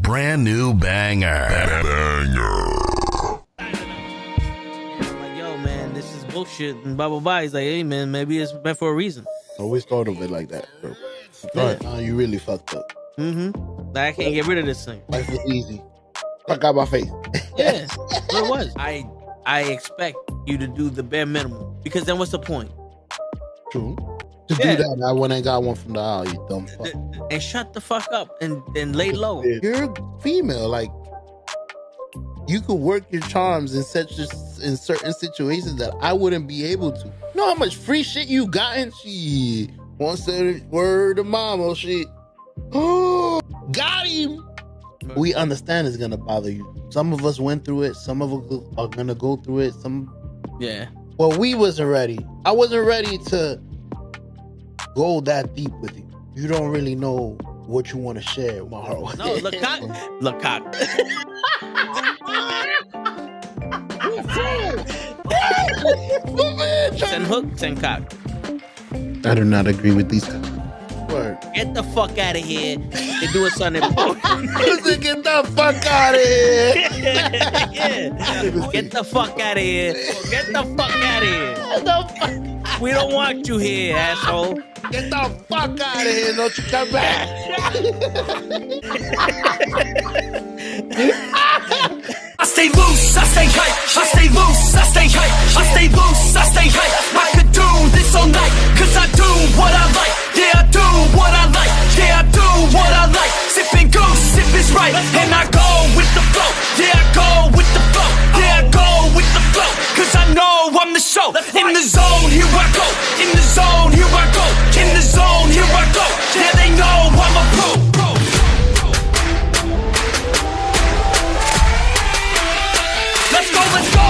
brand new banger. Like, yo, man, this is bullshit and blah blah blah. He's like, hey, man, maybe it's meant for a reason. Always thought of it like that, bro. Right now, you really fucked up. Like, I can't get rid of this thing. Life was easy. Fuck out my face. Yeah, what it was. I expect you to do the bare minimum, because then what's the point? True. To do that, I went and got one from the aisle, you dumb fuck. And shut the fuck up and lay low. You're female, like you could work your charms in certain situations that I wouldn't be able to. You know how much free shit you gotten? She once said word to mama, shit. Oh, got him. We understand it's gonna bother you. Some of us went through it. Some of us are gonna go through it. Well, we wasn't ready. I wasn't ready to go that deep with you. You don't really know what you want to share with my heart. No, look cock. Send hook, send cock. I do not agree with these. Word. Get the fuck out of here. They do it Sunday morning. Get the fuck out of here. Yeah. Get the fuck out of here. Get the fuck out of here. We don't want you here, asshole. Get the fuck out of here. Don't you come back. I stay loose, I stay hype. I stay loose, I stay hype. I stay loose, I stay hype. I could do this all night, cause I do what I like. Yeah, I do what I like. Yeah, I do what I like. Sipping goose, sip is right. And I go with the flow. Yeah, I go with the flow. Yeah, I go with the flow. Cause I know I'm the show. In the zone, here I go. In the zone, here I go. In the zone, here I go. Yeah, they know I'm a pro. Let's go, let's go!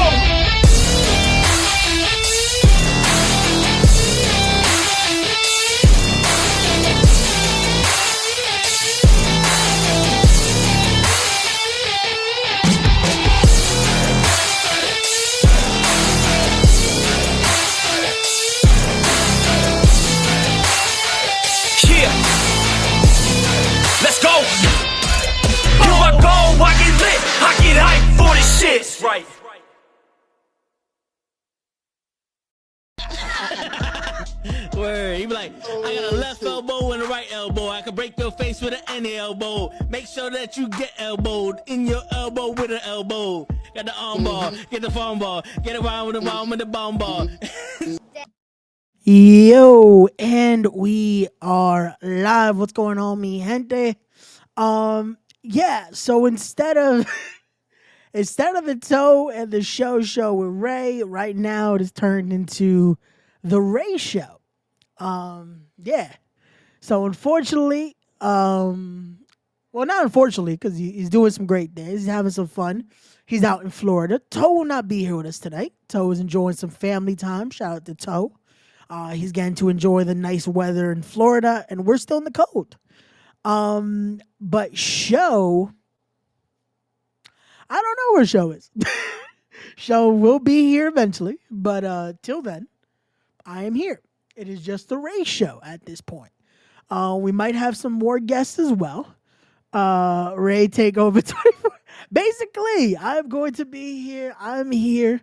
Yeah! Let's go! Here I go, I get lit, I get hyped for this shit! Right. Word. He be like, I got a left elbow and a right elbow. I can break your face with any elbow. Make sure that you get elbowed in your elbow with an elbow. Got the arm ball, get the phone ball, get around with the bomb with the bomb ball. Yo, and we are live. What's going on, mi gente? Yeah, so instead of the Toe and the show with Ray, right now it has turned into the Ray Show. Yeah. So unfortunately, well, not unfortunately, because he's doing some great things. He's having some fun. He's out in Florida. Toe will not be here with us tonight. Toe is enjoying some family time. Shout out to Toe. He's getting to enjoy the nice weather in Florida, and we're still in the cold. But Show, I don't know where Show is. Show will be here eventually, but till then, I am here. It is just the Ray Show at this point. We might have some more guests as well. Ray take over 24. Basically, I'm going to be here. I'm here.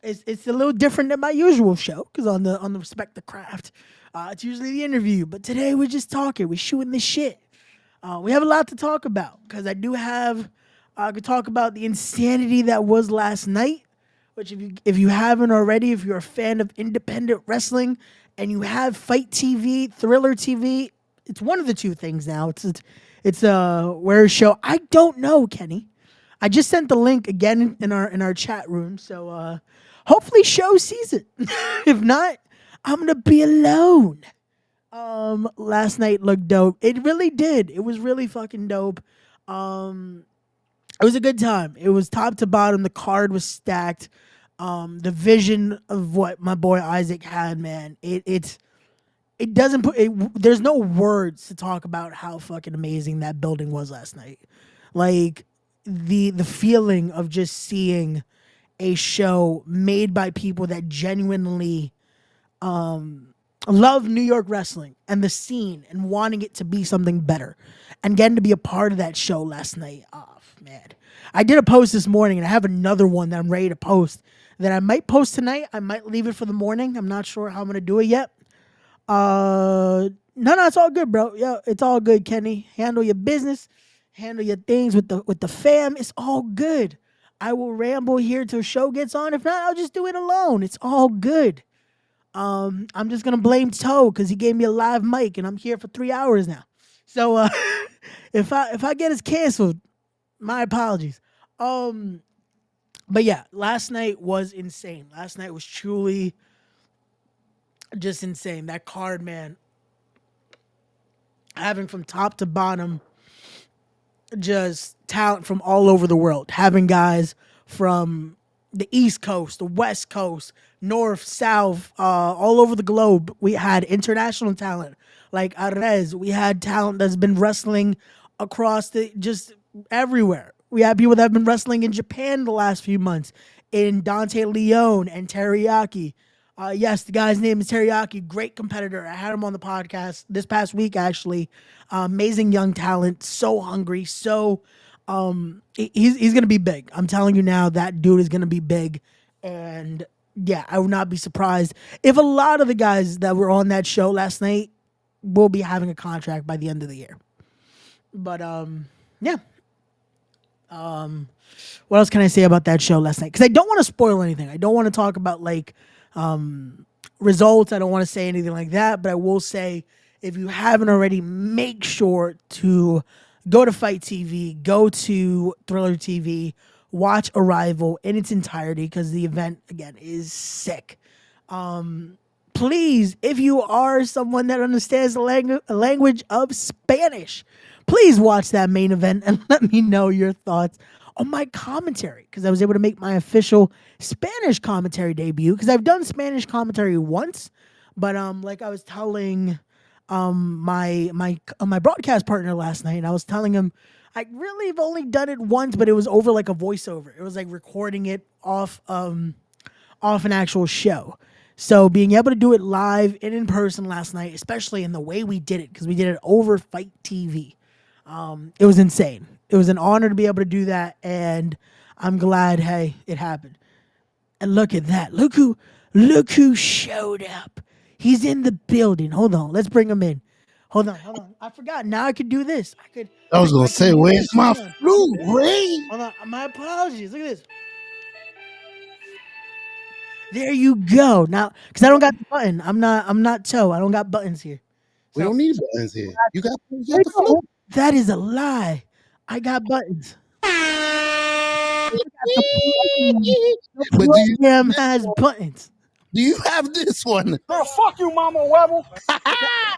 It's a little different than my usual show because on the Respect the Craft, it's usually the interview. But today we're just talking. We're shooting the shit. We have a lot to talk about because I do have. I could talk about the insanity that was last night. Which if you haven't already, if you're a fan of independent wrestling and you have Fight TV, Thriller TV, it's one of the two things now. It's a where show. I don't know, Kenny. I just sent the link again in our chat room, so hopefully Show sees it. If not, I'm gonna be alone. Last night looked dope. It really did. It was really fucking dope. It was a good time. It was top to bottom. The card was stacked. The vision of what my boy Isaac had, man. It doesn't put. There's no words to talk about how fucking amazing that building was last night. Like the feeling of just seeing a show made by people that genuinely love New York wrestling and the scene and wanting it to be something better and getting to be a part of that show last night. Oh, man. I did a post this morning and I have another one that I'm ready to post that I might post tonight. I might leave it for the morning. I'm not sure how I'm going to do it yet. No, it's all good, bro. Yeah, it's all good, Kenny. Handle your business, handle your things with the fam. It's all good. I will ramble here till show gets on. If not, I'll just do it alone. It's all good. I'm just gonna blame Toe because he gave me a live mic and I'm here for 3 hours now. So if I get us canceled, my apologies. But yeah, last night was insane. Last night was truly just insane. That card, man, having from top to bottom just talent from all over the world. Having guys from the East Coast, the West Coast, North, South, all over the globe. We had international talent like Arez. We had talent that's been wrestling across the just everywhere. We had people that have been wrestling in Japan the last few months, in Dante Leone and Teriyaki. Yes, the guy's name is Teriyaki. Great competitor. I had him on the podcast this past week, actually. Amazing young talent. So hungry. So he's gonna be big. I'm telling you now, that dude is gonna be big. And yeah, I would not be surprised if a lot of the guys that were on that show last night will be having a contract by the end of the year. But yeah. What else can I say about that show last night? Because I don't want to spoil anything. I don't want to talk about like results. I don't want to say anything like that. But I will say, if you haven't already, make sure to go to Fight TV, go to Thriller TV, watch Arrival in its entirety because the event again is sick. Please, if you are someone that understands the language of Spanish, please watch that main event and let me know your thoughts on my commentary because I was able to make my official Spanish commentary debut because I've done Spanish commentary once, but like I was telling my broadcast partner last night, and I was telling him I really have only done it once, but it was over like a voiceover. It was like recording it off an actual show. So being able to do it live and in person last night, especially in the way we did it, because we did it over Fight TV, it was insane. It was an honor to be able to do that, and I'm glad, hey, it happened. And look at that. Look who showed up. He's in the building. Hold on. Let's bring him in. Hold on. I forgot. Now I could do this. I was gonna say, where's my Hold on. flute, Ray? Hold on. My apologies. Look at this. There you go. Now, because I don't got the button. I'm not Toe. I don't got buttons here. We don't need buttons here. You got the Wait, flute. that is a lie. I got buttons. The But program has buttons. do you have this one? Girl, fuck you, Mama Webble.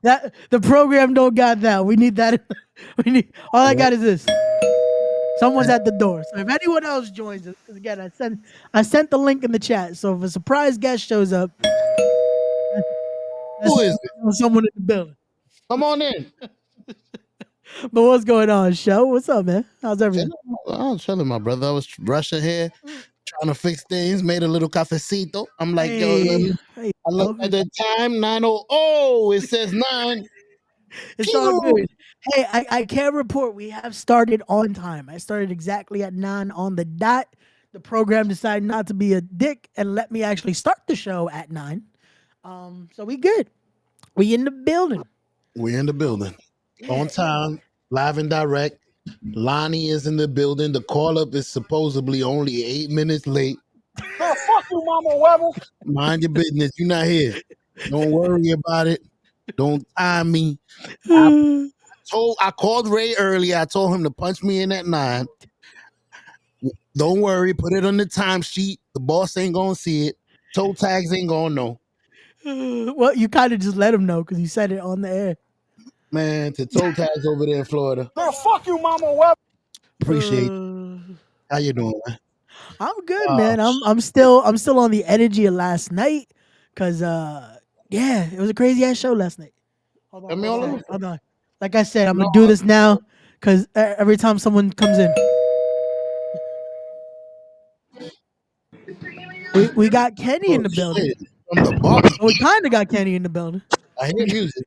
That the program don't got that. We need that. We need all I got is this. Someone's at the door. So if anyone else joins us, 'cause again, I sent the link in the chat. So if a surprise guest shows up, Who is it? someone in the building. Come on in. But what's going on, show? What's up, man? How's everything? I was chilling, my brother. I was rushing here, trying to fix things. Made a little cafecito. I'm like, yo, Hey, I look at the time, 9:00. Oh, it says 9. it's all good. Hey, I can report we have started on time. I started exactly at 9 on the dot. The program decided not to be a dick and let me actually start the show at 9. So we good. We in the building. We're in the building. On time, live and direct. Lonnie is in the building. The call up is supposedly only 8 minutes late. Girl, fuck you, Mama Webble. Mind your business. You're not here. Don't worry about it. Don't time me. I called Ray earlier. I told him to punch me in at 9. Don't worry. Put it on the timesheet. The boss ain't gonna see it. Toe tags ain't gonna know. Well, you kind of just let him know because you said it on the air. Man, to toe tags over there in Florida. Girl, fuck you, Mama Webble. Appreciate you. How you doing, man? I'm good, man. I'm still on the energy of last night because yeah, it was a crazy ass show last night. Hold on. Like I said, I'm gonna do this now because every time someone comes in, we got Kenny in the building. from the barbecue. Oh, we kind of got Kenny in the building. I hear music.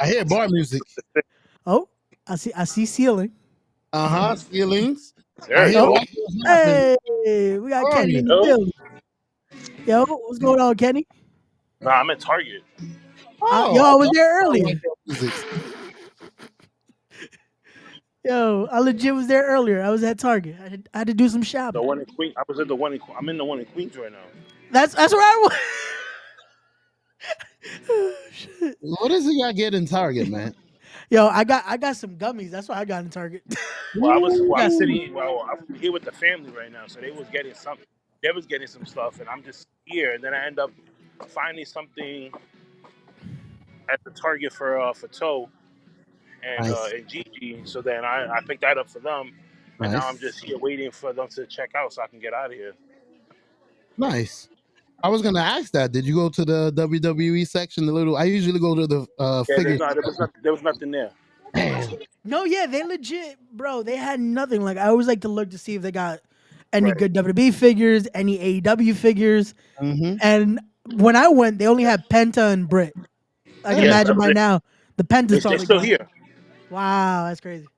I hear bar music. Oh, I see ceiling. Ceilings. There I you hear go. what was happening. Hey, we got Oh, Kenny yeah. in the building. Yo, what's going on, Kenny? Nah, I'm at Target. Yo, I was there I earlier. like that music. Yo, I legit was there earlier. I was at Target. I had to do some The shopping. one in Queens. I was at the one in. I'm in the one in Queens right now. That's where I was. Oh, shit. What is it y'all get in Target, man? Yo, I got some gummies. That's why I got in Target. Well, I'm Yes. sitting. Well, I'm here with the family right now, so they was getting some. They was getting some stuff, and I'm just here. And then I end up finding something at the Target for Toe Nice. and Gigi. So then I picked that up for them, and now I'm Nice. just here waiting for them to check out so I can get out of here. Nice. I was gonna ask that. Did you go to the WWE section? The little. I usually go to the Yeah, figure. there was nothing there. Damn. No, yeah, they legit, bro. They had nothing. Like I always like to look to see if they got any Right. good WWE figures, any AEW figures. Mm-hmm. And when I went, they only had Penta and Britt. I can Yeah, imagine that was by it. now the Penta's They're probably still gone. here. Wow, that's crazy.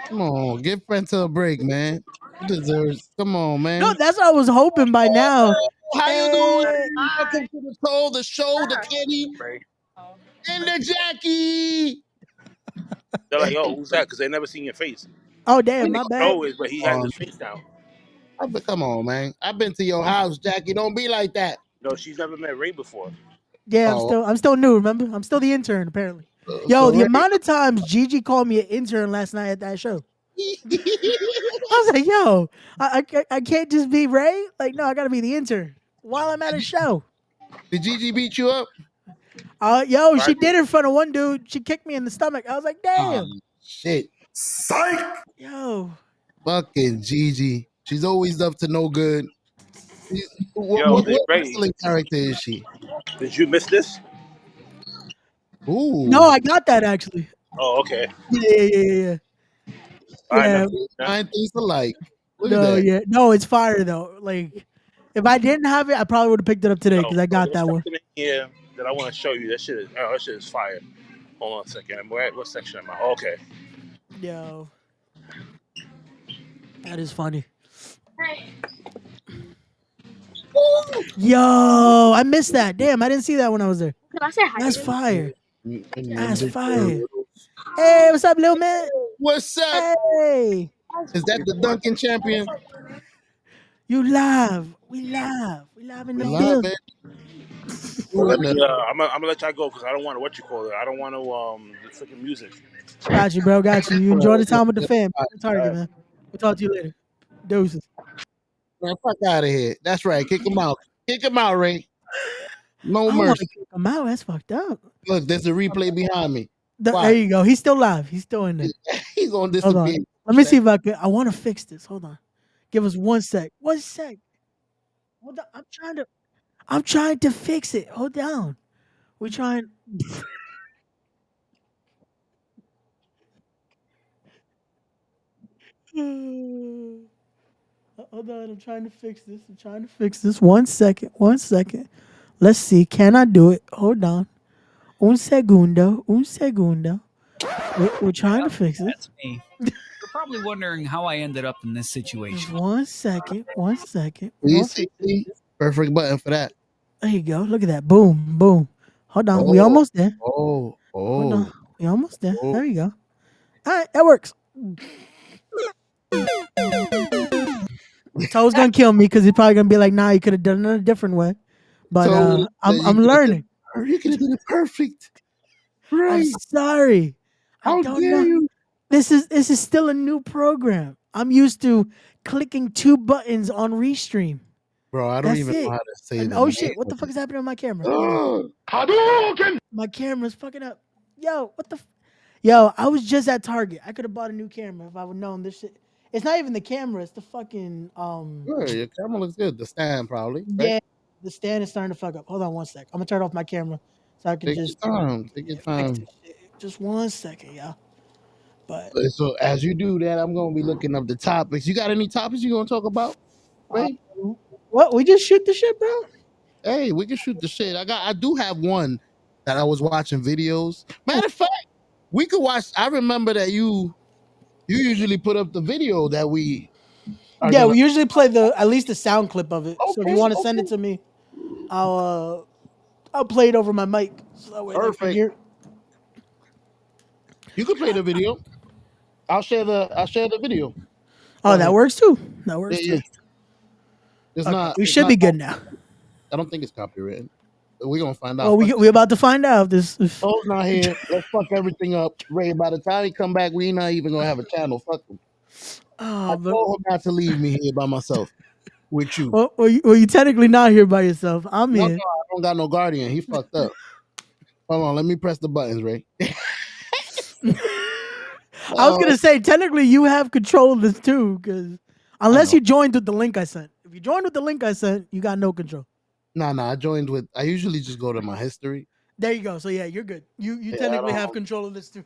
Come on, give Penta a break, man. He deserves. Come on, man. No, that's what I was hoping by now. How you doing? Hey. Welcome to the show, the Kenny Right. and the Jackie. They're like, "Oh, who's that?" Because they never seen your face. Oh damn, my bad. No, but he has his face now. Come on, man. I've been to your house, Jackie. Don't be like that. No, she's never met Ray before. Yeah, Oh, I'm still new, remember? I'm still the intern, apparently. Yo, so the Ray- amount of times Gigi called me an intern last night at that show. I was like, yo, I can't just be Ray. Like, no, I gotta be the intern while I'm at a show. Did Gigi beat you up? Yo, she did in front of one dude. She kicked me in the stomach. I was like, damn. Shit. Yo. Fucking Gigi. She's always up to no good. What Ray, wrestling character is she? did you miss this? Ooh. No, I got that actually. Oh, okay. Yeah. Yeah. Nine things alike. Look at No, that. yeah. No, it's fire though. Like, if I didn't have it, I probably would have picked it up today because I got that one. Something in here that I want to show you. That shit is fire. Hold on a second. What section am I? Oh, okay. Yo. That is funny. Yo, I missed that. Damn, I didn't see that when I was there. Can I say hi? That's fire. That's Ninja fire. Turtles. Hey, what's up, little man? What's up? Hey, Is that the Duncan champion? you live. We live. We live in the Love building. it. I'm gonna let y'all go because I don't want to I don't want to the freaking music. Got you, bro. Got you. You enjoy the time with the fam. Target, man. We'll talk to you later. Deuces. Man, fuck out of here. That's right. Kick him out. Kick him out, Ray. No I want mercy. to kick him out. That's fucked up. Look, there's a replay behind me. There you go. He's still live. He's still in there. He's gonna Hold on. disappear. Let me see if I can. I want to fix this. Hold on. Give us 1 sec. 1 sec. Hold on. I'm trying to fix it. Hold down. We're trying. Hold on. I'm trying to fix this. 1 second. 1 second. Let's see. Can I do it? Hold on. Un segundo. We're trying to fix it. That's me. You're probably wondering how I ended up in this Just situation. 1 second. 1 second. See? Perfect button for that. There you go. Look at that. Boom. Boom. Hold on. We almost there. Hold on. We almost there. There you go. All right. That works. Toe's gonna kill me because he's probably gonna be like, "Nah, you could have done it a different way." But So, I'm learning. You could have done it perfect. I'm Right. sorry. How I don't dare know. you? This is still a new program. I'm used to clicking 2 buttons on Restream. Bro, I don't That's even it. know how to say And, that. oh shit! What the fuck is happening on my camera? My camera's fucking up. Yo, what the? Yo, I was just at Target. I could have bought a new camera if I would known this shit. It's not even the camera. It's the fucking Sure, your camera looks good. The stand probably. Right? Yeah, the stand is starting to fuck up. Hold on 1 sec. I'm gonna turn off my camera so I can Take just your time. Take your fix time. this shit. Just 1 second, y'all. But So as you do that, I'm gonna be looking up the topics. You got any topics you gonna talk about? Right? what? We just shoot the shit, bro. Hey, we can shoot the shit. I do have one that I was watching videos. Matter of fact, we could watch. I remember that you usually put up the video that we are Yeah, gonna. we usually play at least the sound clip of it. So if you Okay, want to send it okay, to me, I'll play it over my mic so that way they can perfect. hear. You can play the video. I'll share the video. Go Oh, that ahead. works too. That Yeah, works yeah. too. It's Okay, not. we It's should not. be good now. I don't think it's copywritten. We're gonna find Well, out. Fuck we it. about to find out this. If, Toad's not here. Let's fuck everything up. Ray, by the time he come back, we not even gonna have a channel. Fuck him. I but told him not to leave me here by myself with you. well, you technically not here by yourself. I'm No, no, here. I don't got no guardian. He fucked up. Hold on, let me press the buttons, Ray. I was Oh, gonna say technically you have control of this too, because I unless know. you joined with the link I sent. If you joined with the link I sent, you got no control. Nah. I joined with. I usually just go to my history. There you go. So yeah, you're good. You Yeah, technically have control of this too.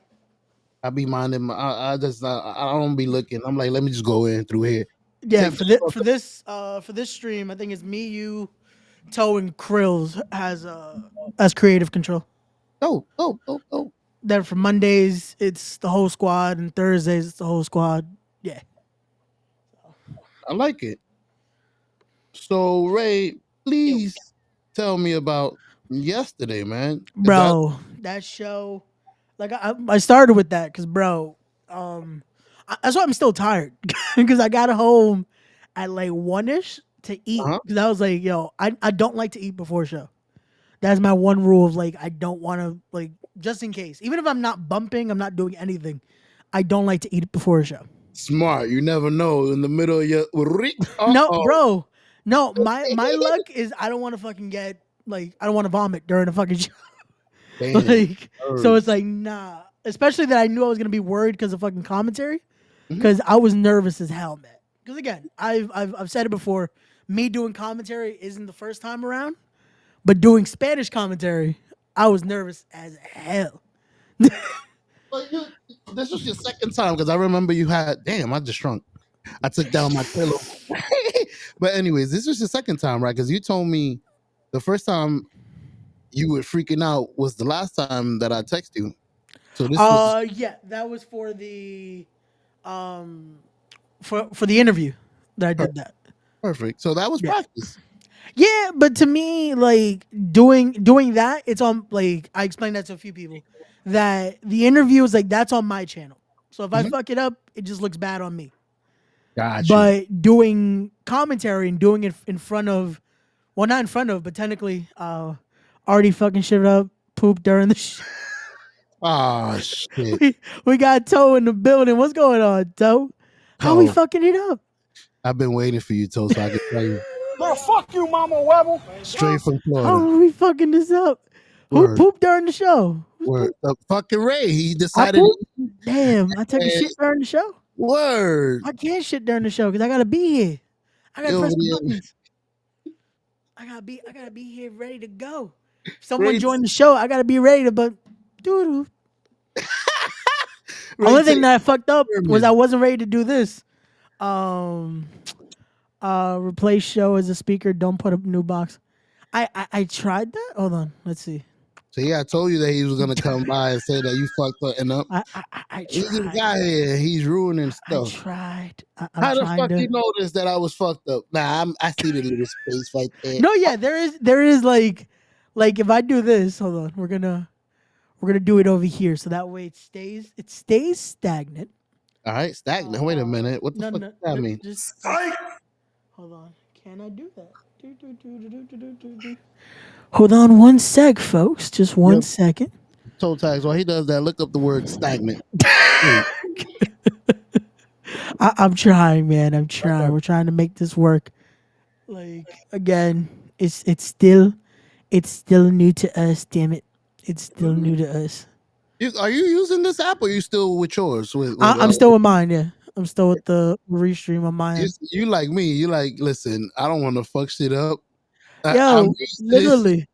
I be minding. I just. I don't be looking. I'm like, let me just go in through here. Yeah, Take the fuck for this stream, I think it's me, you, Toe, and Krills has creative control. Oh. Then for Mondays, it's the whole squad, and Thursdays it's the whole squad. Yeah, I like it. So Ray, please tell me about yesterday, man. That bro, that show, like I started with that because bro, that's why I'm still tired because I got home at like 1ish to eat huh? because I was like, yo, I don't like to eat before show. That's my one rule of like I don't want to like just in case. Even if I'm not bumping, I'm not doing anything. I don't like to eat before a show. Smart. You never know. In the middle of your No, oh. bro. No, my luck is I don't want to fucking get like I don't want to vomit during a fucking show. Damn. Like so it's like nah. Especially that I knew I was gonna be worried because of fucking commentary. Mhm. Because I was nervous as hell, man. Because again, I've said it before. Me doing commentary isn't the first time around, but doing Spanish commentary, I was nervous as hell. But this was your second time because I remember you had. Damn, I just shrunk. I took down my pillow. But anyways, this was your second time, right? Because you told me the first time you were freaking out was the last time that I texted you. So this was Yeah, that was for the um for the interview that I per- did that. perfect. So that was Yeah. practice. Yeah, but to me, like doing that, it's on like I explained that to a few people that the interview is like that's on my channel. So if I Mhm. fuck it up, it just looks bad on me. Got you. But doing commentary and doing it in front of, well, not in front of, but technically, already fucking shit up, poop during the. Oh shit. We got Toe in the building. What's going on, Toe? How we Oh, fucking it up? I've been waiting for you, Toe, so I can tell you Bro, fuck you, Mama Webble. straight from How Florida. are we fucking this up? Who Word, pooped during the show? Who's word. poop? The fucking Ray, he I decided. pooped. Damn, I took a shit during the show. Word. I can't shit during the show because I gotta be here. I gotta You over press the there buttons. I gotta be here ready to go. If someone Ray, joined the show, I gotta be ready to but doo Ray Only thing take that I fucked up was I pyramid. wasn't ready to do this. Um replace show as a speaker, don't put a new box. I tried that. Hold on, let's see. So yeah, I told you that he was gonna come by and say that you fucked up and up. I He just tried. got here. He's ruining I stuff. tried. I'm How the trying fuck to. you noticed that I was fucked up? Nah, I see the little space right there. No, yeah, there is like if I do this, hold on, we're gonna do it over here so that way it stays stagnant. All right, stagnant. Wait a minute. What the No, fuck no, does that no mean? just hold on. Can I do that? Hold on one sec, folks. Just one Yep. second. Toe tags. While he does that, look up the word stagnant. Wait, I'm trying, man. I'm trying. We're trying to make this work. Like again, it's still new to us. Damn it, it's still new to us. Are you using this app or are you still with yours? I'm still with mine. Yeah, I'm still with the restream on my end. you like me. You like, listen, I don't want to fuck shit up. I'm Yo, used to this. literally,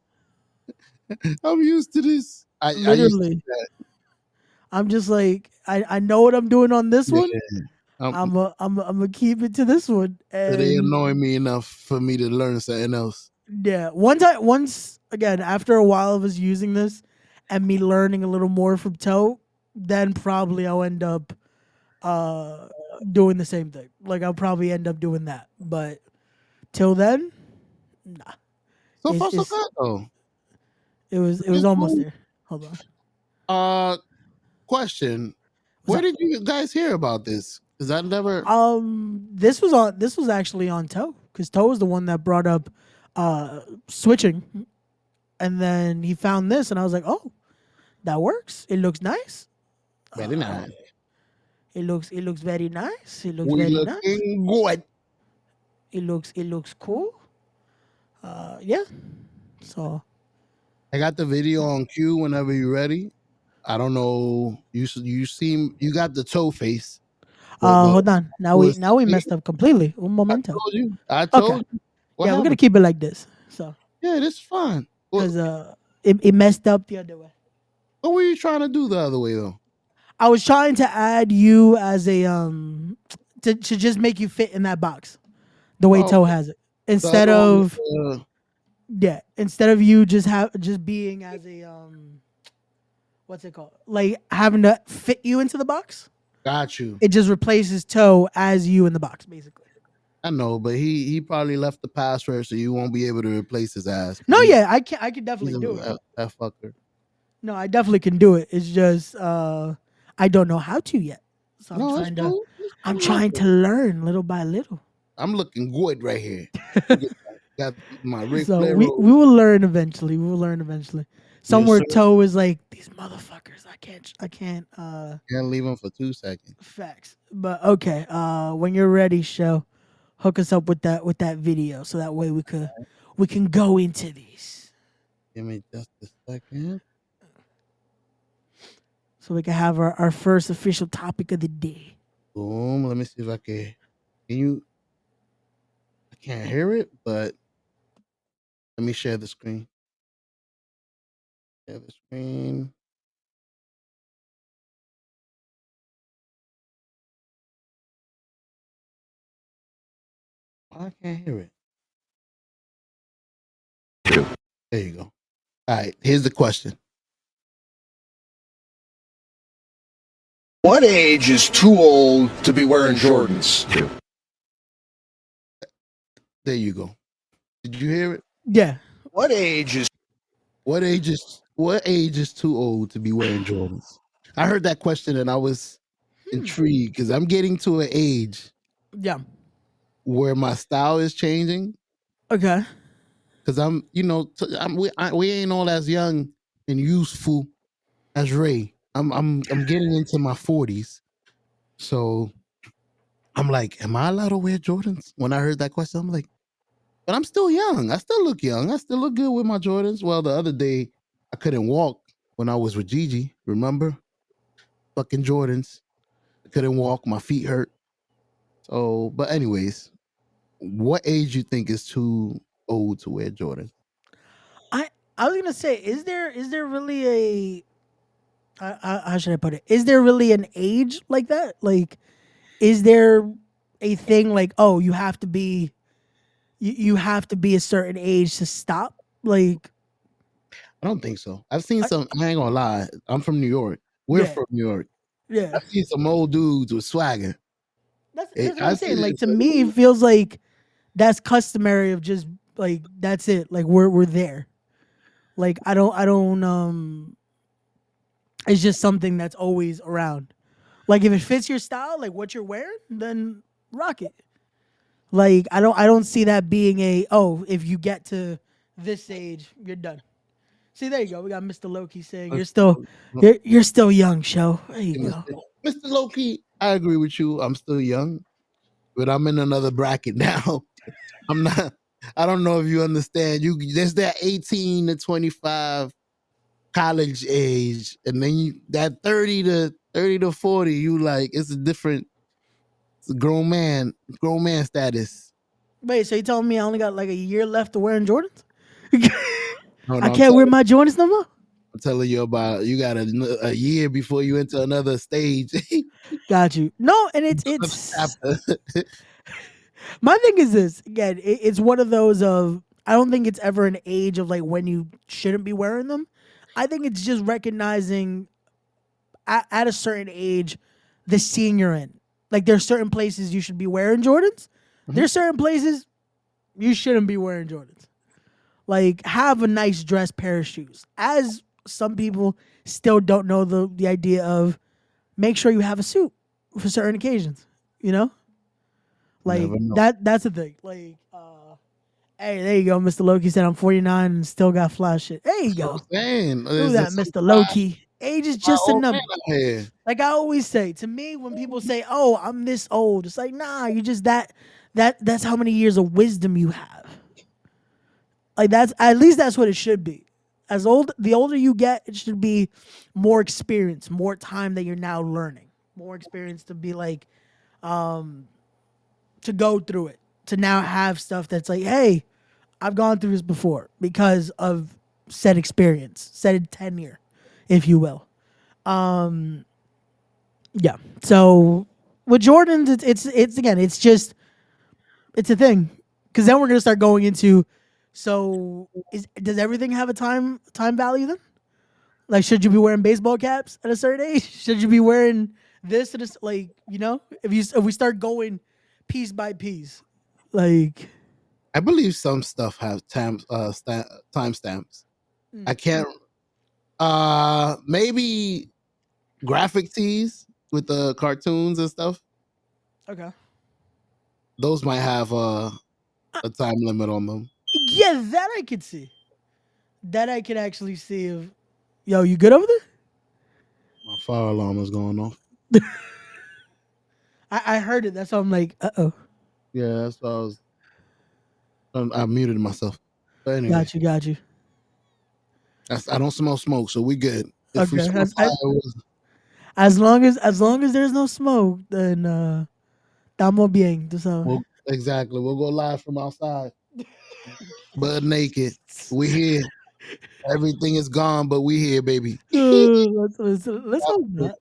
I'm used to this. I used to literally. do that. I'm just like I know what I'm doing on this one. Yeah. I'm gonna keep it to this one. So they And annoy me enough for me to learn something else. Yeah. Once again, after a while of us using this and me learning a little more from Toe, then probably I'll end up doing the same thing. Like I'll probably end up doing that. But till then, nah. So far, so It's good though. it was almost there. Hold on. Uh, question: What's where up? did you guys hear about this? Because I never. This was actually on Toe because Toe was the one that brought up switching, and then he found this, and I was like, oh, that works. It looks nice. Very nice. It looks very nice. It looks We very nice. looking good. It looks cool. Yeah. So I got the video on cue whenever you're ready. I don't know. You seem you got the toe face, but the hold on. was Now we messed up completely. Un I momento. told you. I Okay. told you. What Yeah, we're gonna happened? keep it like this. So Yeah, this is fine. because it messed up the other way. What were you trying to do the other way though? I was trying to add you as a to just make you fit in that box the way Oh, Toe has it. the Instead other one. of instead of you just being as a what's it called? Like having to fit you into the box. Got you. It just replaces Toe as you in the box, basically. I know, but he probably left the password, so you won't be able to replace his ass. 'Cause No, yeah, I can he's definitely do it. that fucker. No, I definitely can do it. It's just I don't know how to yet. So No, it's cool. It's I'm cool. trying to learn little by little. I'm looking good right here. Got my Ric So Flair we robe. will learn eventually. We will learn eventually. Yes, Somewhere sir. Toe is like these motherfuckers. I can't Can't leave him for 2 seconds. facts. But okay, when you're ready, show hook us up with that video so that way we can go into these. Give me just a second. So we can have our first official topic of the day. Boom. Let me see if I can. Can you? I can't hear it, but let me share the screen. Share the screen. I can't hear it. There you go. All right. Here's the question. What age is too old to be wearing Jordans? There you go. Did you hear it? Yeah. What age is What age is too old to be wearing Jordans? I heard that question and I was intrigued because I'm getting to an age Yeah. where my style is changing. Okay. Because I'm, we ain't all as young and useful as Ray. I'm getting into my 40s, so I'm like, am I allowed to wear Jordans? When I heard that question, I'm like, but I'm still young. I still look young. I still look good with my Jordans. Well, the other day I couldn't walk when I was with Gigi. Remember, fucking Jordans. I couldn't walk. My feet hurt. So, but anyways, what age you think is too old to wear Jordans? I was gonna say, is there really a how should I put it? Is there really an age like that? Like, is there a thing like, oh, you have to be a certain age to stop? Like, I don't think so. I've seen I, some. I ain't gonna lie. I'm from New York. We're yeah, from New York. yeah. I've seen some old dudes with swagger. That's what I I'm see saying. Like it's to me, it feels like that's customary of just like that's it. Like we're there. Like I don't. It's just something that's always around. Like if it fits your style, like what you're wearing, then rock it. Like I don't see that being a oh, if you get to this age, you're done. See, there you go. We got Mr. Loki saying you're still young, show. There you go. Mr. Loki. I agree with you. I'm still young, but I'm in another bracket now. I'm not. I don't know if you understand. There's that 18 to 25 college age, and then that 30 to 40. You like it's a different. It's a grown man status. Wait, so you telling me I only got like a year left to wearing Jordans? No, I no, can't wear my Jordans no more. I'm telling you about. You got a year before you enter another stage. Got you. No, and it's Chapter. my thing is this again. It's one of those of I don't think it's ever an age of like when you shouldn't be wearing them. I think it's just recognizing at a certain age the scene you're in. Like there's certain places you should be wearing Jordans. Mhm. There's certain places you shouldn't be wearing Jordans. Like have a nice dress pair of shoes. As some people still don't know the idea of make sure you have a suit for certain occasions. You know, like Never know. that's the thing. Like, hey, there you go, Mr. Loki said I'm 49 and still got fly shit. There you That's what go. I'm saying. Do There's that, some Mr. Loki. Age is just a old man number. out here. Like I always say, to me, when people say, "Oh, I'm this old," it's like, nah, you just that's how many years of wisdom you have. Like that's at least that's what it should be. The older you get, it should be more experience, more time that you're now learning, more experience to be like, to go through it, to now have stuff that's like, hey, I've gone through this before because of said experience, said tenure, if you will. Yeah. So with Jordans, it's again, it's just it's a thing because then we're gonna start going into. So does everything have a time value then? Like, should you be wearing baseball caps at a certain age? Should you be wearing this at a like if we start going piece by piece, like I believe some stuff have timestamps. I can't. Maybe graphic tees with the cartoons and stuff. okay, Those might have a time limit on them. yeah, that I could see. That I could actually see. If yo, you good over there? My fire alarm is going off. I heard it. That's why I'm like, oh, Yeah, that's what I was. I muted myself. But anyway, got you. I don't smell smoke, so we good. If we Okay, smell fire, as long as there's no smoke, then estamos bien. So exactly. We'll go live from outside, butt naked. We here. Everything is gone, but we here, baby. let's hope not.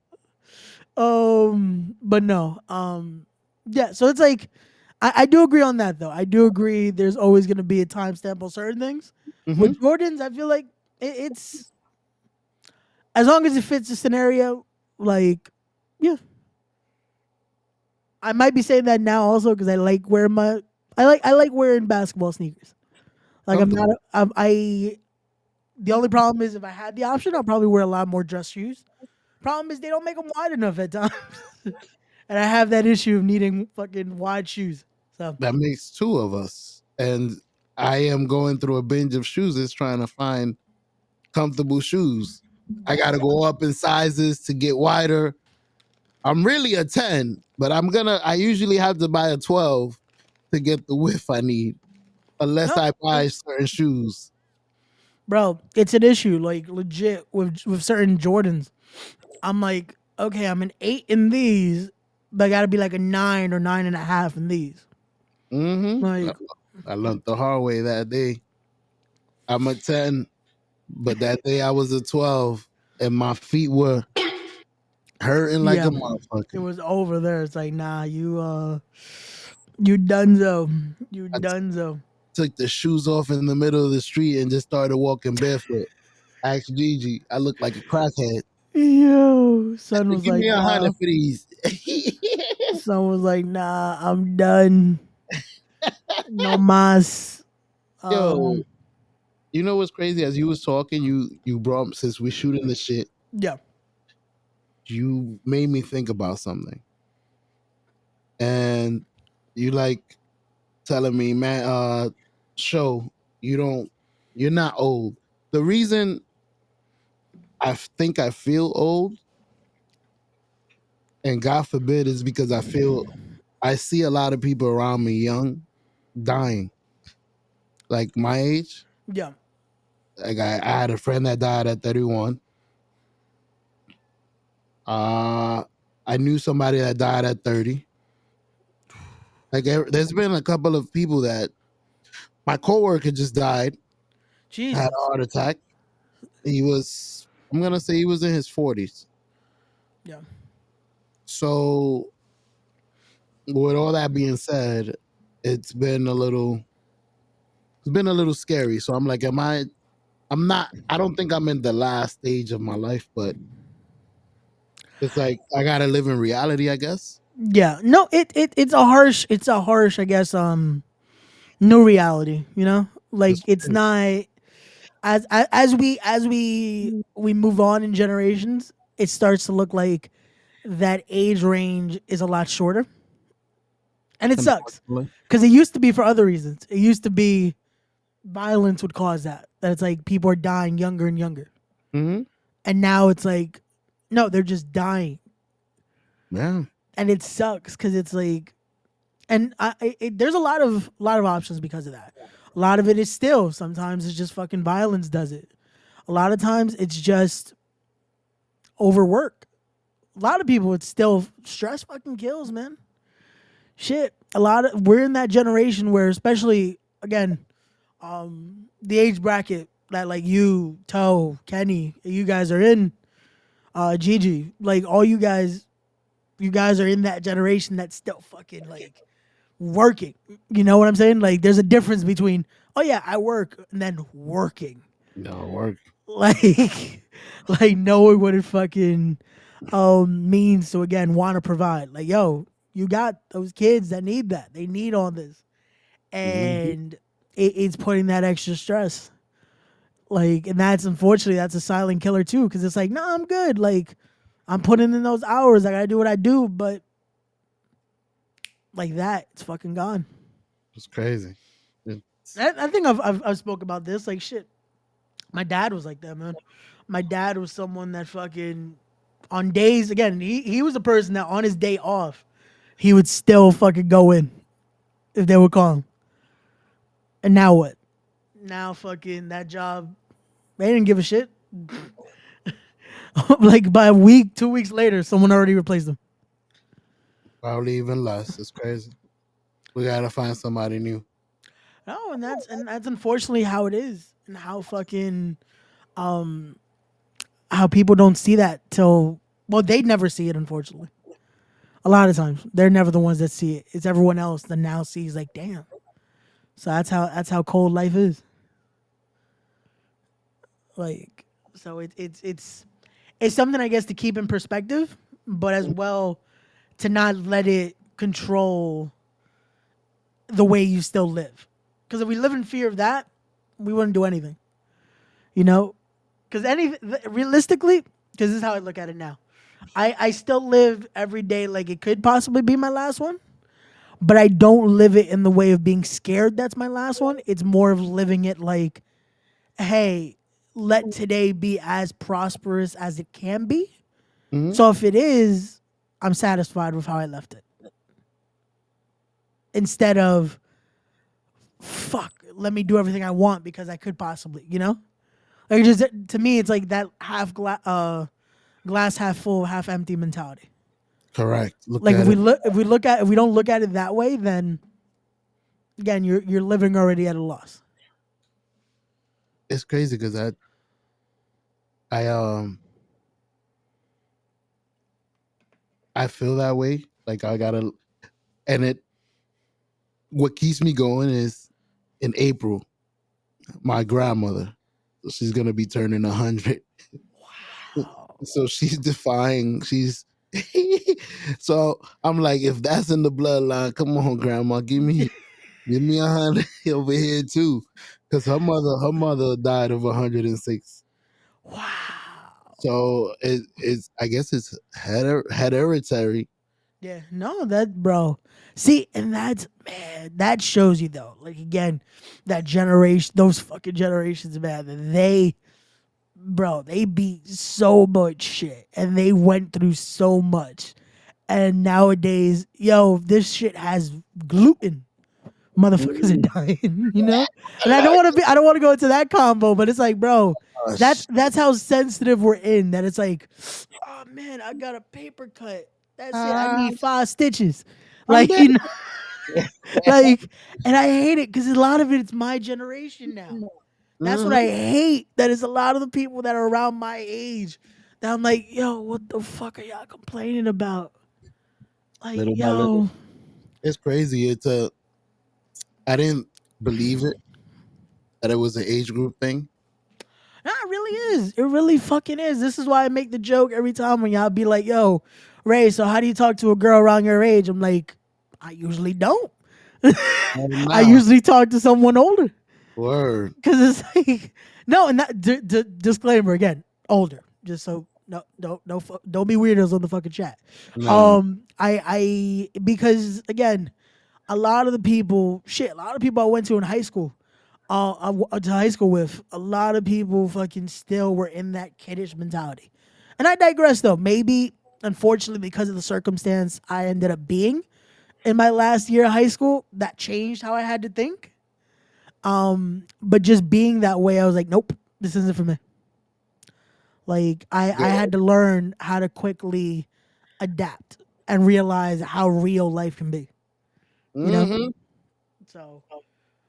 But no. Yeah. So it's like I do agree on that though. I do agree. There's always going to be a timestamp on certain things. Mm-hmm. With Jordans, I feel like it's as long as it fits the scenario. Like, yeah, I might be saying that now also because I like wearing I like wearing basketball sneakers. Like I'm not Comfortable. I the only problem is if I had the option, I'll probably wear a lot more dress shoes. Problem is they don't make them wide enough at times, and I have that issue of needing fucking wide shoes. So That makes two of us, and I am going through a binge of shoes. Is trying to find comfortable shoes. I got to go up in sizes to get wider. I'm really a 10, but I usually have to buy a 12 to get the width I need, unless no, I buy certain shoes. bro, it's an issue. Like legit with certain Jordans, I'm like, okay, I'm an 8 in these, but I got to be like a 9 or 9.5 in these. Mm-hmm. Like, I learned the hard way that day. I'm a 10, but that day I was a 12, and my feet were hurting like a yeah, it motherfucker. was over there. It's like, nah, you donezo, you I donezo. took the shoes off in the middle of the street and just started walking barefoot. Asked Gigi, I look like a crackhead. Yo, son Said, was give like, me 100 nah. for these. Son was like, nah, I'm done. No mas. Yo, Um, you know what's crazy? As you was talking, you brought since we shooting the shit, yeah. you made me think about something. And you like telling me, man, show you don't you're not old. The reason I think I feel old, and God forbid, is because I see a lot of people around me young dying, like my age. Yeah. Like I had a friend that died at 31. Uh, I knew somebody that died at 30. Like there's been a couple of people that my coworker just died, had a Jesus. heart attack. I'm gonna say he was in his 40s. Yeah. So with all that being said, it's been a little It's been a little scary. So I'm like, I'm not. I don't think I'm in the last stage of my life, but it's like I gotta live in reality, I guess. Yeah. No, it's a harsh, I guess, new reality, you know? Like It's it's not as we move on in generations, it starts to look like that age range is a lot shorter. And it sucks. unfortunately. Cuz it used to be for other reasons. It used to be violence would cause that. That it's like people are dying younger and younger. Hmm. And now it's like no, they're just dying. Yeah. And it sucks cuz it's like and there's a lot of options because of that. A lot of it is still sometimes it's just fucking violence does it. A lot of times it's just overwork. A lot of people it's still stress fucking kills, man. Shit. We're in that generation where especially again, the age bracket that like you, Toe, Kenny, you guys are in, Gigi, like all you guys are in that generation that's still fucking like working. You know what I'm saying? Like there's a difference between oh yeah, I work and then working. No work. Like like knowing what it fucking means to again want to provide. Like yo, you got those kids that need that. They need all this. Hmm. And it's putting that extra stress. Like and that's unfortunately that's a silent killer too cuz it's like, "No, I'm good." Like I'm putting in those hours. I got to do what I do, but like that, it's fucking gone. It's crazy. It's I think I've spoke about this. Like shit, my dad was like that, man. My dad was someone that fucking on days again. He was a person that on his day off, he would still fucking go in if they would call him. And now what? Now fucking that job, they didn't give a shit. Like by a week, 2 weeks later, someone already replaced him. probably even less. It's crazy. We gotta find somebody new. No, and that's unfortunately how it is, and how fucking how people don't see that till well they never see it unfortunately. A lot of times they're never the ones that see it. It's everyone else that now sees like damn. So that's how cold life is. Like so it's something I guess to keep in perspective, but as well to not let it control the way you still live. Because if we live in fear of that, we wouldn't do anything. You know, because realistically, because this is how I look at it now. I still live every day like it could possibly be my last one, but I don't live it in the way of being scared that's my last one. It's more of living it like, hey, let today be as prosperous as it can be. Hmm. So if it is, I'm satisfied with how I left it. Instead of, fuck, let me do everything I want because I could possibly, you know? Like just to me, it's like that glass half full, half empty mentality. Correct. Look Like at it. if we don't look at it that way, then again you're living already at a loss. It's crazy because I I feel that way. Like I gotta, and it what keeps me going is in April, my grandmother. So she's gonna be turning 100. So she's defying. She's so I'm like, if that's in the bloodline, come on, grandma, give me 100 over here too, because her mother died of 106. Wow. So it's I guess it's hereditary. Yeah. No, that bro. See, and that's man, that shows you though. Like again, that generation, those fucking generations, man. They beat so much shit, and they went through so much. And nowadays, yo, this shit has gluten. Motherfuckers are dying, you know. And I don't want to go into that combo, but it's like, bro, Gosh. that's how sensitive we're in. That it's like, oh man, I got a paper cut. That's it. I need 5 stitches. I'm Like dead. you know, like, and I hate it because a lot of it's my generation now. That's what Mhm. I hate. That is a lot of the people that are around my age. That I'm like, yo, what the fuck are y'all complaining about? Like, Little by little, yo, it's crazy. I didn't believe it that it was an age group thing? No, it really is. It really fucking is. This is why I make the joke every time when y'all be like, "Yo, Ray, so how do you talk to a girl around your age?" I'm like, I usually don't. Oh, I no. usually talk to someone older Word. because it's like no, and that disclaimer again, older. Just so no, don't be weirdos on the fucking chat. No. I because again, a lot of people I went to in high school, to high school with, a lot of people fucking still were in that kiddish mentality. And I digress though. Maybe, unfortunately, because of the circumstance I ended up being in my last year of high school, that changed how I had to think. But just being that way, I was like, nope, this isn't for me. Like I Yeah. had to learn how to quickly adapt and realize how real life can be. You know? Mm-hmm. So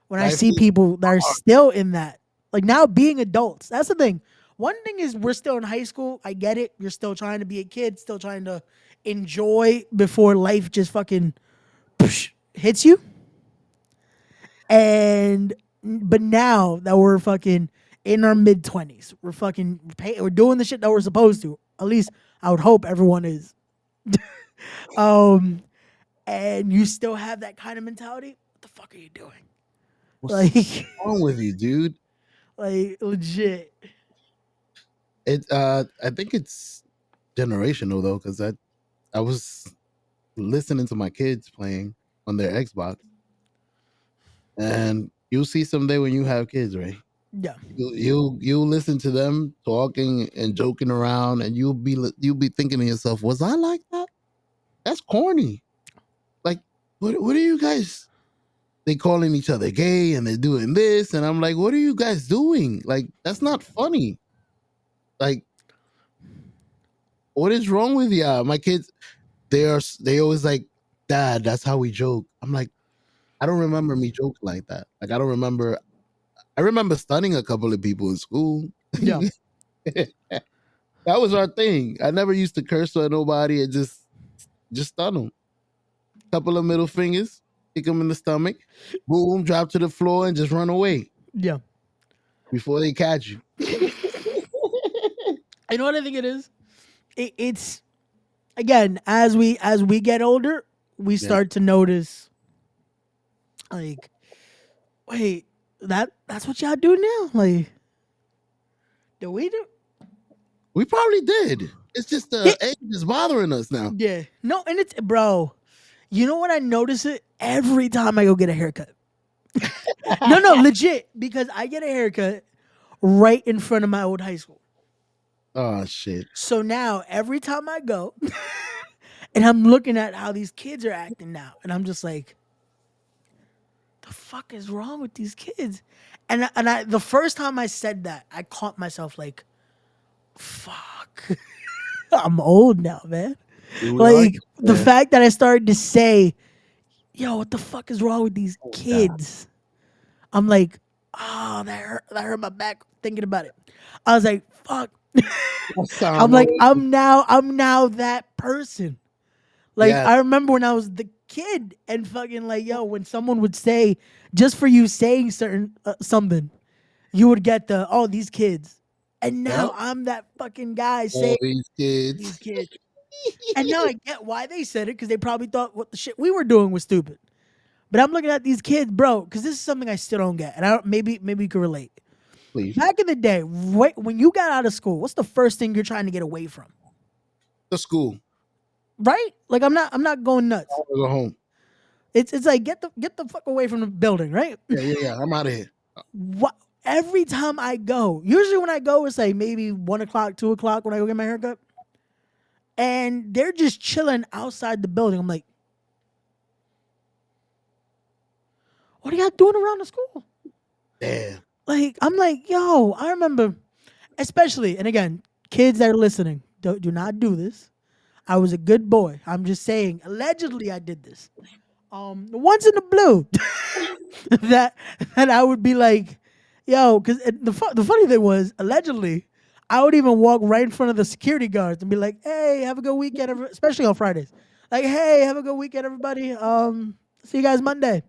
when I Life see is people that are hard. still in that, like now being adults, that's the thing. One thing is we're still in high school. I get it. You're still trying to be a kid, still trying to enjoy before life just fucking hits you. And but now that we're fucking in our mid 20s, we're doing the shit that we're supposed to. At least I would hope everyone is. Um, and you still have that kind of mentality. What the fuck are you doing? What's Like, wrong with you, dude? like legit. I think it's generational though, because I was listening to my kids playing on their Xbox, and you'll see someday when you have kids, right? Yeah, You'll listen to them talking and joking around, and you'll be thinking to yourself, "Was I like that? That's corny. Like, what are you guys? They calling each other gay and they're doing this, and I'm like, what are you guys doing? Like, that's not funny. Like, what is wrong with y'all? My kids, they always like, Dad, that's how we joke. I'm like, I don't remember me joking like that. Like, I don't remember. I remember stunning a couple of people in school. yeah, That was our thing. I never used to curse at nobody and just stun them. Couple of middle fingers, kick them in the stomach, boom, drop to the floor, and just run away yeah. before they catch you. You know what I think it is? It's again as we get older, we Yeah. start to notice like, wait, that's what y'all do now? Like, do we do? We probably did. It's just the age is bothering us now. Yeah, no, and it's bro. You know what I notice it every time I go get a haircut. No, legit, because I get a haircut right in front of my old high school. Oh shit. So now every time I go, and I'm looking at how these kids are acting now, and I'm just like, the fuck is wrong with these kids? And I the first time I said that, I caught myself like, fuck, I'm old now, man. Here we are. Like the Yeah. fact that I started to say, yo, what the fuck is wrong with these Oh, God. kids? I'm like, oh, that hurt my back thinking about it. I was like, fuck. That sound I'm like, old. I'm now that person. Like Yeah. I remember when I was the kid and fucking like, yo, when someone would say, just for you saying certain something, you would get the, oh, these kids. And Yep. now I'm that fucking guy All saying these these kids. kids. And now I get why they said it, because they probably thought what the shit we were doing was stupid. But I'm looking at these kids, bro, because this is something I still don't get, and maybe you can relate. Please. Back in the day, when you got out of school, what's the first thing you're trying to get away from? The school. Right? Like I'm not going nuts. I want to go home. It's like get the fuck away from the building, right? Yeah. I'm out of here. What? Every time I go, usually when I go, it's like maybe 1 o'clock, 2 o'clock when I go get my haircut, and they're just chilling outside the building. I'm like, what are y'all doing around the school? Damn. Like, I'm like, yo, I remember, especially, and again, kids that are listening, do not do this. I was a good boy. I'm just saying, allegedly, I did this. Once in the blue, that I would be like, yo, because the funny thing was, allegedly, I would even walk right in front of the security guards and be like, hey, have a good weekend, especially on Fridays. Like, hey, have a good weekend, everybody. See you guys Monday.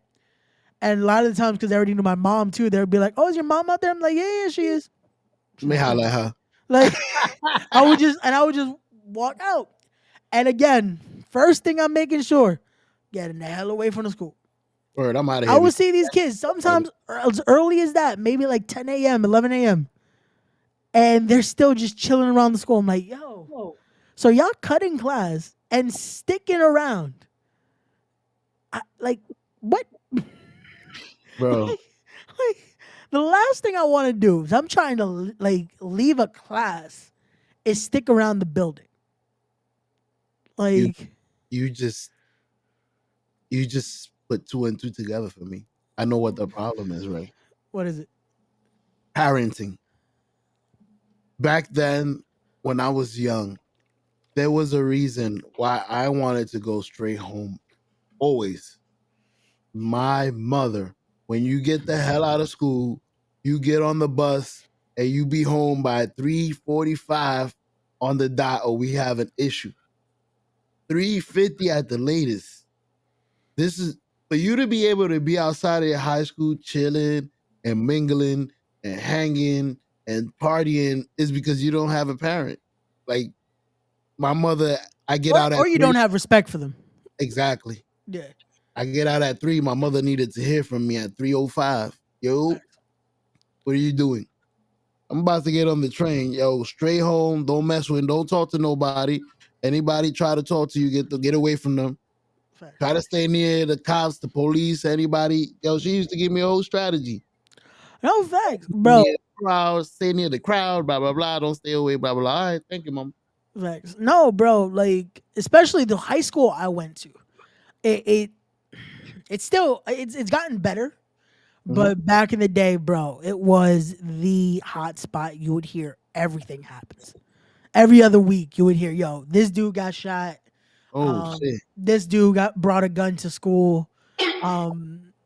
And a lot of the times, because I already knew my mom too, they would be like, "Oh, is your mom out there?" I'm like, "Yeah, she is." Let me holler at her. Like, I would just walk out. And again, first thing I'm making sure, getting the hell away from the school. Word, I'm out of I here. would see these kids sometimes as early as that, maybe like 10 a.m., 11 a.m. And they're still just chilling around the school. I'm like, yo, so y'all cutting class and sticking around. Like, what? Bro, Like, the last thing I want to do is I'm trying to like leave a class is stick around the building. you Like, you just put two and two together for me. I know what the problem is, right? what is it? Parenting. Back then, when I was young, there was a reason why I wanted to go straight home. Always. My mother, when you get the hell out of school, you get on the bus and you be home by 3:45 on the dot, or we have an issue. 3:50 at the latest. This is for you to be able to be outside of your high school chilling and mingling and hanging and partying is because you don't have a parent. Like my mother, I get out at Or you 3. don't have respect for them. Exactly. Yeah. I get out at 3. My mother needed to hear from me at 3:05. Yo, what are you doing? I'm about to get on the train. Yo, straight home. Don't mess with. Don't talk to nobody. Anybody try to talk to you, get away from them. Facts. Try to stay near the cops, the police, anybody. Yo, she used to give me a whole strategy. No facts, bro. Near the crowd, stay near the crowd, blah, blah, blah. Don't stay away, blah, blah, blah. All right, thank you, mom. Facts. No, bro. Like, especially the high school I went to, it it's still it's gotten better. But back in the day, bro, it was the hot spot. You would hear everything happens. Every other week, you would hear, "Yo, this dude got shot. Oh, shit. This dude got brought a gun to school."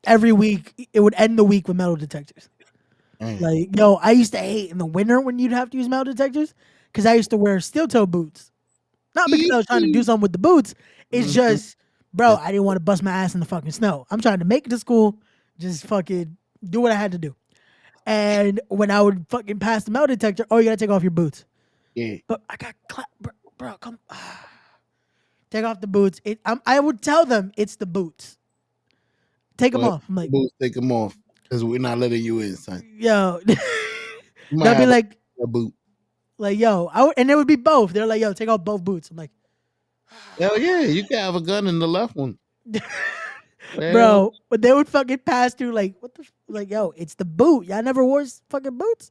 Every week, it would end the week with metal detectors. Damn. Like, yo, I used to hate in the winter when you'd have to use metal detectors because I used to wear steel toe boots. Not because I was trying to do something with the boots. It's just, bro, I didn't want to bust my ass in the fucking snow. I'm trying to make it to school, just fucking do what I had to do. And when I would fucking pass the metal detector, oh, you gotta take off your boots. Yeah. But I got, bro, come, take off the boots. I would tell them it's the boots. Take them But off. I'm like, boots, take them off because we're not letting you in, son. yo, You might they'll be have like, a boot. yo, and it would be both. They're like, yo, take off both boots. I'm like, Hell yeah, you can have a gun in the left one. Hell, bro, but they would fucking pass through like, what the, like, yo, it's the boot. Y'all never wore fucking boots?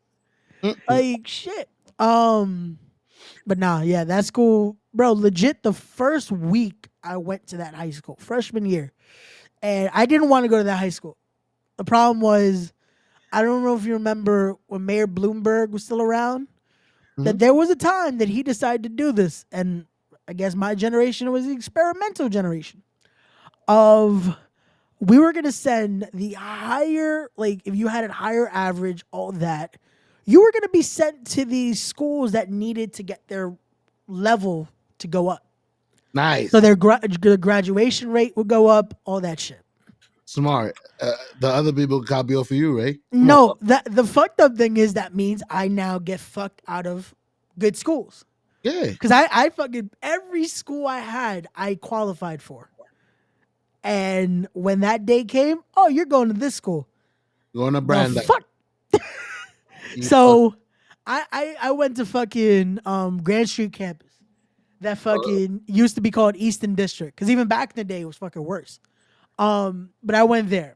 Like, shit. But nah, yeah, that school, bro, legit the first week I went to that high school, freshman year, and I didn't want to go to that high school. The problem was, I don't know if you remember when Mayor Bloomberg was still around, that there was a time that he decided to do this. And I guess my generation was the experimental generation of we were going to send the higher, like if you had a higher average, all that, you were going to be sent to these schools that needed to get their level to go up. nice. So their graduation rate would go up, all that shit. Smart. The other people copy off of you, right? No, the fucked up thing is that means I now get fucked out of good schools. Yeah. Because I fucking, every school I had, I qualified for. And when that day came, oh, you're going to this school. Going to The Brand. fuck? So I went to fucking Grand Street campus. That fucking used to be called Easton District. Because even back in the day, it was fucking worse. But I went there.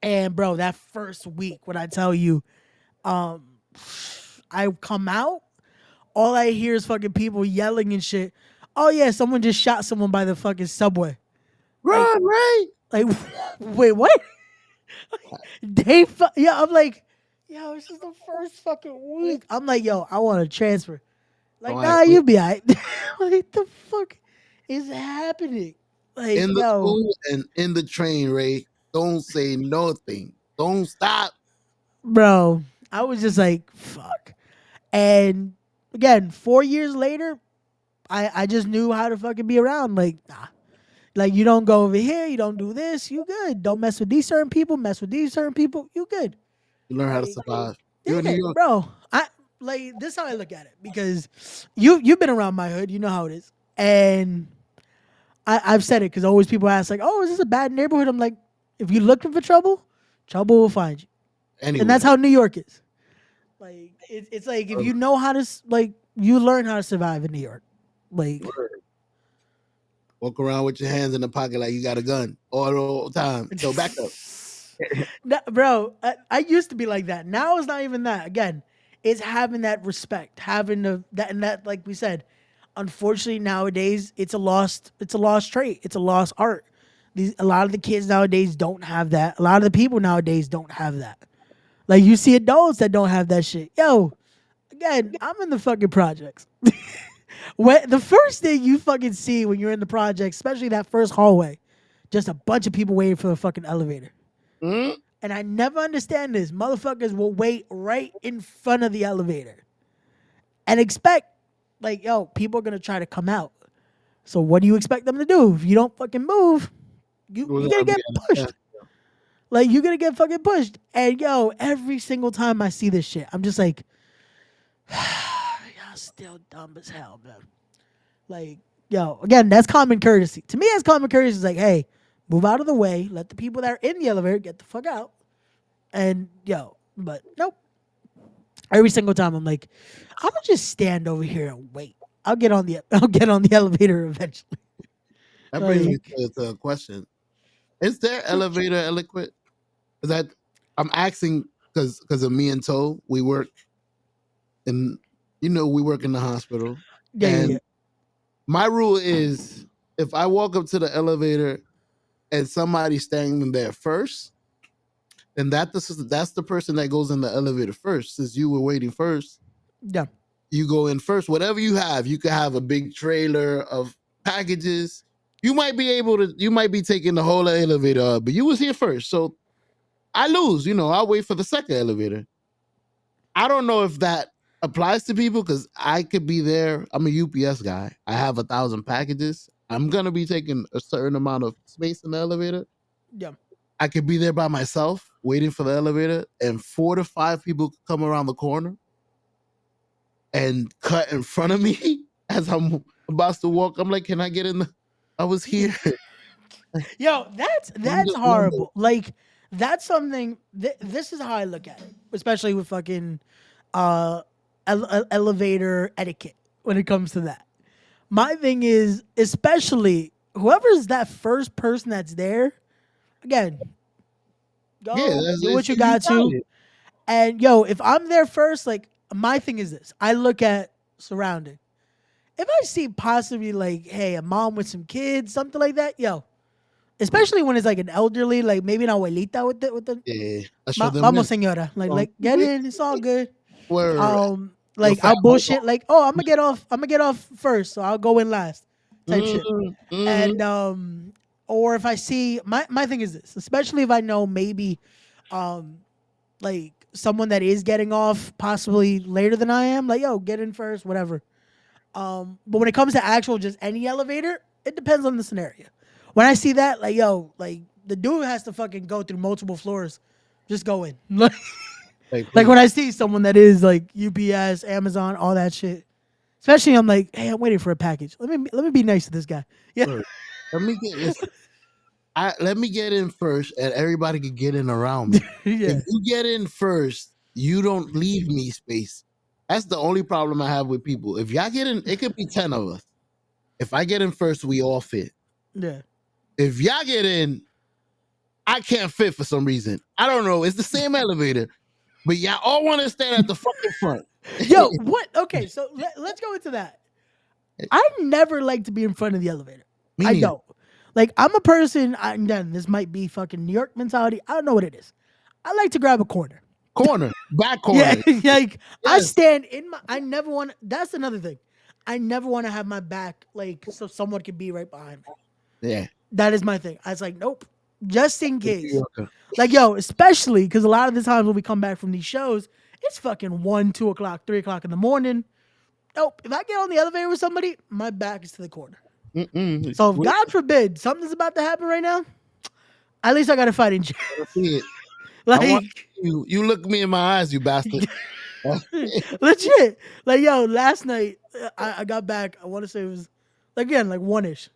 And bro, that first week, when I tell you, I come out, all I hear is fucking people yelling and shit. Oh yeah, someone just shot someone by the fucking subway. Run, right? Like, wait, what? Yeah, I'm like, yo, this is the first fucking week. I'm like, yo, I want to transfer. Like, Don't nah, act you be alright. Like, the fuck is happening? Like, in the yo, school and in the train, Ray. Don't say nothing. Don't stop. bro, I was just like, fuck. And again, 4 years later, I just knew how to fucking be around. Like, nah, Like you don't go over here, you don't do this, you good. Don't mess with these certain people, mess with these certain people, you good. You learn how to Like, survive. You're in New yeah, York. bro. I like this is how I look at it because you've been around my hood, you know how it is. And I've said it because always people ask like, "Oh, is this a bad neighborhood?" I'm like, if you're looking for trouble, trouble will find you, and Anyway, that's how New York is. Like it's like if you know how to like you learn how to survive in New York. Like walk around with your hands in the pocket like you got a gun all the time. So back up. Bro, I used to be like that. Now it's not even that. Again, it's having that respect, having that and that. Like we said, unfortunately nowadays it's a lost trait. It's a lost art. A lot of the kids nowadays don't have that. A lot of the people nowadays don't have that. Like you see adults that don't have that shit. Yo, again, I'm in the fucking projects. When the first thing you fucking see when you're in the project, especially that first hallway, just a bunch of people waiting for the fucking elevator. Mm? And I never understand this. Motherfuckers will wait right in front of the elevator and expect, like, yo, people are gonna try to come out. So what do you expect them to do? If you don't fucking move, you're gonna get pushed. Like you're gonna get fucking pushed. And yo, every single time I see this shit, I'm just like, y'all still dumb as hell, man. Like, yo, again, that's common courtesy. To me, that's common courtesy. Is like, hey, move out of the way. Let the people that are in the elevator get the fuck out. And yo, but nope. Every single time, I'm like, I'm gonna just stand over here and wait. I'll get on the elevator eventually. That brings me Like, to a question. Is there elevator etiquette? Is that I'm asking because of me and Toe, we work in we work in the hospital. yeah, yeah, yeah. And my rule is if I walk up to the elevator and somebody's standing there first, then that's the person that goes in the elevator first. Since you were waiting first, Yeah. you go in first. Whatever you have, you could have a big trailer of packages. You might be taking the whole elevator up, but you was here first. So I lose, I'll wait for the second elevator. I don't know if that applies to people because I could be there. I'm a UPS guy. I have 1,000 packages. I'm gonna be taking a certain amount of space in the elevator. Yeah. I could be there by myself waiting for the elevator, and 4 to 5 people could come around the corner and cut in front of me as I'm about to walk. I'm like, can I get in the I was here. Yo, that's Limbo. horrible. Like that's something. This is how I look at it, especially with fucking elevator etiquette when it comes to that. My thing is, especially whoever's that first person that's there. Again, go Yeah, do what you you got got to. it. And yo, if I'm there first, like my thing is this: I look at surrounding. If I see possibly like, hey, a mom with some kids, something like that, yo, especially when it's like an elderly, like maybe an abuelita with the Yeah, I show them vamos in. señora, Um, like get in, it's all good. Where your Like fat I'll bullshit, like oh, I'm gonna get off first, so I'll go in last, type shit. mm-hmm. And or if I see my thing is this, especially if I know maybe like someone that is getting off possibly later than I am, like yo, get in first, whatever. But when it comes to actual just any elevator, it depends on the scenario. When I see that, like yo, like the dude has to fucking go through multiple floors, just go in. Hey, Like please. when I see someone that is like UPS, Amazon, all that shit. Especially I'm like, hey, I'm waiting for a package. Let me be nice to this guy. Yeah. Word. Listen. Let me get in first, and everybody can get in around me. Yeah. If you get in first, you don't leave me space. That's the only problem I have with people. If y'all get in, it could be 10 of us. If I get in first, we all fit. Yeah. If y'all get in, I can't fit for some reason. I don't know. It's the same elevator, but y'all all want to stand at the fucking front. Yo, what? Okay, so let's go into that. I never like to be in front of the elevator. Me I neither. don't. Like I'm a person. Again, this might be fucking New York mentality. I don't know what it is. I like to grab a corner. Corner, back Yeah, corner. like I Yes. stand in my. I never want. That's another thing. I never want to have my back like so someone could be right behind me. Yeah. That is my thing. I was like, nope, just in New case. Yorker. Like yo, especially because a lot of the times when we come back from these shows, it's fucking 1, 2 o'clock, 3 o'clock in the morning. Nope. If I get on the elevator with somebody, my back is to the corner. Mm-mm. So if Wait, God forbid something's about to happen right now, at least I got to fight in jail. I see it. I want Like you. You look me in my eyes, you bastard. legit. Like yo, last night I got back. I want to say it was again like 1ish,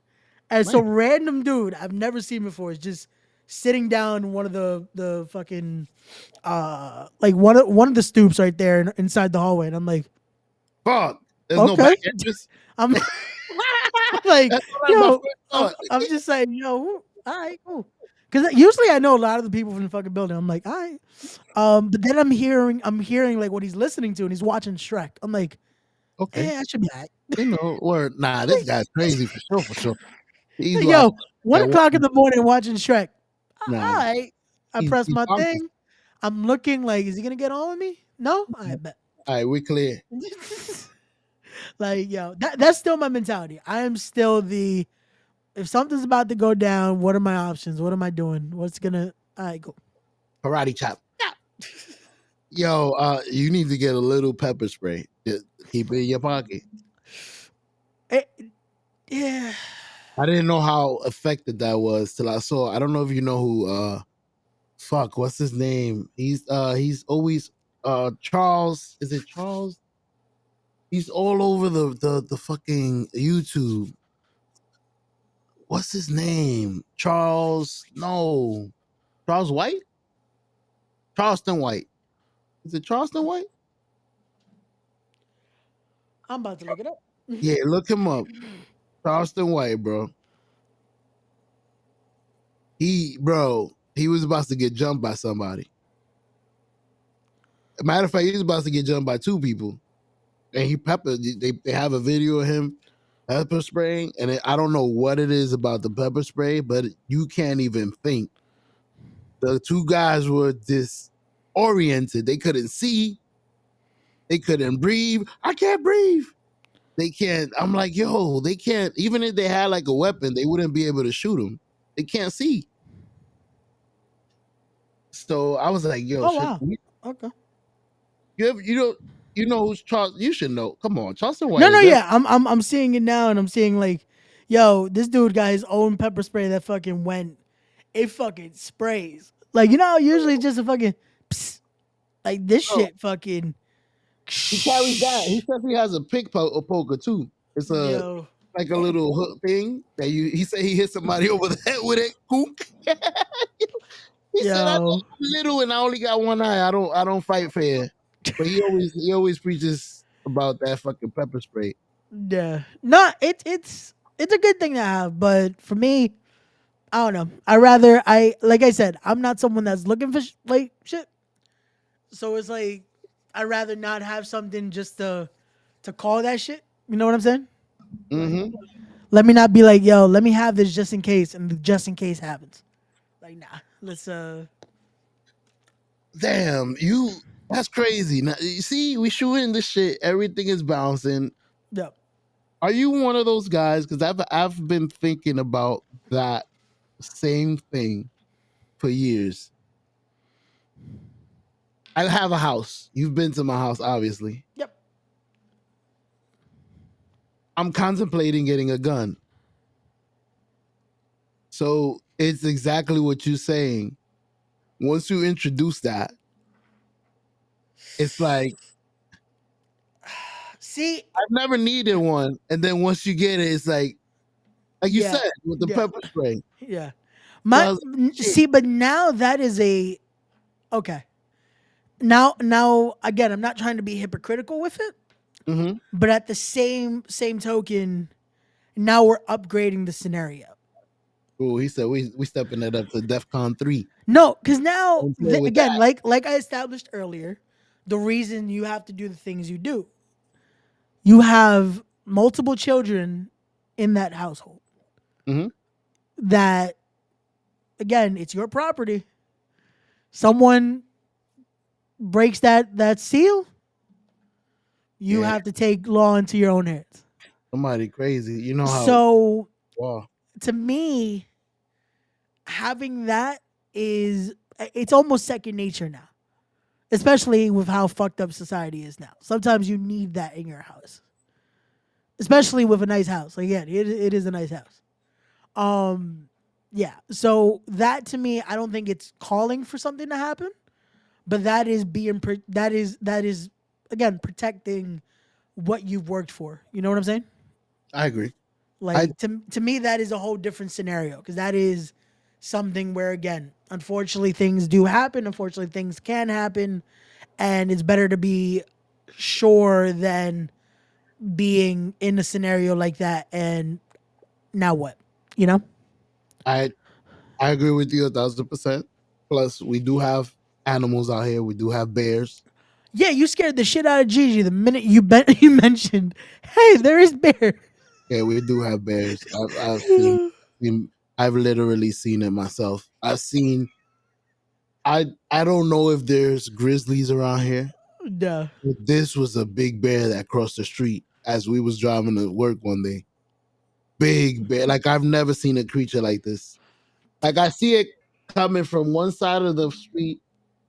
and some random dude I've never seen before is just sitting down in one of the fucking like one of the stoops right there inside the hallway, and I'm like, Fuck. There's no okay, back entrance. I'm like, That's what my yo, first I'm, thought. I'm just saying, yo, all right, cool. Because usually I know a lot of the people from the fucking building. I'm like, all right. But then I'm hearing like what he's listening to, and he's watching Shrek. I'm like, Okay. I should be all right. You know, or nah, this guy's crazy for sure, for sure. He's Yo, watching one that one. o'clock in the morning watching Shrek. Nah, All right. I press he's my bonkers. thing. I'm looking like, is he gonna get on with me? No, I bet. All right, we're clear. Like, yo, that's still my mentality. I am still the if something's about to go down, what are my options? What am I doing? What's gonna all right, go. Karate chop. Yo, you need to get a little pepper spray. Just keep it in your pocket. Yeah. I didn't know how effective that was till I saw. I don't know if you know who. Fuck, what's his name? He's always Charles. Is it Charles? He's all over the fucking YouTube. What's his name? Charles? No, Charles White. Charleston White. Is it Charleston White? I'm about to look it up. Yeah, look him up. Charleston White, bro. He was about to get jumped by somebody. Matter of fact, he was about to get jumped by two people. And he pepper. They have a video of him pepper spraying, and I don't know what it is about the pepper spray, but you can't even think. The two guys were disoriented. They couldn't see. They couldn't breathe. I can't breathe. They can't. I'm like, yo, they can't. Even if they had like a weapon, they wouldn't be able to shoot him. They can't see. So I was like, yo, Oh wow. Okay. you know who's Charles? You should know. Come on, Charleston White. No, yeah. I'm seeing it now, and I'm seeing like, yo, this dude got his own pepper spray that fucking went. It fucking sprays. Like usually it's just a fucking. Psst. Like this shit fucking. He carries that. He says he has a poker too. It's Yo. like a little hook thing that he said he hit somebody over the head with it. Kook. He said I'm Yo. little and I only got one eye. I don't fight fair. But he always preaches about that fucking pepper spray. Yeah. No, it's a good thing to have, but for me, I don't know. Like I said, I'm not someone that's looking for like shit. So it's like I'd rather not have something just to call that shit. You know what I'm saying? Mm-hmm. Let me not be like, yo, let me have this just in case, and the just in case happens. Like, nah, let's Damn, that's crazy. Now you see, we shooting this shit. Everything is bouncing. yeah. Are you one of those guys? Because I've been thinking about that same thing for years. I have a house. You've been to my house, obviously. Yep. I'm contemplating getting a gun. So it's exactly what you're saying. Once you introduce that, it's like, See, I've never needed one. And then once you get it, it's like you Yeah. said, with the Yeah. pepper spray. yeah. So I was like, shit. See, but now that is a okay. Now again, I'm not trying to be hypocritical with it, Mhm. but at the same token, now we're upgrading the scenario. Oh, he said we stepping it up to DEFCON 3. No, because now Don't play with again, that. like I established earlier, the reason you have to do the things you do, you have multiple children in that household. Mhm. That again, it's your property. Someone breaks that seal, you Yeah. have to take law into your own hands. Somebody crazy. You know how So wow. to me, having that it's almost second nature now. Especially with how fucked up society is now. Sometimes you need that in your house. especially with a nice house. Like, yeah, it is a nice house. Yeah. So that to me, I don't think it's calling for something to happen, but that is that is again protecting what you've worked for. You know what I'm saying? I agree. I Like to me, that is a whole different scenario because that is something where again, unfortunately, things do happen. Unfortunately, things can happen, and it's better to be sure than being in a scenario like that and now what? You know? I I agree with you 1,000%. Plus, we do have animals out here. We do have bears. Yeah, you scared the shit out of Gigi the minute you mentioned, hey, there is bear. Yeah, we do have bears. Seen I've literally seen it myself. I don't know if there's grizzlies around here. Duh. But this was a big bear that crossed the street as we was driving to work one day. Big bear. Like I've never seen a creature like this. Like I see it coming from one side of the street.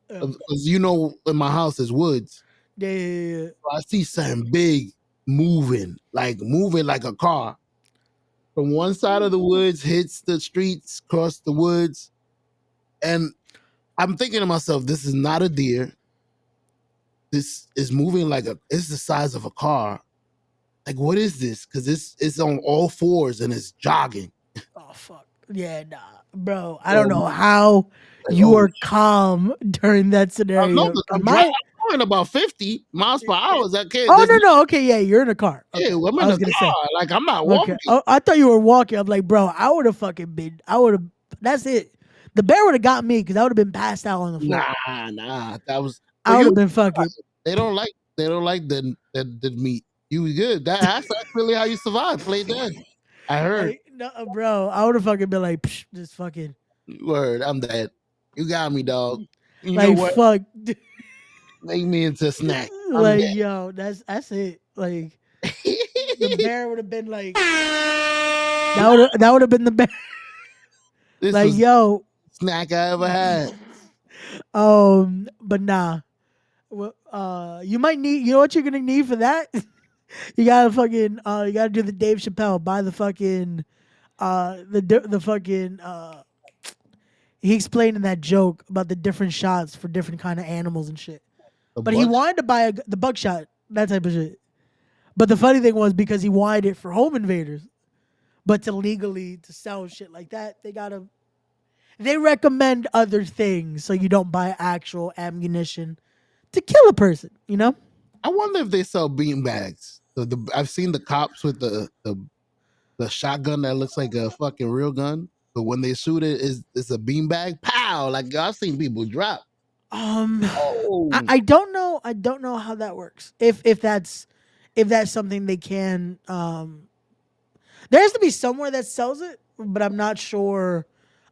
Because in my house is woods. Yeah. I see something big moving like a car. From one side of the woods, hits the streets, cross the woods. And I'm thinking to myself, this is not a deer. This is moving it's the size of a car. Like, what is this? Because it's on all fours and it's jogging. Oh fuck. Yeah, nah. Bro, I don't Oh, know how like, you oh, are calm during that no, scenario. 'cause I'm My going about 50 miles per hour. That kid, Oh no, no, okay, yeah, you're in a car. yeah, Okay. I'm I in was a gonna say. car. Like, I'm not Okay. walking. Oh, I thought you were walking. I'm like, bro, I would have that's it. The bear would have got me because I would have been passed out on the floor. Nah. That was for I would you. have been fucking They don't like the meat. You was good. That's really how you survive. Play dead. I heard. like, no, bro. I would have fucking been like, Psh, just fucking, Word. I'm dead. You got me, dog. You know like, what? fuck, Make me into a snack. I'm like, yo, that's it. Like, dead. the bear would have been like, that would have been the bear. This Like, was the yo, snack I ever had. but nah. Well, you might need. You know what you're gonna need for that? You gotta fucking. You gotta do the Dave Chappelle. Buy the fucking. The fucking. He explained in that joke about the different shots for different kind of animals and shit. The But he butt. wanted to buy the buckshot, that type of shit. But the funny thing was because he wanted it for home invaders, but to legally to sell shit like that, they recommend other things so you don't buy actual ammunition to kill a person. You know? I wonder if they sell bean bags. I've seen the cops with the shotgun that looks like a fucking real gun, but when they shoot it, it's a bean bag. Pow! Like I've seen people drop. Um, Oh, I don't know. I don't know how that works. If that's something they can. There has to be somewhere that sells it, but I'm not sure.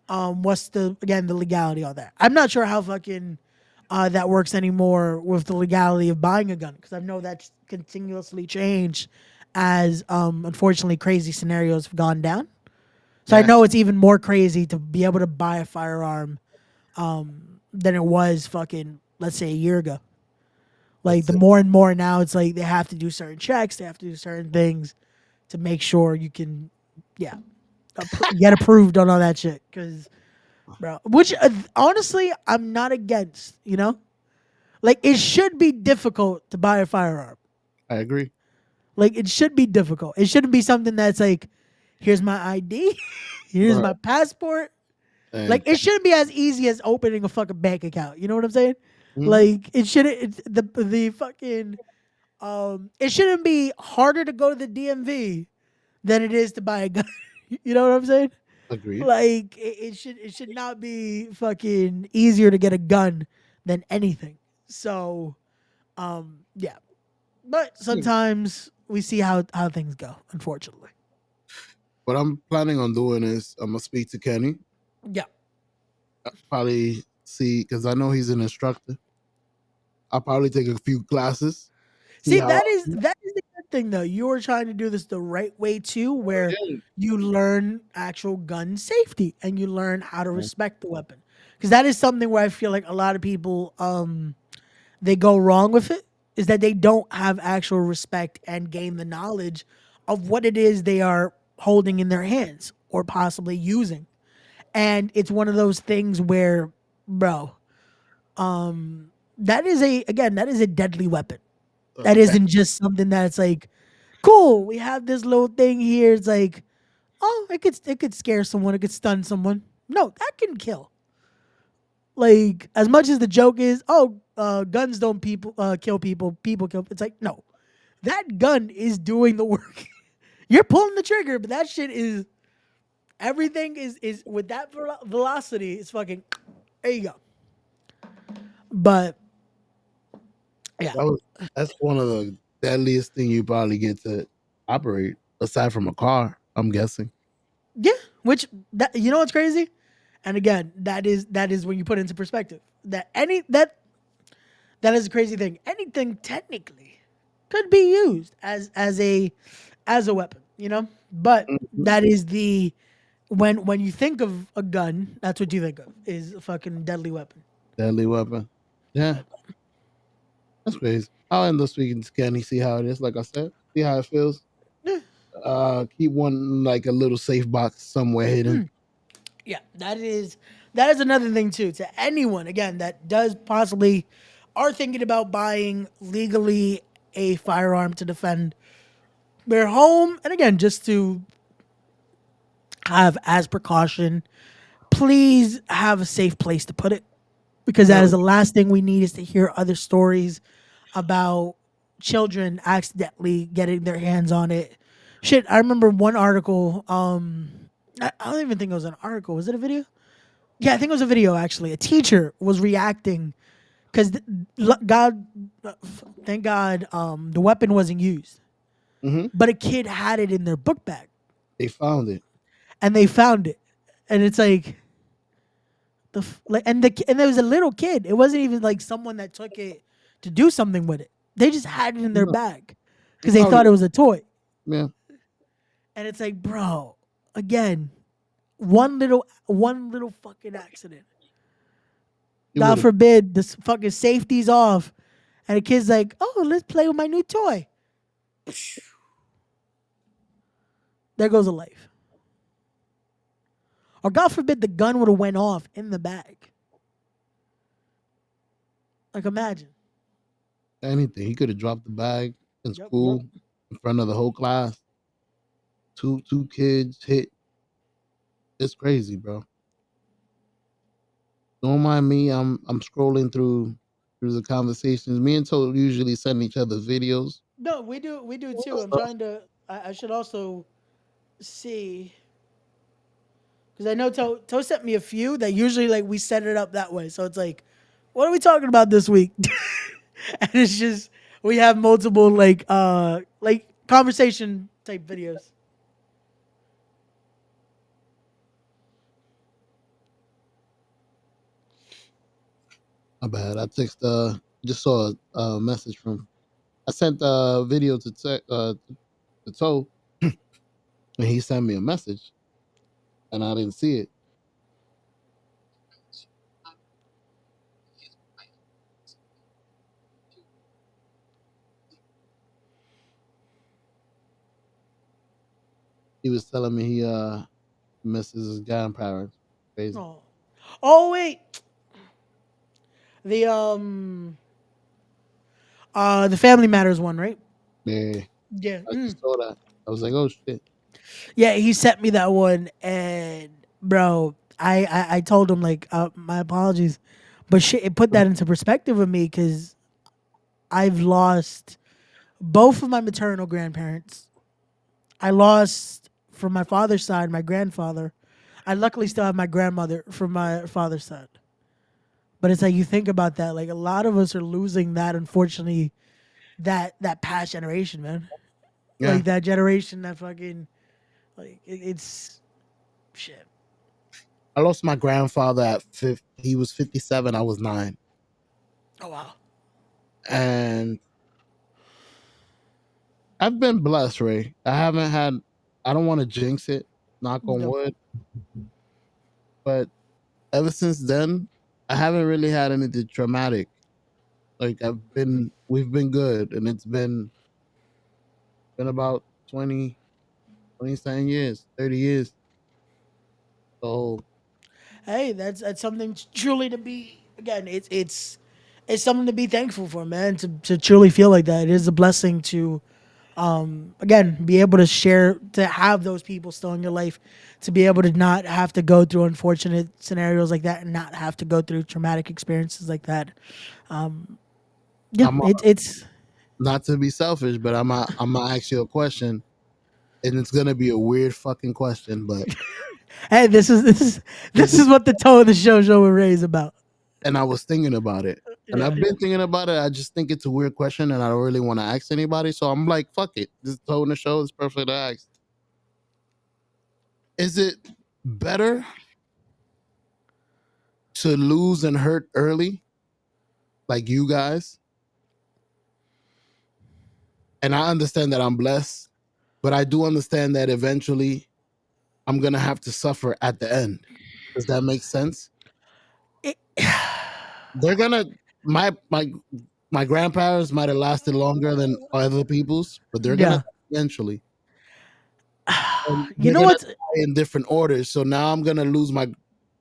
What's the legality on that? I'm not sure how fucking that works anymore with the legality of buying a gun because I know that's continuously changed as unfortunately crazy scenarios have gone down. So I yeah. know it's even more crazy to be able to buy a firearm than it was fucking let's say a year ago. Like That's the it. more and more now, it's like they have to do certain checks, they have to do certain things to make sure you can, yeah, get approved on all that shit. Because, bro, which honestly, I'm not against. You know, like it should be difficult to buy a firearm. I agree. Like it should be difficult. It shouldn't be something that's like, here's my ID, here's Right. my passport. And Like it shouldn't be as easy as opening a fucking bank account. You know what I'm saying? mhm, Like it shouldn't. The fucking it shouldn't be harder to go to the DMV than it is to buy a gun. You know what I'm saying? agreed. Like it should not be fucking easier to get a gun than anything. So yeah. But Yeah. sometimes we see how things go, unfortunately. What I'm planning on doing is I'm gonna speak to Kenny. Yeah. Probably see because I know he's an instructor. I'll probably take a few classes. See See, how. that is the good thing though. You are trying to do this the right way too, where you learn actual gun safety and you learn how to respect the weapon. Because that is something where I feel like a lot of people they go wrong with it is that they don't have actual respect and gain the knowledge of what it is they are holding in their hands or possibly using. And it's one of those things where, bro, that is a deadly weapon. That isn't just something that's like, cool, we have this little thing here. It's like, oh, it could scare someone, it could stun someone. No, that can kill. Like, as much as the joke is, oh, guns don't kill people, people kill. It's like, no, that gun is doing the work. You're pulling the trigger, but that shit is everything is with that velocity. It's fucking. There you go. But yeah, That's one of the deadliest thing you probably get to operate aside from a car. I'm guessing. yeah. Which that you know what's crazy, and again, that is when you put it into perspective. That is a crazy thing. Anything technically could be used as a weapon, you know. But Mhm. that is the when you think of a gun, that's what you think of is a fucking deadly weapon. Deadly weapon. Yeah, But, that's crazy. I'll end this week in scanning, see how it is. Like I said, see how it feels. yeah. Keep one like a little safe box somewhere hidden. Yeah, that is another thing too. To anyone again that does possibly are thinking about buying legally a firearm to defend their home, and again just to have as precaution, please have a safe place to put it because that Yeah, is the last thing we need is to hear other stories about children accidentally getting their hands on it. Shit, I remember one article. I don't even think it was an article. Was it a video? Yeah, I think it was a video actually. A teacher was reacting because God, thank God, the weapon wasn't used, hmm but a kid had it in their book bag, they found it. and they found it, and it's like and there was a little kid. It wasn't even like someone that took it to do something with it. They just had it in their No, bag they because they probably thought it was a toy, yeah. and it's like, bro, again, one little fucking accident. It would God have. forbid this fucking safety's off. And the kid's like, oh, let's play with my new toy. There goes a life. Or God forbid the gun would have went off in the bag. Like imagine. Anything. He could have dropped the bag in Yep. school in front of the whole class. Two kids hit. It's crazy, bro. Don't mind me. I'm scrolling through the conversations. Me and Toad usually send each other videos. No, we do too. I'm trying to I should also see because I know Toe sent me a few that usually like we set it up that way. So it's like, what are we talking about this week? And it's just we have multiple like conversation type videos. My bad. I just saw a message from. I sent a video to Toe, and he sent me a message, and I didn't see it. He was telling me he misses his grandparents. Crazy. Oh. Oh wait. The the Family Matters one, right? Yeah, Yeah. I just saw that. I was like, oh shit. Yeah, he sent me that one and bro, I told him like my apologies. But shit, it put that into perspective with me cuz I've lost both of my maternal grandparents. I lost from my father's side my grandfather. I luckily still have my grandmother from my father's side. But it's like you think about that, like a lot of us are losing that unfortunately that past generation, man. Yeah, Like that generation that fucking like it's shit. I lost my grandfather at he was 57. I was 9, Oh wow. and I've been blessed, Ray. I haven't had. I don't want to jinx it, knock on No. wood, but ever since then, I haven't really had anything traumatic. Like we've been good, and it's been about 20, 27 years, 30 years. So Hey, that's something truly to be. Again, it's something to be thankful for, man. To truly feel like that, it is a blessing to, again, be able to share, to have those people still in your life, to be able to not have to go through unfortunate scenarios like that, and not have to go through traumatic experiences like that. Yeah, I'm it's not to be selfish, but I'm gonna ask you a question, and it's gonna be a weird fucking question, but hey, this this is is, what the tone of the show with Ray is about. and I was thinking about it, and Yeah, I've been thinking about it. I just think it's a weird question, and I don't really want to ask anybody. So I'm like, fuck it. This tone the show is perfect to ask. Is it better to lose and hurt early, like you guys? And I understand that I'm blessed, but I do understand that eventually I'm gonna have to suffer at the end. Does that make sense? it, They're gonna my grandparents might have lasted longer than other people's, but they're gonna yeah. die eventually. And You they're know gonna what's die in different orders. So now I'm gonna lose my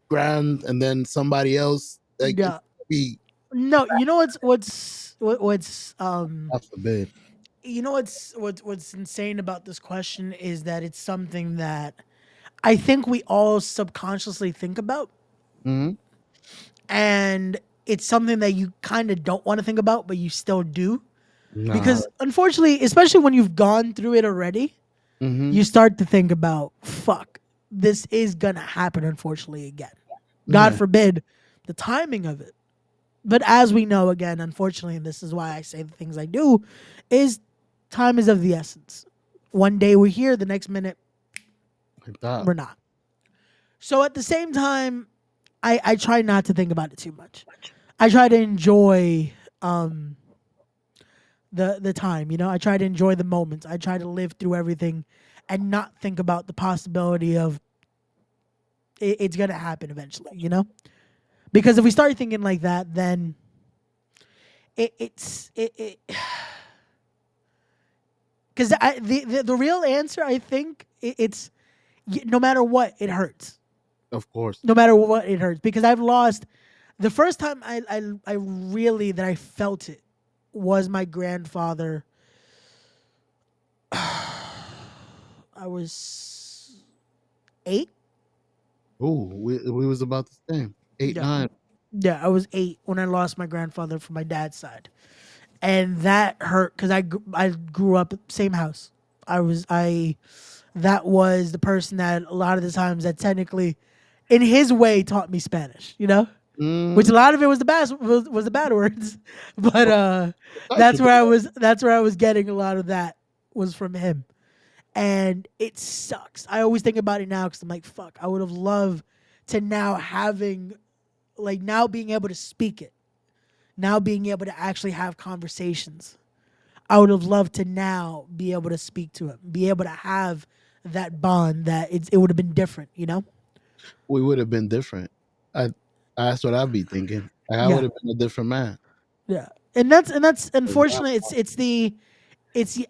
grand and then somebody else. Like it's yeah. gonna be, No, you know what's God forbid. you know what's insane about this question is that it's something that I think we all subconsciously think about, Hmm. and it's something that you kind of don't want to think about, but you still do Nah. because unfortunately, especially when you've gone through it already, Hmm. you start to think about fuck, this is gonna happen unfortunately again. God Yeah. forbid the timing of it. But as we know, again, unfortunately, and this is why I say the things I do, is time is of the essence. One day we're here, the next minute Like that. we're not. So at the same time, I try not to think about it too much. I try to enjoy um, the time. You know, I try to enjoy the moments. I try to live through everything, and not think about the possibility of it's gonna happen eventually. You know, because if we start thinking like that, then it because the real answer, I think, it's no matter what, it hurts. Of course. No matter what, it hurts because I've lost. The first time I really that I felt it was my grandfather. I was 8. Ooh, we was about the same. Eight, Yeah, 9. yeah, I was 8 when I lost my grandfather from my dad's side, and that hurt because I grew up same house. I that was the person that a lot of the times that technically, in his way, taught me Spanish. You know, which Mm. a lot of it was was the bad words, but That should be that's where I was getting a lot of that was from him, and it sucks. I always think about it now because I'm like, fuck, I would have loved to now having like now being able to speak it, now being able to actually have conversations. I would have loved to now be able to speak to him, be able to have that bond that it would have been different, you know? we would have been different. I that's what I'd be thinking. Like, I would Yeah. have been a different man. Yeah. And that's unfortunately it's the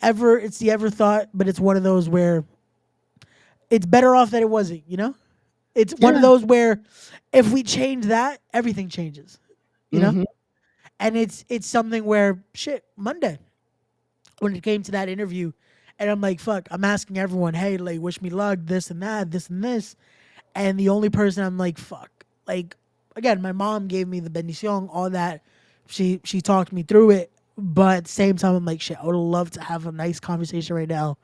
ever thought, but it's one of those where it's better off that it wasn't, you know? It's one of Yeah. those where if we change that, everything changes, you know? Hmm. And it's something where shit, Monday, when it came to that interview, and I'm like, fuck, I'm asking everyone, hey, like, wish me luck, this and that, this and this. And the only person I'm like, fuck. Like, again, my mom gave me the bendición, all that. She talked me through it. But at the same time, I'm like, shit, I would love to have a nice conversation right now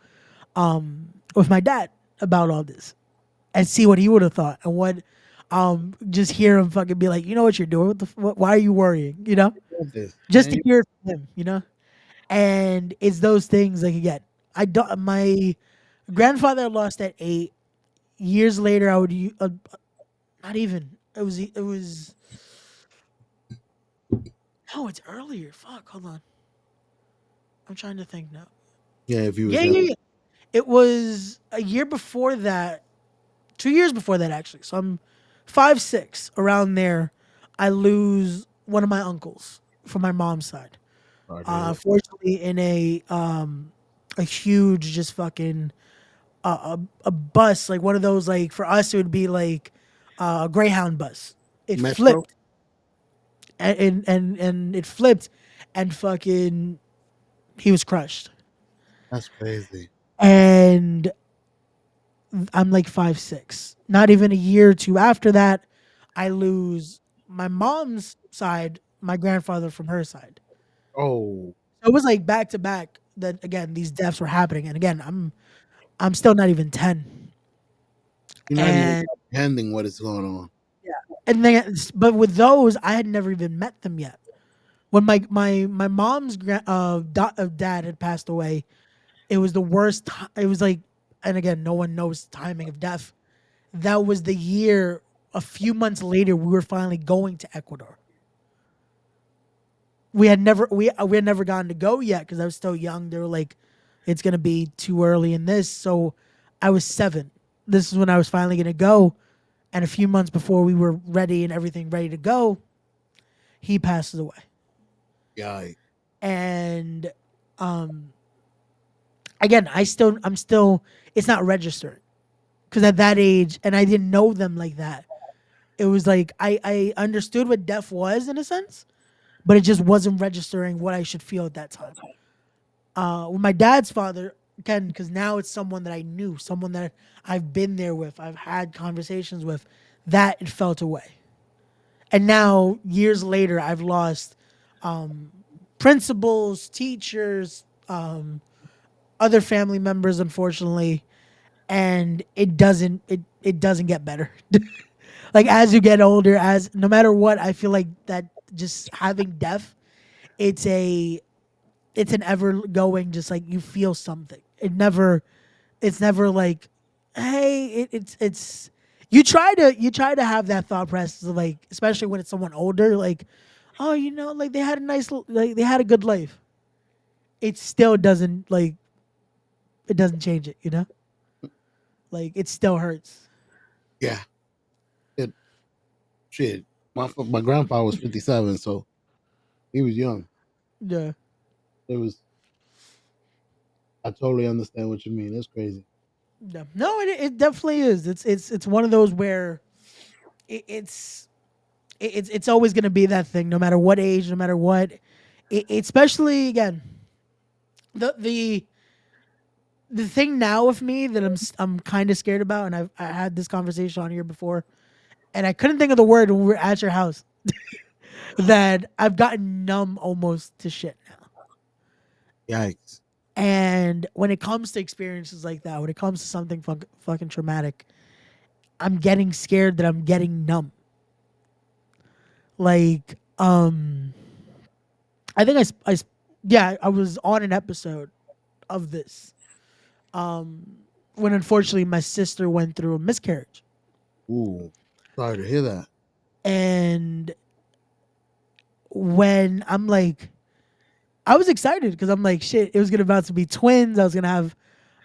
with my dad about all this and see what he would have thought and what just hear him fucking be like, you know what you're doing? Why are you worrying? You know? This Just man, to hear it from him, you know? And it's those things like again, I don't my grandfather lost at 8. Years later I would not even. It was no, it's earlier. Fuck, hold on. I'm trying to think now. yeah, if he Yeah, was yeah, young. yeah. It was a year before that. 2 years before that actually. So I'm 5, 6 around there. I lose one of my uncles from my mom's side. Sorry to hear that. Fortunately, in a a huge, just fucking a bus, like one of those, like for us it would be like a Greyhound bus. It Metro. flipped and it flipped and fucking he was crushed. That's crazy. And I'm like 5'6". Not even a year or two after that, I lose my mom's side, my grandfather from her side. Oh, So it was like back to back that again these deaths were happening. And again, I'm still not even 10. you're not even And comprehending what is going on. and then but with those, I had never even met them yet. When my mom's dad had passed away, it was the worst. It was like, and again, no one knows the timing of death. That was the year. A few months later, we were finally going to Ecuador. We had never gotten to go yet because I was still young. They were like, it's gonna be too early in this. So I was 7. This is when I was finally gonna go. And a few months before we were ready and everything ready to go, he passes away. Yeah, And um again, I'm still it's not registered because at that age, and I didn't know them like that. It was like I understood what deaf was in a sense, but it just wasn't registering what I should feel at that time. With my dad's father, again, because now it's someone that I knew, someone that I've been there with, I've had conversations with, that it felt away. And now, years later, I've lost principals, teachers, other family members, unfortunately, and it doesn't get better. Like as you get older, as no matter what, I feel like that just having death, it's a it's an ever going, just like you feel something. It's never like, hey, it's you try to have that thought process of like, especially when it's someone older, like, oh, like they had a like they had a good life. It still doesn't like it doesn't change it, like it still hurts. yeah. It shit. My grandpa was 57, so he was young. Yeah. It was. I totally understand what you mean. That's crazy. Yeah. No, it definitely is. It's one of those where it, it's it's always going to be that thing, no matter what age, no matter what. Especially again, the the the thing now with me that I'm kind of scared about, and I had this conversation on here before, and I couldn't think of the word when we were at your house. That I've gotten numb almost to shit now. Yikes. And when it comes to experiences like that, when it comes to something fucking traumatic, I'm getting scared that I'm getting numb. Like, I think yeah, I was on an episode of this when unfortunately my sister went through a miscarriage. Ooh, sorry to hear that. And when I'm like, I was excited because I'm like, shit, it was gonna about to be twins. I was gonna have,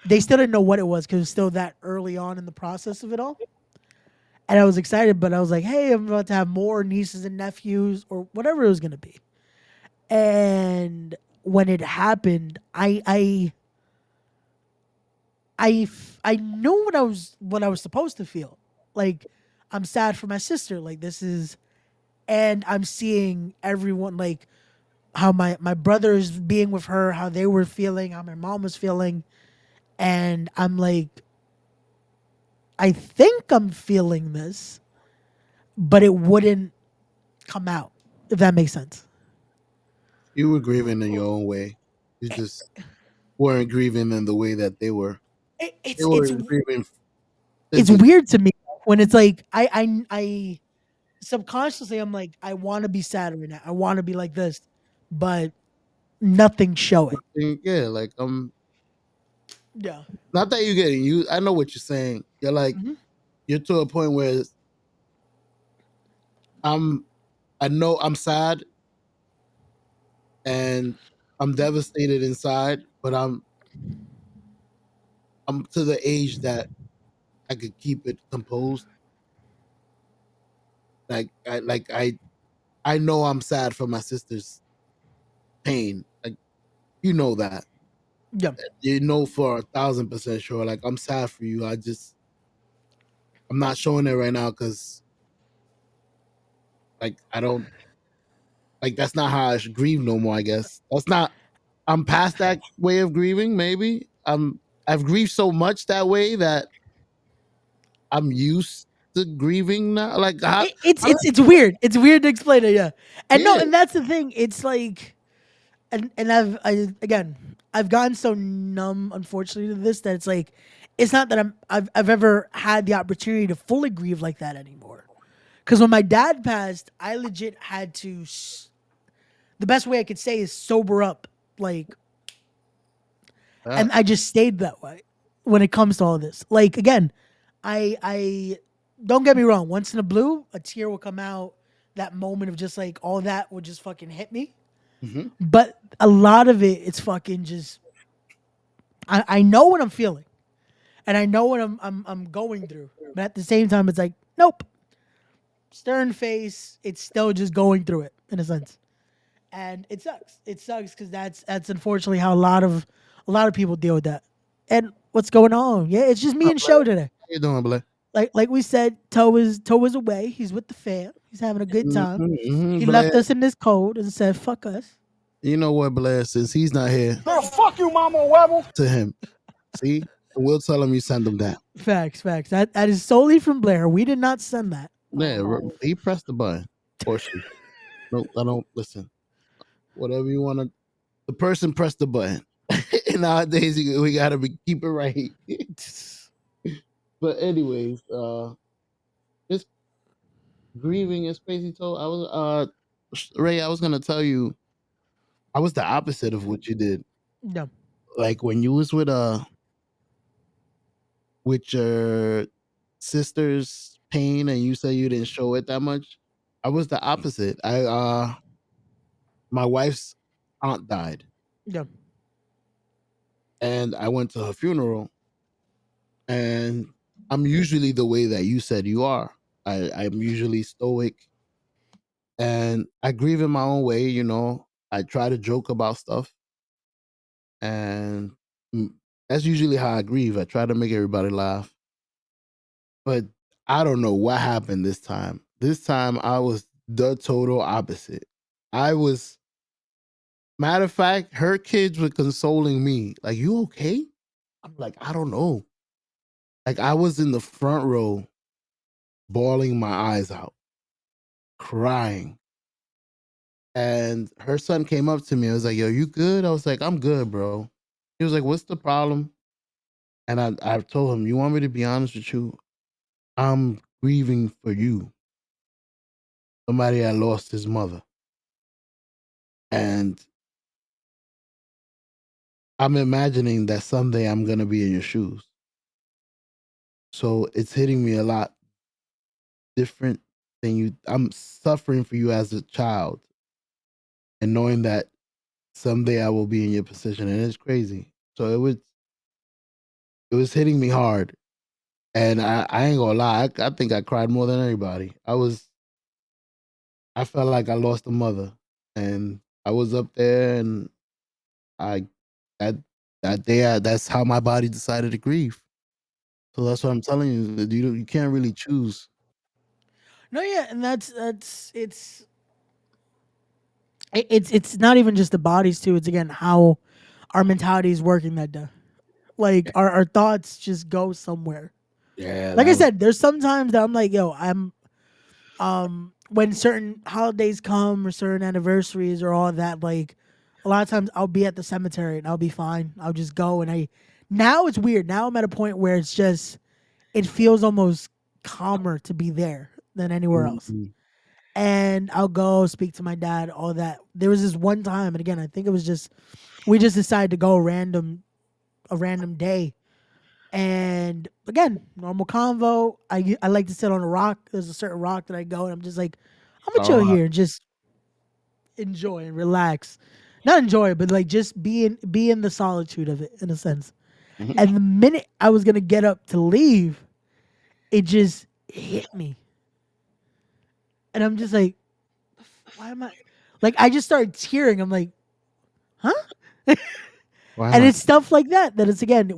they still didn't know what it was because it was still that early on in the process of it all. And I was excited, but I was like, hey, I'm about to have more nieces and nephews or whatever it was gonna be. And when it happened, I knew what I was supposed to feel. Like I'm sad for my sister. Like this is, and I'm seeing everyone like how my brothers being with her, how they were feeling, how my mom was feeling, and I'm like, I think I'm feeling this, but it wouldn't come out if that makes sense. You were grieving in your own way. You just weren't grieving in the way that they were. It, They it's were it's grieving it's physically. weird to me when it's like I subconsciously I'm like I want to be sad right now. I want to be like this, but nothing showing. Yeah, like Yeah. not that you're getting you. I know what you're saying. You're like Hmm. you're to a point where I'm. I know I'm sad and I'm devastated inside, but I'm to the age that I could keep it composed. I know I'm sad for my sister's pain. Like you know that. Yeah. You know for 1,000% sure. Like I'm sad for you. I'm not showing it right now because like I don't like that's not how I should grieve no more. I guess that's not. I'm past that way of grieving. Maybe I've grieved so much that way that I'm used to grieving now. Like It's how do it's it's weird. It's weird to explain it. Yeah, and no, yeah. and that's the thing. It's like, and I've gotten so numb, unfortunately, to this that it's like, it's not that I've ever had the opportunity to fully grieve like that anymore. Because when my dad passed, I legit had to. The best way I could say is sober up, like, and I just stayed that way when it comes to all this. Like again, I don't get me wrong. Once in a blue, a tear will come out. That moment of just like all that would just fucking hit me. Mhm. But a lot of it, it's fucking just. I know what I'm feeling, and I know what I'm going through. But at the same time, it's like nope, stern face. It's still just going through it in a sense, and it sucks. It sucks because that's unfortunately how a lot of people deal with that. And what's going on? Yeah, it's just me How and Show today. you doing, Blair? Like we said, Toe is away. He's with the fam. He's having a good time. He Blair, left us in this cold and said, "Fuck us." you know what, Blair? Since he's not here, Girl, fuck you, Mama Webble. to him. See, we'll tell him you send him down. Facts. That is solely from Blair. We did not send that. Yeah, he pressed the button, or she. No, I don't listen. Whatever you want to. The person pressed the button. Nowadays, we gotta keep it right. But anyways, this grieving and spacey toe. I was Ray. I was gonna tell you, I was the opposite of what you did. No. Like when you was with your sister's pain, and you say you didn't show it that much. I was the opposite. My wife's aunt died, No. and I went to her funeral, and I'm usually the way that you said you are. I'm usually stoic, and I grieve in my own way. I try to joke about stuff, and mm, that's usually how I grieve. I try to make everybody laugh, but I don't know what happened this time. This time I was the total opposite. I was, matter of fact, her kids were consoling me. Like, you okay? I'm like, I don't know. Like, I was in the front row, bawling my eyes out, crying. And her son came up to me. I was like, yo, you good? I was like, I'm good, bro. He was like, what's the problem? And I told him, you want me to be honest with you? I'm grieving for you. Somebody that lost his mother. And I'm imagining that someday I'm going to be in your shoes. So it's hitting me a lot different than you. I'm suffering for you as a child and knowing that someday I will be in your position. And it's crazy. So it was hitting me hard. And I ain't gonna lie, I think I cried more than anybody. I felt like I lost a mother, and I was up there, and I that that day that's how my body decided to grieve. So that's what I'm telling you. That you can't really choose. No, yeah, and that's it's not even just the bodies too. It's again how our mentality is working that day. Like our thoughts just go somewhere. Yeah, Like I that was. said, there's sometimes that I'm like, yo, I'm when certain holidays come or certain anniversaries or all that, like a lot of times I'll be at the cemetery and I'll be fine. I'll just go and now it's weird. Now I'm at a point where it's just it feels almost calmer to be there than anywhere else. Mhm. And I'll go speak to my dad, all that. There was this one time, and again, I think it was just we just decided to go a random day. And again, normal convo. I like to sit on a rock. There's a certain rock that I go, and I'm just like, I'm gonna chill Uh, here and just enjoy and relax. Not enjoy it, but like just be in the solitude of it in a sense. mhm. And the minute I was gonna get up to leave, it just hit me, and I'm just like, why am I? Like I just started tearing. I'm like, huh? Why And not? it's stuff like that that it's again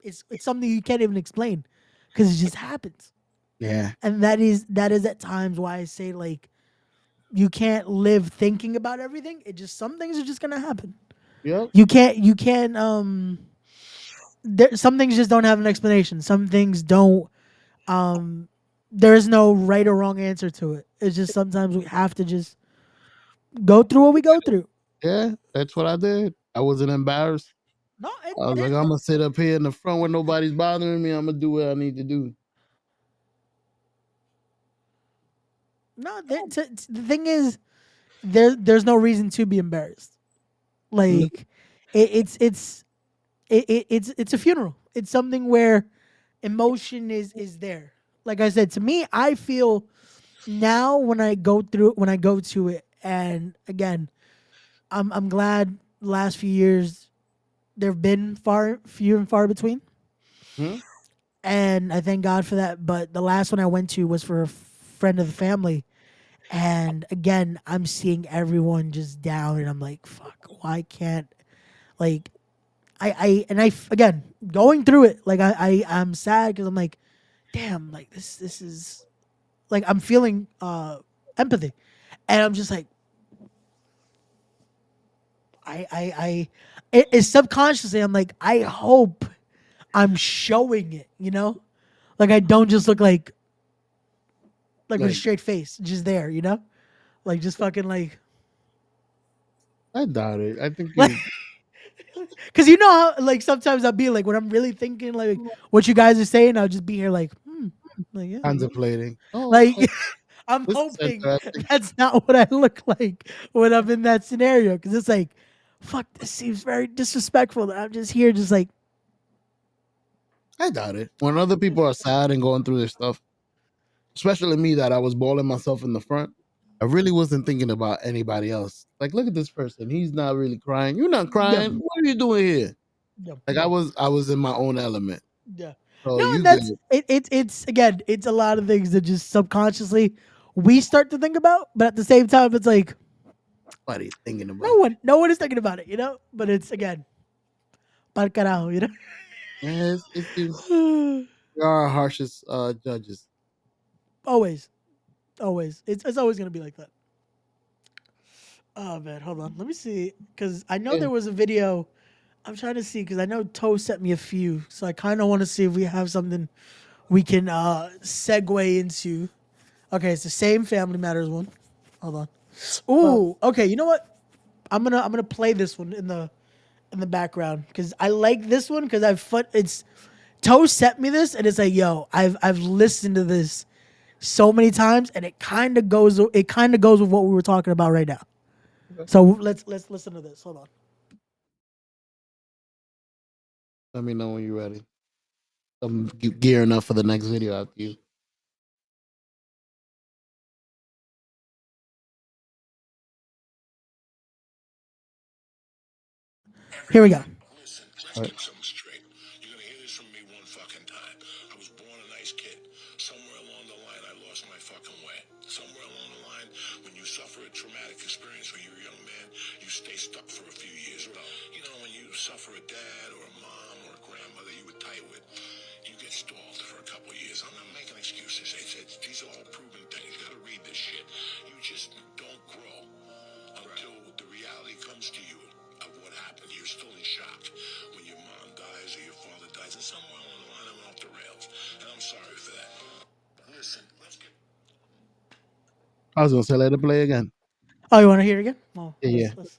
it's something you can't even explain because it just happens. Yeah. And that is at times why I say like you can't live thinking about everything. It just some things are just gonna happen. Yep. You can't some things just don't have an explanation. Some things don't there's no right or wrong answer to it. It's just sometimes we have to just go through what we go through. Yeah. That's what I did. I wasn't embarrassed. No, I was like, I'm gonna sit up here in the front where nobody's bothering me. I'm gonna do what I need to do. no. The thing is, there's no reason to be embarrassed. Like, it's it's a funeral. It's something where emotion is there. Like I said, to me, I feel now when I go to it, and again, I'm glad the last few years there've been few and far between, Hmm? and I thank God for that. But the last one I went to was for a friend of the family, and again, I'm seeing everyone just down, and I'm like, fuck, why can't like again going through it like I'm sad because I'm like, damn, like this is like I'm feeling empathy, and I'm just like it's subconsciously I'm like I hope I'm showing it, like I don't just look like with a Like, straight face just there, like just fucking like I doubt it. I think like you because you know how like sometimes I'll be like when I'm really thinking like what you guys are saying I'll just be here like like yeah contemplating. Oh, like okay. I'm This is hoping interesting. that's not what I look like when I'm in that scenario because it's like, fuck, this seems very disrespectful. That I'm just here, just like, I doubt it. When other people are sad and going through their stuff, especially me that I was balling myself in the front, I really wasn't thinking about anybody else. Like, look at this person. He's not really crying. You're not yeah, crying. What are you doing here? yeah, Like I was in my own element. yeah. So No, you and good. that's it. It's again, it's a lot of things that just subconsciously we start to think about, but at the same time, it's like Nobody thinking no about. one is thinking about it, But it's again, pal carajo, Yeah, it's you are our harshest judges. always, always, it's always gonna be like that. Oh man, hold on, let me see, because I know Yeah. there was a video. I'm trying to see because I know Toe sent me a few, so I kind of want to see if we have something we can segue into. Okay, it's the same Family Matters one. Hold on. Ooh, okay. You know what? I'm gonna play this one in the background because I like this one because it's Toe sent me this and it's like, yo, I've listened to this so many times and it kind of goes with what we were talking about right now. So let's listen to this. Hold on. Let me know when you're ready. I'm gearing up for the next video after you. Here we go. Listen, let's get something straight. You're gonna hear this from me one fucking time. I was born a nice kid. Somewhere along the line, I lost my fucking way. Somewhere along the line, when you suffer a traumatic experience when you're a young man, you stay stuck for a few years. You know, when you suffer a dad or a mom or a grandmother you were tight with, you get stalled for a couple years. I'm not making excuses. These are all proven things. You gotta read this shit. You just don't grow until the reality comes to you of what happened. You're still in shock when your mom dies or your father dies, and somewhere along the line I went off the rails, and I'm sorry for that. Listen, let's get. I was gonna say let it play again. Oh, you want to hear it again? Well, Yeah, let's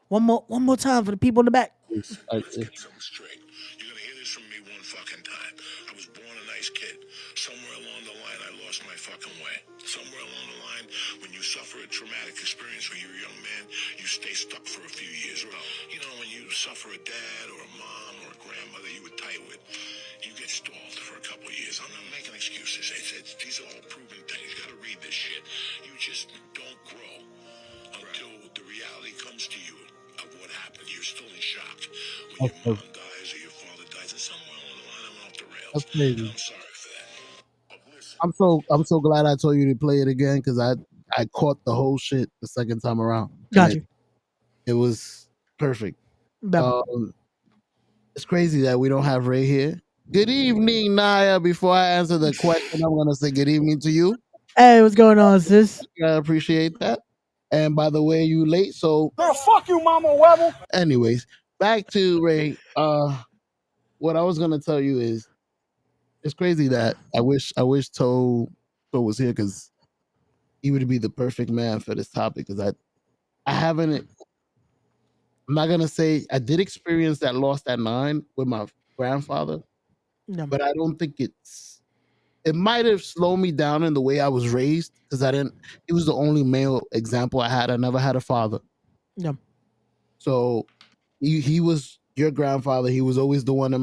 one more time for the people in the back. yeah. Let's get something straight. You're gonna hear this from me one fucking time. I was born a nice kid. Somewhere along the line, I lost my fucking way. Somewhere along the line, when you suffer a traumatic experience when you're a young man, you stay stuck for a few years. You know, when you suffer a dad or a mom or a grandmother you were tight with, you get stalled for a couple years. I'm not making excuses. These are all proven things. You gotta read this shit. You just don't grow until the reality comes to you of what happened. You're still in shock when That's your perfect. mom dies or your father dies, and somewhere along the line I went off the rails, That's and crazy. I'm sorry for that. But listen, I'm so glad I told you to play it again because I caught the whole shit the second time around and Got it you. it was perfect. Yeah. It's crazy that we don't have Ray here. Good evening, Naya. Before I answer the question, I'm gonna say good evening to you. Hey, what's going on, sis? I appreciate that. And by the way, you late. So, Girl, fuck you, Mama Webble. anyways, back to Ray. What I was gonna tell you is it's crazy that I wish Toe was here because he would be the perfect man for this topic. Because I haven't. I'm not gonna say I did experience that loss at 9 with my grandfather, No, but I don't think it might have slowed me down in the way I was raised because I didn't. He was the only male example I had. I never had a father, no. so he was your grandfather. He was always the one in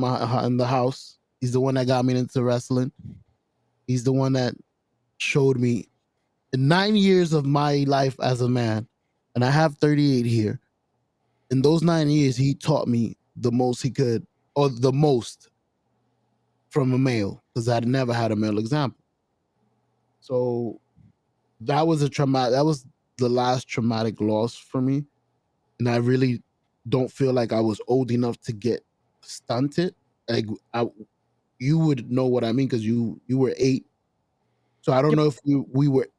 the house. He's the one that got me into wrestling. He's the one that showed me 9 years of my life as a man, and I have 38 here. In those 9 years, he taught me the most he could, or the most from a male, because I'd never had a male example. So that was a traumatic. That was the last traumatic loss for me, and I really don't feel like I was old enough to get stunted. Like you would know what I mean because you were 8. So I don't Yep. know if we were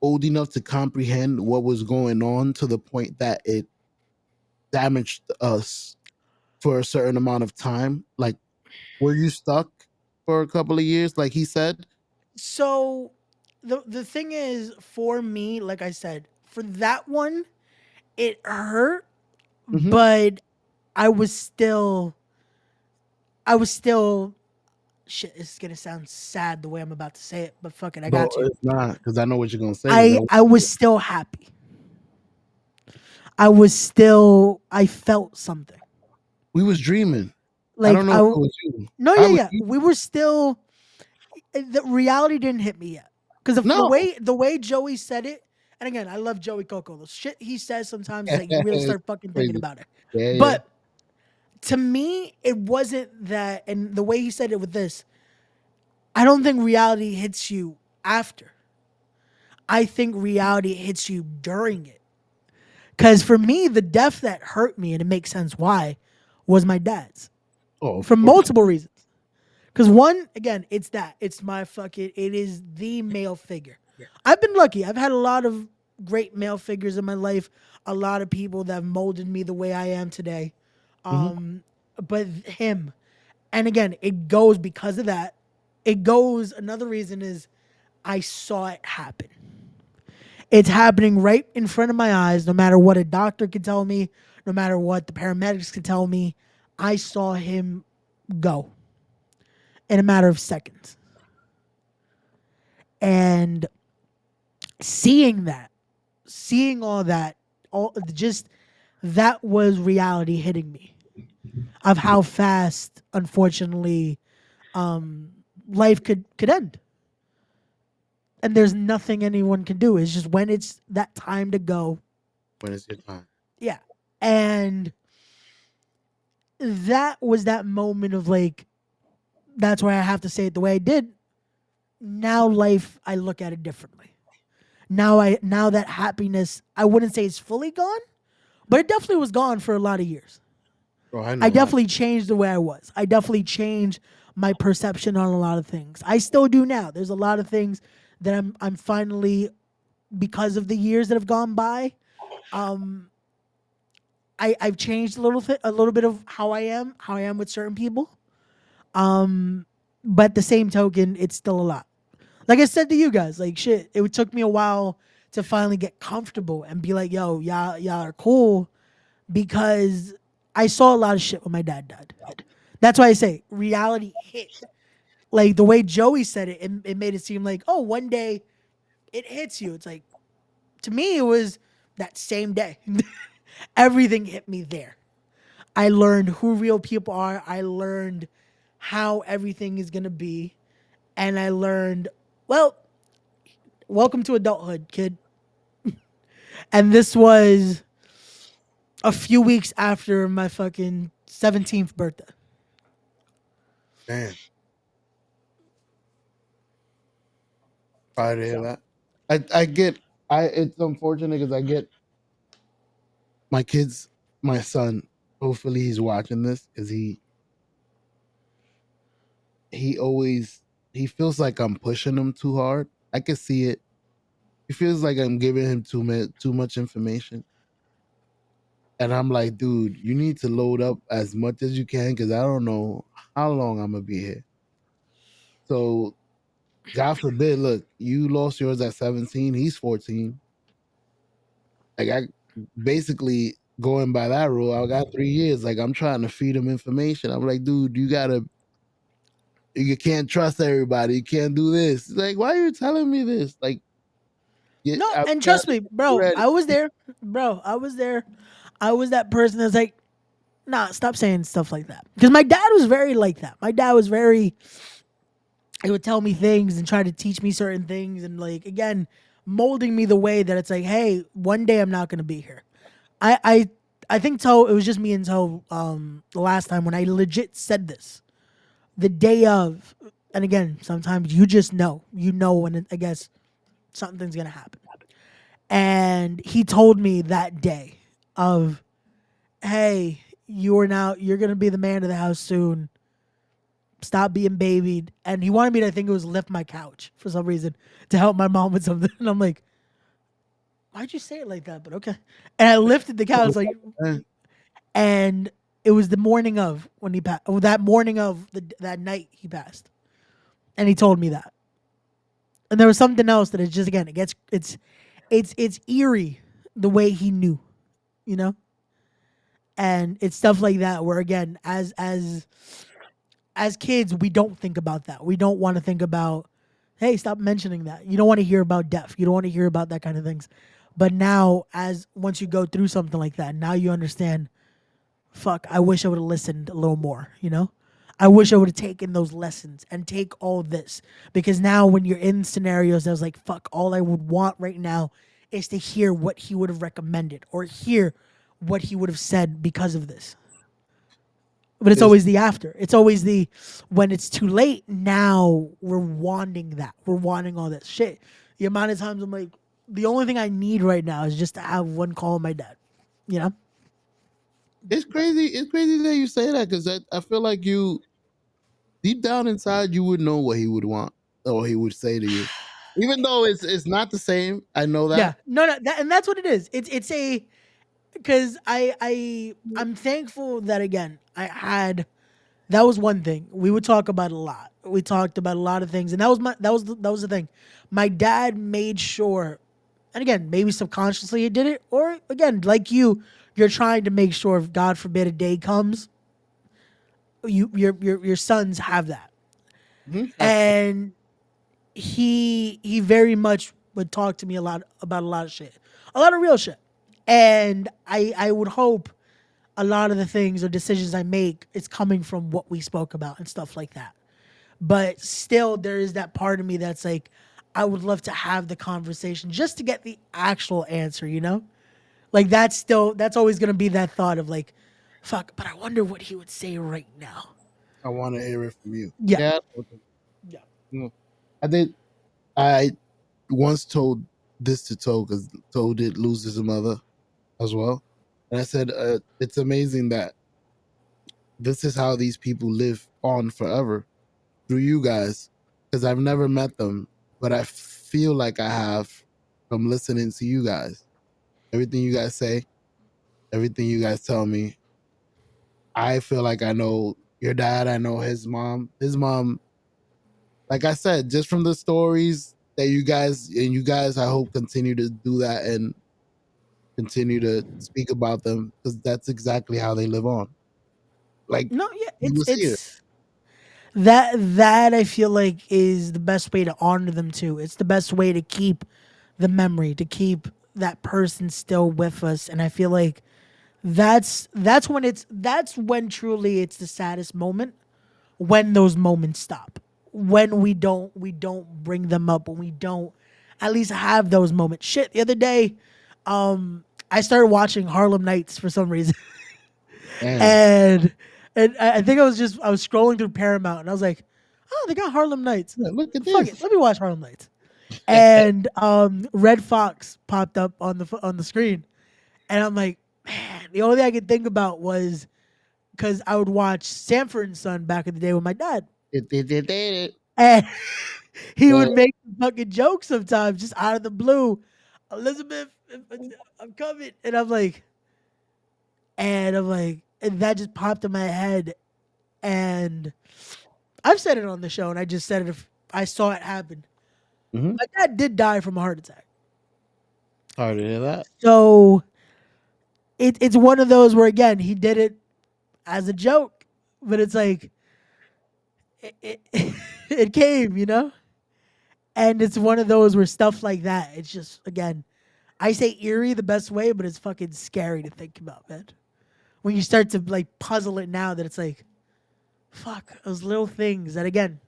old enough to comprehend what was going on to the point that it damaged us for a certain amount of time. Like, were you stuck for a couple of years, like he said? So the thing is, for me, like I said, for that one, it hurt, Mm-hmm. but I was still, I was still. Shit, it's gonna sound sad the way I'm about to say it, but fuck it, I No, got to. it's not because I know what you're gonna say. I was still happy. I felt something. We was dreaming. I Like don't know if I it was you. no, I yeah, was yeah. We were still. The reality didn't hit me yet because no. the way Joey said it. And again, I love Joey Coco. The shit he says sometimes is like you really start fucking thinking Crazy. about it. Yeah, yeah. But to me, it wasn't that. And the way he said it with this, I don't think reality hits you after. I think reality hits you during it. Because for me, the death that hurt me, and it makes sense why, was my dad's Oh, of for course. multiple reasons. Because one, again, it's my fucking, it is the male figure. I've been lucky. I've had a lot of great male figures in my life, a lot of people that have molded me the way I am today. Mm-hmm. But him, and again, it goes because of that. It goes, another reason is I saw it happen. It's happening right in front of my eyes, no matter what a doctor could tell me, no matter what the paramedics could tell me. I saw him go in a matter of seconds. And seeing that, seeing all that, all just that was reality hitting me of how fast, unfortunately, life could end. And there's nothing anyone can do. It's just when it's that time to go. When is your time? Yeah. And that was that moment of like, that's why I have to say it the way I did. Now life, I look at it differently. Now that happiness, I wouldn't say it's fully gone, but it definitely was gone for a lot of years. Oh, I I know that. definitely changed the way I was. I definitely changed my perception on a lot of things. I still do now. There's a lot of things that I'm finally, because of the years that have gone by, I've changed a little bit of how I am with certain people. But the same token, it's still a lot. Like I said to you guys, like shit, it took me a while to finally get comfortable and be like, yo, y'all are cool because I saw a lot of shit when my dad died. That's why I say reality hit. Like the way Joey said it, it made it seem like, oh, one day it hits you. It's like, to me, it was that same day. Everything hit me there. I learned who real people are. I learned how everything is going to be. And I learned, well, welcome to adulthood, kid. And this was a few weeks after my fucking 17th birthday. Damn. Sorry to hear that. I get. It's unfortunate because I get my kids, my son. Hopefully he's watching this because he always he feels like I'm pushing him too hard. I can see it. He feels like I'm giving him too much information. And I'm like, dude, you need to load up as much as you can because I don't know how long I'm gonna be here. So God forbid, look, you lost yours at 17, he's 14. Like I basically going by that rule, I got 3 years. Like I'm trying to feed him information. I'm like, dude, you can't trust everybody. You can't do this. It's like, why are you telling me this? Like, No, I'm and trying trust to me, get you bro, ready. I was there. Bro, I was there. I was that person that's like, nah, stop saying stuff like that. Because my dad was very like that. My dad was very, he would tell me things and try to teach me certain things and like again, molding me the way that it's like, hey, one day I'm not gonna be here. I I I think Toe, it was just me and Toe the last time when I legit said this. The day of, and again, sometimes you just know. You know when I guess something's gonna happen. And he told me that day of, hey, you're gonna be the man of the house soon. Stop being babied. And he wanted me to, I think it was lift my couch for some reason to help my mom with something. And I'm like, why'd you say it like that? But okay. And I lifted the couch like, and it was the morning of when he passed. Oh, that morning of that night he passed, and he told me that. And there was something else that it's just again, it's eerie the way he knew, you know. And it's stuff like that where again, as kids, we don't think about that. We don't want to think about, hey, stop mentioning that. You don't want to hear about death. You don't want to hear about that kind of things. But now, as once you go through something like that, now you understand. Fuck, I wish I would have listened a little more. You know, I wish I would have taken those lessons and take all of this because now when you're in scenarios, I was like, fuck, all I would want right now is to hear what he would have recommended or hear what he would have said because of this. But it's It's, always the after. It's always the when it's too late. Now we're wanting that. We're wanting all that shit. The amount of times I'm like, the only thing I need right now is just to have one call with my dad. You know? it's crazy. It's crazy that you say that because I feel like you deep down inside you would know what he would want or he would say to you, even though it's not the same. I know Yeah. that. No, no. And that's what it is. It's a because I'm thankful that again I had that was one thing we would talk about a lot. We talked about a lot of things, and that was the thing. My dad made sure, and again, maybe subconsciously he did it, or again, like you're trying to make sure if God forbid a day comes, your sons have that, Mhm. and he very much would talk to me a lot about a lot of shit, a lot of real shit, and I would hope a lot of the things or decisions I make is coming from what we spoke about and stuff like that. But still, there is that part of me that's like, I would love to have the conversation just to get the actual answer, you know? Like that's always gonna be that thought of like, fuck, but I wonder what he would say right now. I want to hear it from you. Yeah. Yeah. Yeah. Mm. I did. I once told this to Toe because Toe did lose his mother as well, and I said it's amazing that this is how these people live on forever through you guys because I've never met them, but I feel like I have from listening to you guys. Everything you guys say, everything you guys tell me, I feel like I know your dad. I know his mom. His mom, like I said, just from the stories that you guys, I hope continue to do that and continue to speak about them because that's exactly how they live on. Like No, yeah, you it's will see it. it's that I feel like is the best way to honor them too. It's the best way to keep the memory, to keep that person still with us. And I feel like that's when truly it's the saddest moment when those moments stop. When we don't bring them up, when we don't at least have those moments. Shit, the other day, I started watching Harlem Nights for some reason. Damn. and I think I was scrolling through Paramount and I was like, oh, they got Harlem Nights. Yeah, look at Fuck it, this. let me watch Harlem Nights. And Red Fox popped up on the screen, and I'm like, man, the only thing I could think about was because I would watch Sanford and Son back in the day with my dad. And he would make fucking jokes sometimes just out of the blue. Elizabeth, I'm coming. And that just popped in my head. And I've said it on the show, and I just said it if I saw it happen. Mhm. My dad did die from a heart attack. Sorry to hear that. So it's one of those where, again, he did it as a joke, but it's like, it came, you know? And it's one of those where stuff like that, it's just, again, I say eerie the best way, but it's fucking scary to think about, man. When you start to like puzzle it now, that it's like, fuck, those little things that, again,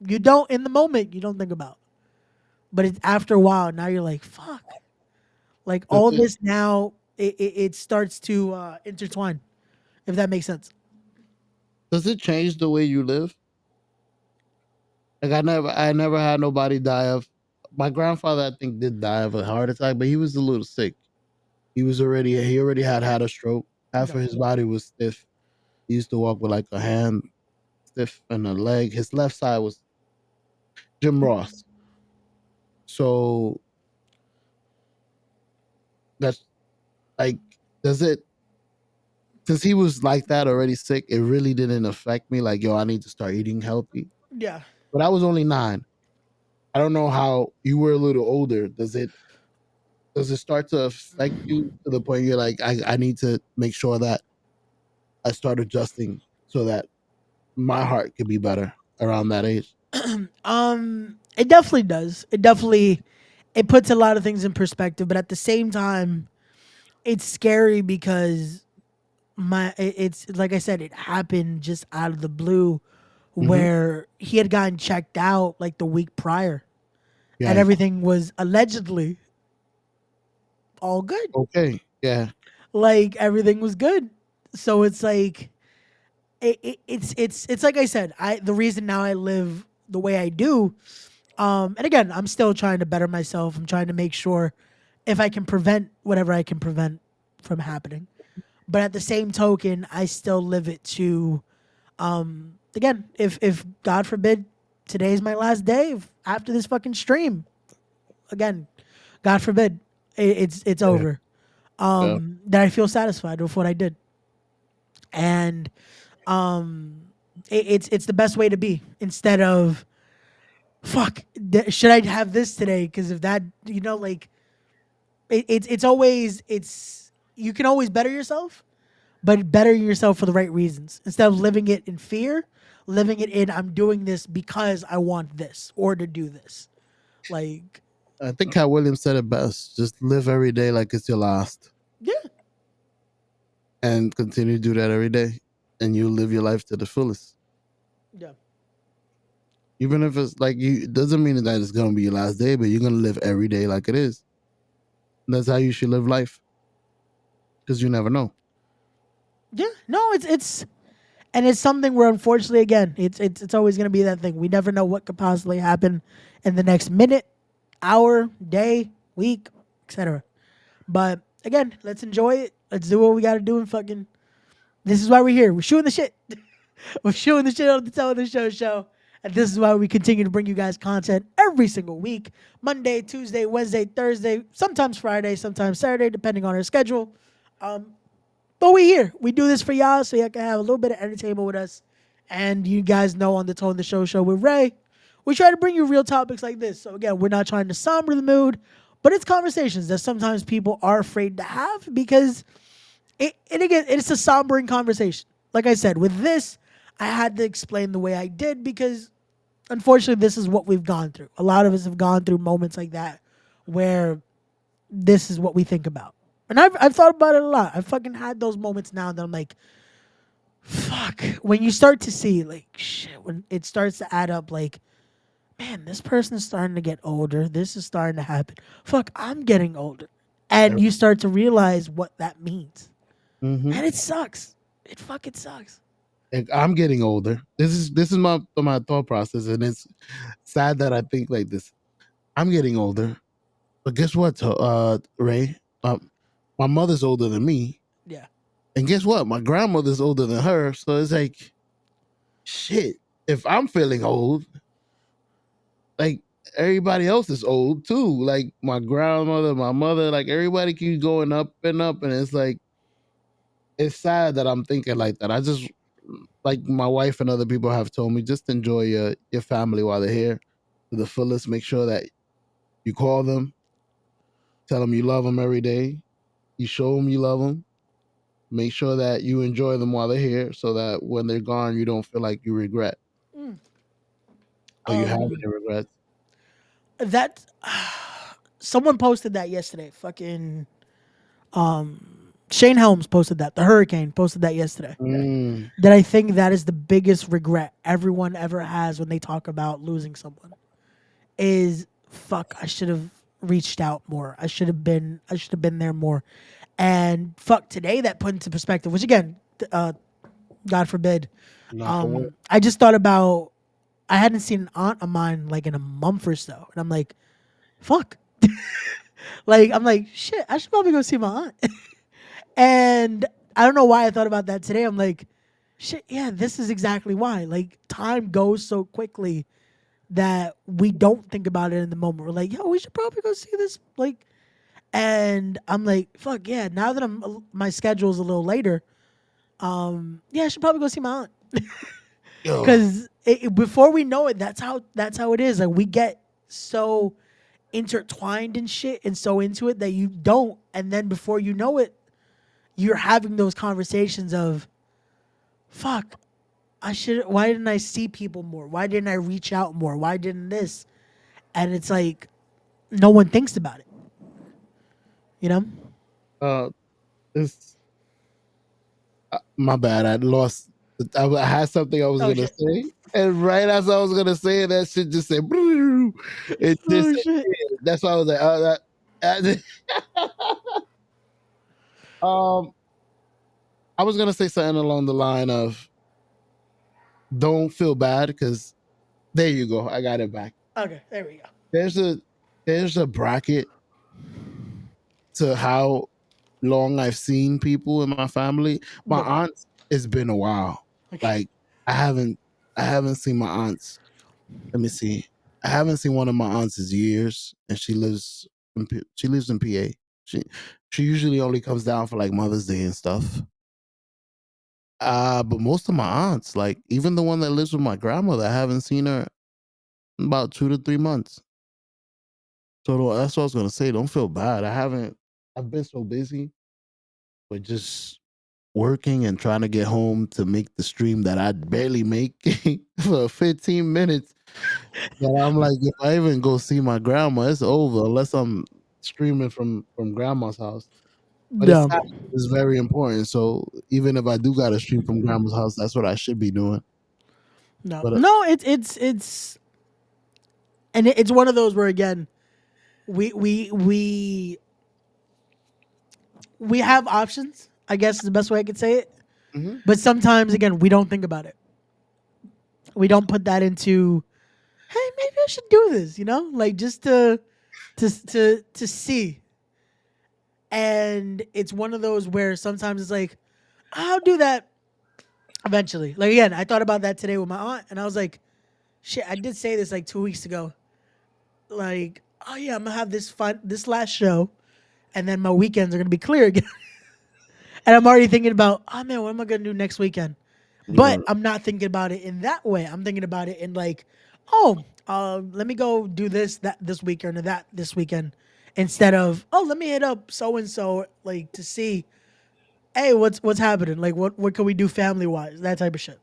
you don't, in the moment, you don't think about. But it's after a while, now you're like, fuck. Like Does all it this now, it starts to intertwine, if that makes sense. does it change the way you live? Like I never had nobody die of. My grandfather, I think, did die of a heart attack, but he was a little sick. He already had a stroke. Half No. of his body was stiff. He used to walk with like a hand stiff and a leg. His left side was Jim Ross. So that's like, does it, since he was like that already sick, it really didn't affect me. Like, yo, I need to start eating healthy. Yeah. But I was only 9. I don't know how you were a little older. Does it start to affect you to the point you're like, I need to make sure that I start adjusting so that my heart could be better around that age? It definitely does. It puts a lot of things in perspective, but at the same time, it's scary because it's like I said, it happened just out of the blue, Mm-hmm. where he had gotten checked out like the week prior, and Yeah. everything was allegedly all good. Okay. Yeah. Like everything was good. So it's like it's like I said, the reason now I live the way I do. And again, I'm still trying to better myself. I'm trying to make sure if I can prevent whatever I can prevent from happening. But at the same token, I still live it to, again, if God forbid today's my last day after this fucking stream, again, God forbid, it's Yeah. over. Yeah. That I feel satisfied with what I did, and um, it's the best way to be, instead of fuck, should I have this today? Because if that, like it's always, you can always better yourself, but better yourself for the right reasons, instead of living it in fear, living it in, I'm doing this because I want this or to do this. Like, I think Cat Williams said it best. Just live every day like it's your last, yeah, and continue to do that every day, and you live your life to the fullest. yeah, Even if it's like you, it doesn't mean that it's gonna be your last day, but you're gonna live every day like it is. And that's how you should live life, because you never know. yeah. No, it's and it's something where, unfortunately, again, it's always gonna be that thing. We never know what could possibly happen in the next minute, hour, day, week, etc. But again, let's enjoy it. Let's do what we gotta do, and fucking, this is why we're here. We're shooting the shit. We're shooting the shit on the Tell the Show. And this is why we continue to bring you guys content every single week. Monday, Tuesday, Wednesday, Thursday, sometimes Friday, sometimes Saturday, depending on our schedule. But we here. We do this for y'all so y'all can have a little bit of entertainment with us. And you guys know, on the Tone the Show with Ray, we try to bring you real topics like this. So again, we're not trying to somber the mood, but it's conversations that sometimes people are afraid to have, because it's a sombering conversation. Like I said, with this, I had to explain the way I did because, unfortunately, this is what we've gone through. A lot of us have gone through moments like that where this is what we think about. And I've thought about it a lot. I've fucking had those moments now that I'm like, fuck. When you start to see, like, shit, when it starts to add up, like, man, this person's starting to get older. This is starting to happen. Fuck, I'm getting older. And you start to realize what that means. Mm-hmm. And it sucks. It fucking sucks. Like, I'm getting older. This is my thought process, and it's sad that I think like this. I'm getting older, but guess what, Ray? My mother's older than me, Yeah. And guess what? My grandmother's older than her, so it's like, shit. If I'm feeling old, like everybody else is old too. Like my grandmother, my mother, like everybody keeps going up and up, and it's like it's sad that I'm thinking like that. I just like my wife and other people have told me, just enjoy your family while they're here to the fullest. Make sure that you call them, tell them you love them every day. You show them you love them. Make sure that you enjoy them while they're here, so that when they're gone, you don't feel like you regret Mm. or you have Um, any regrets. that someone posted that yesterday. Fucking Shane Helms posted that. The Hurricane posted that yesterday. Mm, That I think that is the biggest regret everyone ever has when they talk about losing someone. Is fuck, I should have reached out more. I should have been there more. And fuck, today that put into perspective, which again, God forbid. knock on wood. I just thought about I hadn't seen an aunt of mine like in a month or so. And I'm like, fuck. Like I'm like, shit, I should probably go see my aunt. And I don't know why I thought about that today. I'm like, shit, yeah, this is exactly why. Like time goes so quickly that we don't think about it in the moment. We're like, yo, we should probably go see this. Like, and I'm like, fuck yeah. Now that my schedule's a little later, yeah, I should probably go see my aunt Yo, because before we know it, that's how it is. Like we get so intertwined and shit and so into it that you don't, and then before you know it, you're having those conversations of, fuck, I should. Why didn't I see people more? Why didn't I reach out more? Why didn't this? And it's like no one thinks about it. You know? uh, it's my bad. I lost. I had something I was Oh gonna shit! say, and right as I was gonna say it, that shit just said. It Oh shit! disappeared. That's why I was like, oh, that. um, I was gonna say something along the line of, don't feel bad because there you go. I got it back. Okay, there we go. There's a there's a bracket to how long I've seen people in my family. My Yeah. aunt, it's been a while. Okay. Like I haven't I haven't seen my aunts. Let me see. I haven't seen one of my aunts in years, and she lives in PA. She she usually only comes down for like Mother's Day and stuff. But most of my aunts, like even the one that lives with my grandmother, I haven't seen her in about 2 to 3 months. So that's what I was gonna say. Don't feel bad. I haven't. I've been so busy with just working and trying to get home to make the stream that I barely make for 15 minutes. That I'm like, if I even go see my grandma, it's over unless I'm streaming from grandma's house. But No. it's very important. So even if I do got to stream from grandma's house, that's what I should be doing. No. But No. It's and it's one of those where again, we we we we have options. I guess is the best way I could say it. mhm. But sometimes again, we don't think about it. We don't put that into. Hey, maybe I should do this. You know, like just to see. And it's one of those where sometimes it's like, I'll do that eventually. Like again, I thought about that today with my aunt, and I was like, shit, I did say this like 2 weeks ago. Like, oh yeah, I'm gonna have this last show, and then my weekends are gonna be clear again. And I'm already thinking about, oh man, what am I gonna do next weekend? Yeah. But I'm not thinking about it in that way. I'm thinking about it in like, oh, let me go do this weekend or that this weekend, instead of, oh, let me hit up so and so like to see, hey, what's happening? Like, what can we do family wise? That type of shit.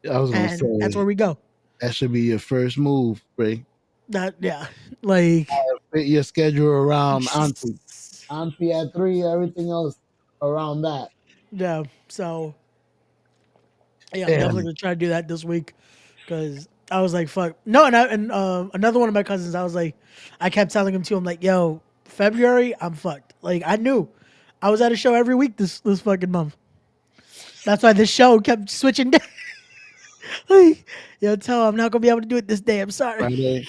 I was gonna And that's say where we go. that should be your first move, Ray. That yeah, like Fit your schedule around auntie. Auntie at 3, everything else around that. yeah. So yeah, I'm definitely Damn. gonna try to do that this week because I was like, fuck. No, and another one of my cousins, I was like, I kept telling him too. I'm like, yo, February, I'm fucked. Like I knew, I was at a show every week this fucking month. That's why this show kept switching. Like, yo, tell I'm not gonna be able to do it this day. I'm sorry. Friday.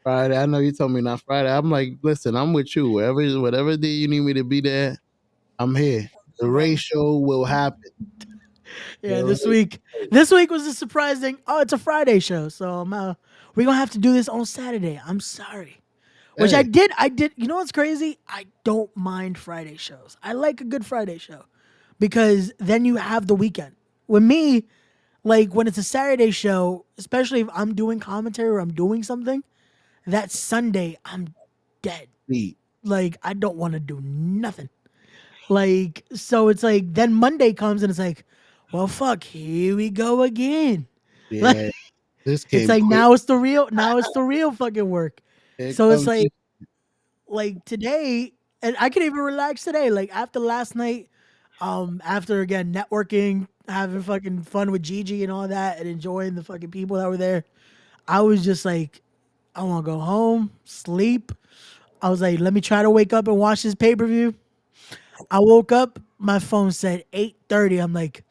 Friday. I know you told me not Friday. I'm like, listen, I'm with you. Whatever day you need me to be there, I'm here. The ratio will happen. Yeah, this week was a surprising. Oh, it's a Friday show, so we're gonna have to do this on Saturday. I'm sorry. Which I Hey, did. I did. You know what's crazy? I don't mind Friday shows. I like a good Friday show because then you have the weekend. With me, like when it's a Saturday show, especially if I'm doing commentary or I'm doing something, that Sunday I'm dead. Pete. Like I don't want to do nothing. Like so, it's like then Monday comes and it's like, well, fuck, here we go again. Yeah, Like this it's came like quick. now it's the real fucking work. Here So it's comes this. like today, and I could even relax today. Like after last night, after again networking, having fucking fun with Gigi and all that, and enjoying the fucking people that were there, I was just like, I want to go home, sleep. I was like, let me try to wake up and watch this pay per view. I woke up, my phone said 8:30. I'm like,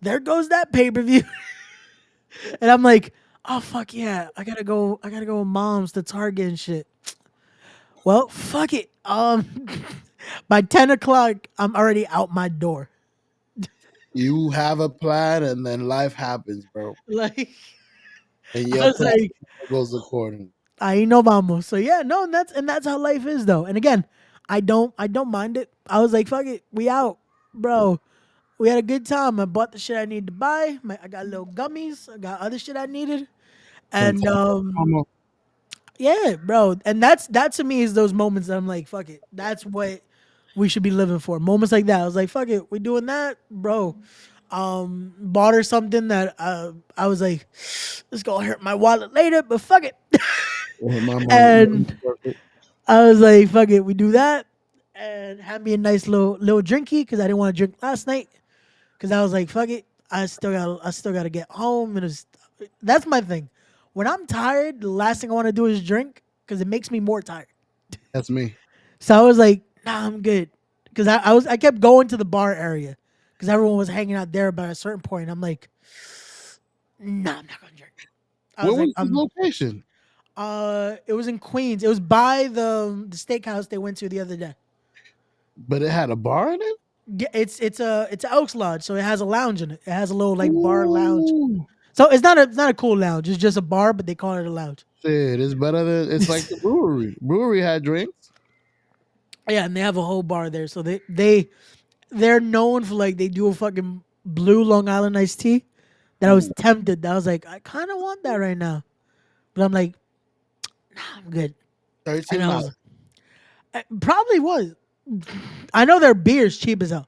there goes that pay per view, and I'm like, oh fuck yeah, I gotta go. I gotta go with mom's to Target and shit. Well, fuck it. By 10 o'clock, I'm already out my door. You have a plan, and then life happens, bro. Like And I your was plan like, goes according. I ain't no vamos. So yeah, no, and that's how life is though. And again, I don't mind it. I was like, fuck it, we out, bro. We had a good time. I bought the shit I needed to buy. I got little gummies. I got other shit I needed. Some And mama. yeah, bro. And that's that to me is those moments that I'm like, fuck it. That's what we should be living for. Moments like that. I was like, fuck it, we doing that, bro. Bought her something that I was like, it's gonna hurt my wallet later, but fuck it. My mom. And I was like, fuck it, we do that. And had me a nice little drinky because I didn't want to drink last night. Cause I was like, fuck it. I still gotta get home and that's my thing. When I'm tired, the last thing I want to do is drink because it makes me more tired. That's me. So I was like, nah, I'm good. Cause I kept going to the bar area because everyone was hanging out there. But at a certain point, I'm like, nah, I'm not gonna drink. I Where was like, was the location? it was in Queens. It was by the steakhouse they went to the other day. But it had a bar in it. Yeah, it's a Elks Lodge, so it has a lounge in it. It has a little like bar lounge. Ooh, So it's not a cool lounge. It's just a bar, but they call it a lounge. shit, it's better than it's like the brewery. Brewery had drinks. Yeah, and they have a whole bar there. So they're known for like they do a fucking blue Long Island iced tea. That I was tempted. I was like, I kind of want that right now, but I'm like, nah, I'm good. And I $13. was probably was. I know their beer's cheap as hell,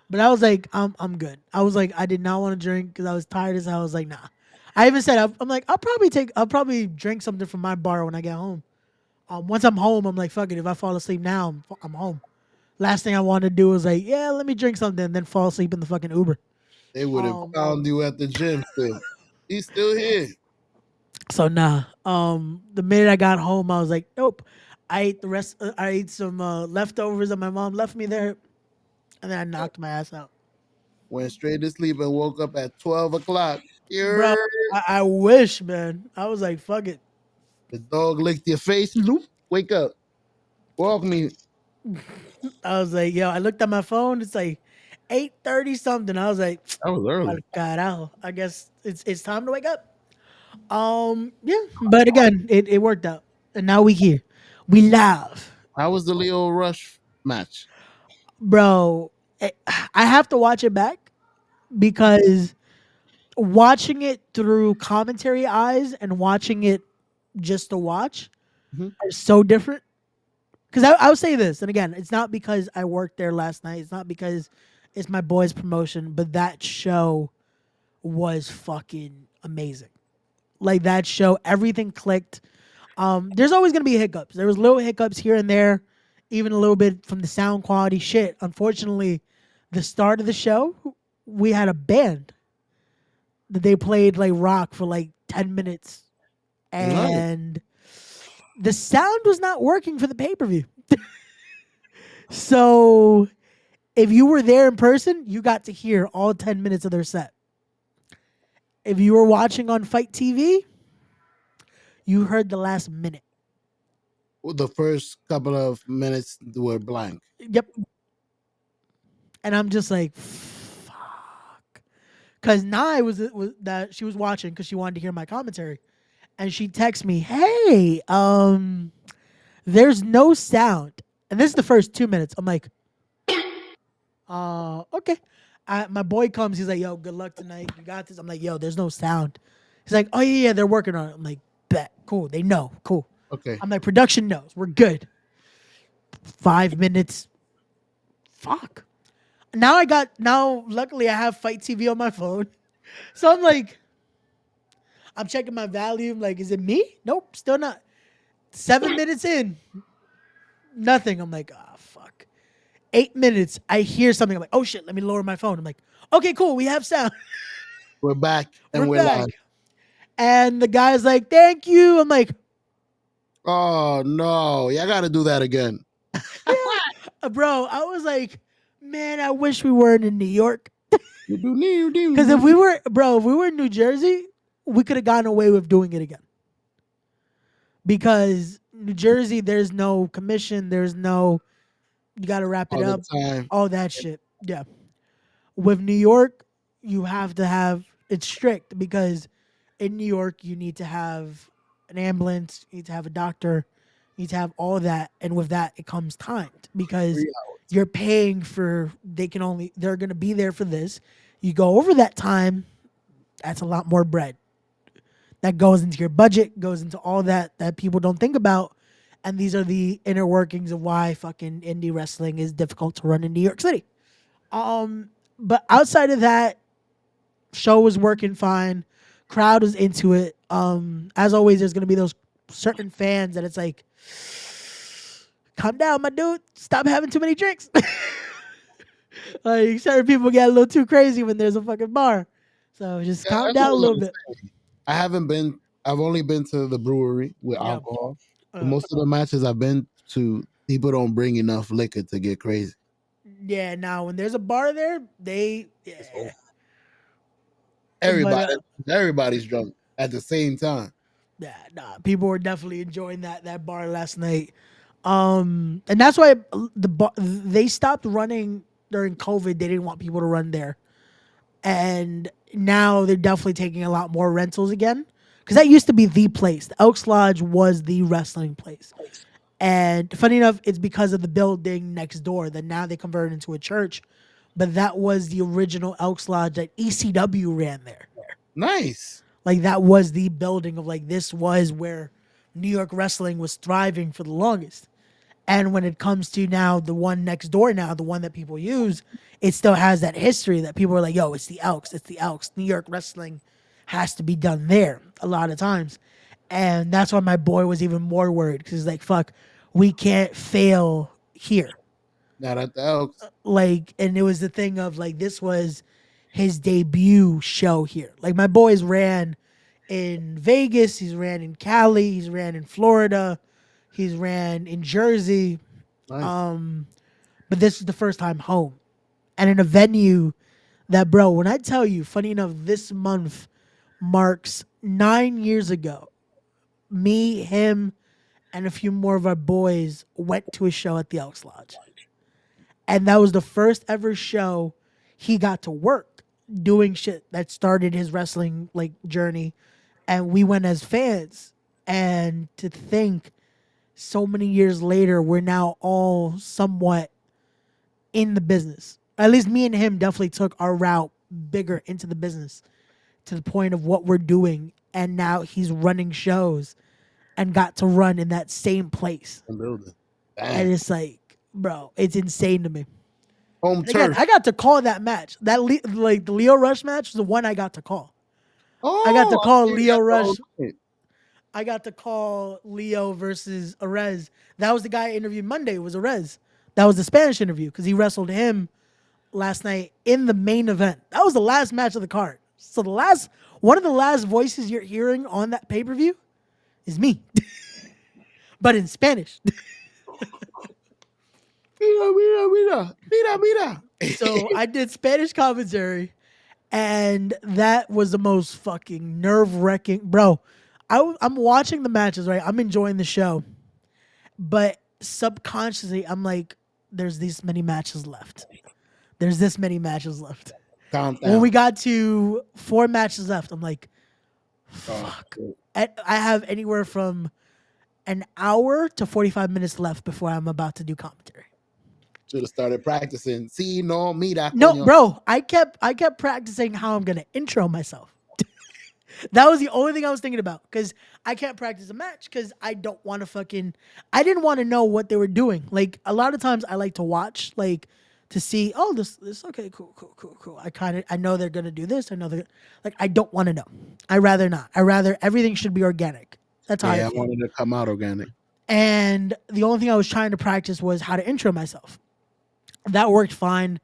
but I was like, I'm good. I was like, I did not want to drink because I was tired as hell. I was like, nah. I even said I'm like I'll probably drink something from my bar when I get home. Once I'm home, I'm like, fuck it. If I fall asleep now, I'm home. Last thing I want to do is like, yeah, let me drink something and then fall asleep in the fucking Uber. They would have Um, found you at the gym still. He's still here. so nah. The minute I got home, I was like, nope. I ate the rest. I ate some leftovers that my mom left me there, and then I knocked my ass out, Went straight to sleep and woke up at 12 o'clock. bro. You're, I wish, man. I was like, fuck it. the dog licked your face. Loop. Wake up. Walk me. I was like, yo. I looked at my phone. It's like 8:30 something. I was like, That was "Al early. carajo. I guess it's time to wake up. Yeah. But again, it worked out, and now we here. We live. How was the Leo Rush match? Bro, I have to watch it back because watching it through commentary eyes and watching it just to watch Mhm. are so different. Because I would say this, and again, it's not because I worked there last night. It's not because it's my boy's promotion, but that show was fucking amazing. Like that show, everything clicked. There's always gonna be hiccups. There was little hiccups here and there, even a little bit from the sound quality. Shit, unfortunately, the start of the show, we had a band that they played like rock for like 10 minutes, Nice. and the sound was not working for the pay per view. So if you were there in person, you got to hear all 10 minutes of their set. If you were watching on Fight TV, you heard the last minute. The first couple of minutes were blank. Yep. And I'm just like, fuck. Because Nye was that she was watching because she wanted to hear my commentary. And she texts me, hey, there's no sound. And this is the first 2 minutes. I'm like, okay. My boy comes. He's like, yo, good luck tonight. You got this. I'm like, yo, there's no sound. He's like, oh, yeah, they're working on it. I'm like, bet. Cool. They know. Cool. Okay. I'm like, production knows. We're good. 5 minutes. Fuck. Now, luckily, I have Fight TV on my phone. So I'm like, I'm checking my volume. Like, is it me? Nope. Still not. 7 minutes in. Nothing. I'm like, ah, fuck. 8 minutes. I hear something. I'm like, oh, shit. Let me lower my phone. I'm like, okay, cool. We have sound. We're back and We're we're back. live. And the guy's like, thank you. I'm like, Oh no, y'all got to do that again. bro, I was like, man, I wish we weren't in New York. You do need Because if we were in New Jersey, we could have gotten away with doing it again. Because New Jersey, there's no commission, you got to wrap it all up, the time. all that shit. Yeah. With New York, you have to have, it's strict because in New York, you need to have an ambulance, you need to have a doctor, you need to have all that. And with that, it comes timed because 3 hours. you're paying for, they're going to be there for this. You go over that time, that's a lot more bread. That goes into your budget, goes into all that people don't think about. And these are the inner workings of why fucking indie wrestling is difficult to run in New York City. But outside of that, show was working fine. Crowd was into it. As always, there's gonna be those certain fans that it's like, calm down, my dude. Stop having too many drinks. Like certain people get a little too crazy when there's a fucking bar. So just Yeah, calm that's down a what little I'm bit. saying. I've only been to the brewery with Yeah. alcohol. Most of the matches I've been to, people don't bring enough liquor to get crazy. Yeah, now when there's a bar there, Everybody's drunk at the same time. yeah, nah, people were definitely enjoying that bar last night. And that's why they stopped running during COVID. They didn't want people to run there. And now they're definitely taking a lot more rentals again. Because that used to be the place. The Elks Lodge was the wrestling place. And funny enough, it's because of the building next door that now they converted into a church. But that was the original Elks Lodge that ECW ran there. Nice. Like that was the building of like this was where New York wrestling was thriving for the longest. And when it comes to now the one next door now, the one that people use, it still has that history that people are like, yo, it's the Elks, it's the Elks. New York wrestling has to be done there a lot of times. And that's why my boy was even more worried because he's like, fuck, we can't fail here. Not at the Elks. Like, and it was the thing of like, this was his debut show here. Like, my boys ran in Vegas, he's ran in Cali, he's ran in Florida, he's ran in Jersey. Nice. But this is the first time home. And in a venue that, bro, when I tell you, funny enough, this month marks 9 years ago. Me, him, and a few more of our boys went to a show at the Elks Lodge. And that was the first ever show he got to work doing shit that started his wrestling like journey. And we went as fans. And to think so many years later, we're now all somewhat in the business. At least me and him definitely took our route bigger into the business to the point of what we're doing. And now he's running shows and got to run in that same place. Building. And it's like, bro, it's insane to me. Home And again, turf. I got to call that match. That like the Leo Rush match was the one I got to call. Oh, I got to call see, Leo that's the Rush. whole thing. I got to call Leo versus Arez. That was the guy I interviewed Monday, was Arez. That was the Spanish interview because he wrestled him last night in the main event. That was the last match of the card. So one of the last voices you're hearing on that pay-per-view is me. But in Spanish. Mira. So I did Spanish commentary, and that was the most fucking nerve-wracking. Bro, I'm watching the matches, right? I'm enjoying the show. But subconsciously, I'm like, there's these many matches left. There's this many matches left. Countdown. When we got to 4 matches left, I'm like, Oh, fuck. shit. I have anywhere from an hour to 45 minutes left before I'm about to do commentary. Should have started practicing. See, no, mira, No, coño. bro, I kept practicing how I'm gonna intro myself. That was the only thing I was thinking about because I can't practice a match because I don't want to I didn't want to know what they were doing. Like a lot of times I like to watch, like to see, oh, this okay, cool. I know they're gonna do this. I know they're like I don't want to know. I rather not. I rather everything should be organic. That's how Yeah, I I feel. wanted to come out organic. And the only thing I was trying to practice was how to intro myself. That worked fine.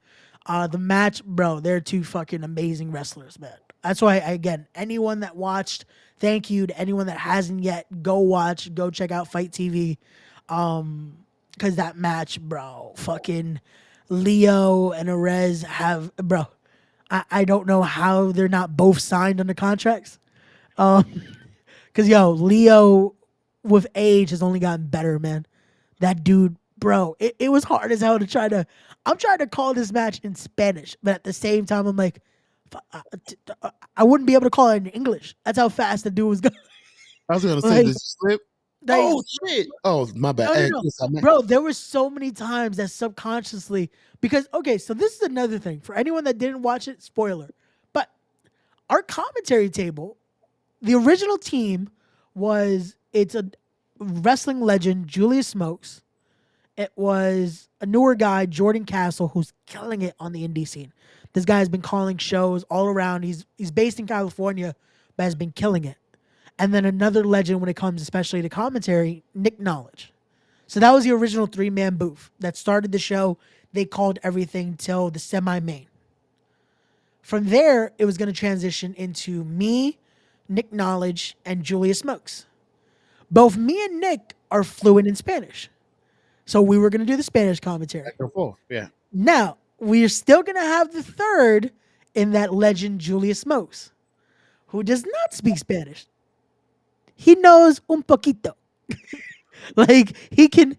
The match, bro, they're two fucking amazing wrestlers, man. That's why, again, anyone that watched, thank you. To anyone that hasn't yet, go watch, go check out Fight TV. Because that match, bro, fucking Leo and Arez have, bro, I don't know how they're not both signed under contracts. Because, yo, Leo with age has only gotten better, man. That dude, bro, it was hard as hell to I'm trying to call this match in Spanish, but at the same time, I'm like, I wouldn't be able to call it in English. That's how fast the dude was going. I was gonna say, Like, did you slip? like, Oh shit! Oh my bad. no, no, Hey, no. Chris, I meant- Bro, there were so many times that subconsciously, because, okay, so this is another thing. For anyone that didn't watch it, spoiler. But our commentary table, the original team it's a wrestling legend, Julius Smokes. It was a newer guy, Jordan Castle, who's killing it on the indie scene. This guy has been calling shows all around. He's based in California, but has been killing it. And then another legend when it comes especially to commentary, Nick Knowledge. So that was the original 3-man booth that started the show. They called everything till the semi-main. From there, it was going to transition into me, Nick Knowledge, and Julius Smokes. Both me and Nick are fluent in Spanish. So we were going to do the Spanish commentary. back and forth. Yeah. Now, we're still going to have the third in that legend, Julius Smokes, who does not speak Spanish. He knows un poquito. Like he can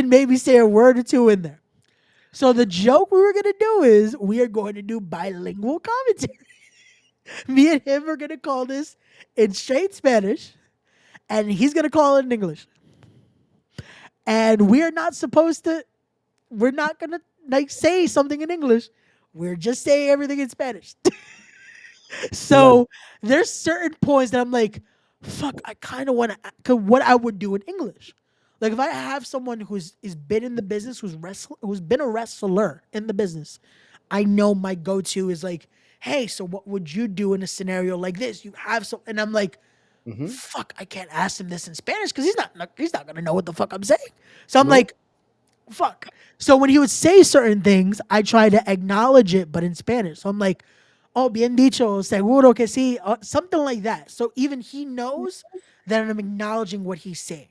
maybe say a word or two in there. So the joke we were going to do is we are going to do bilingual commentary. Me and him are going to call this in straight Spanish, and he's going to call it in English. And we're not going to like say something in English. We're just saying everything in Spanish. So there's certain points that I'm like, fuck, I kind of want to, what I would do in English. Like if I have someone who's been in the business, who's been a wrestler in the business, I know my go-to is like, hey, so what would you do in a scenario like this? You have some, and I'm like, fuck, I can't ask him this in Spanish because he's not gonna know what the fuck I'm saying. So I'm like, fuck. So when he would say certain things, I try to acknowledge it, but in Spanish. So I'm like, oh, bien dicho, seguro que sí, something like that. So even he knows that I'm acknowledging what he's saying.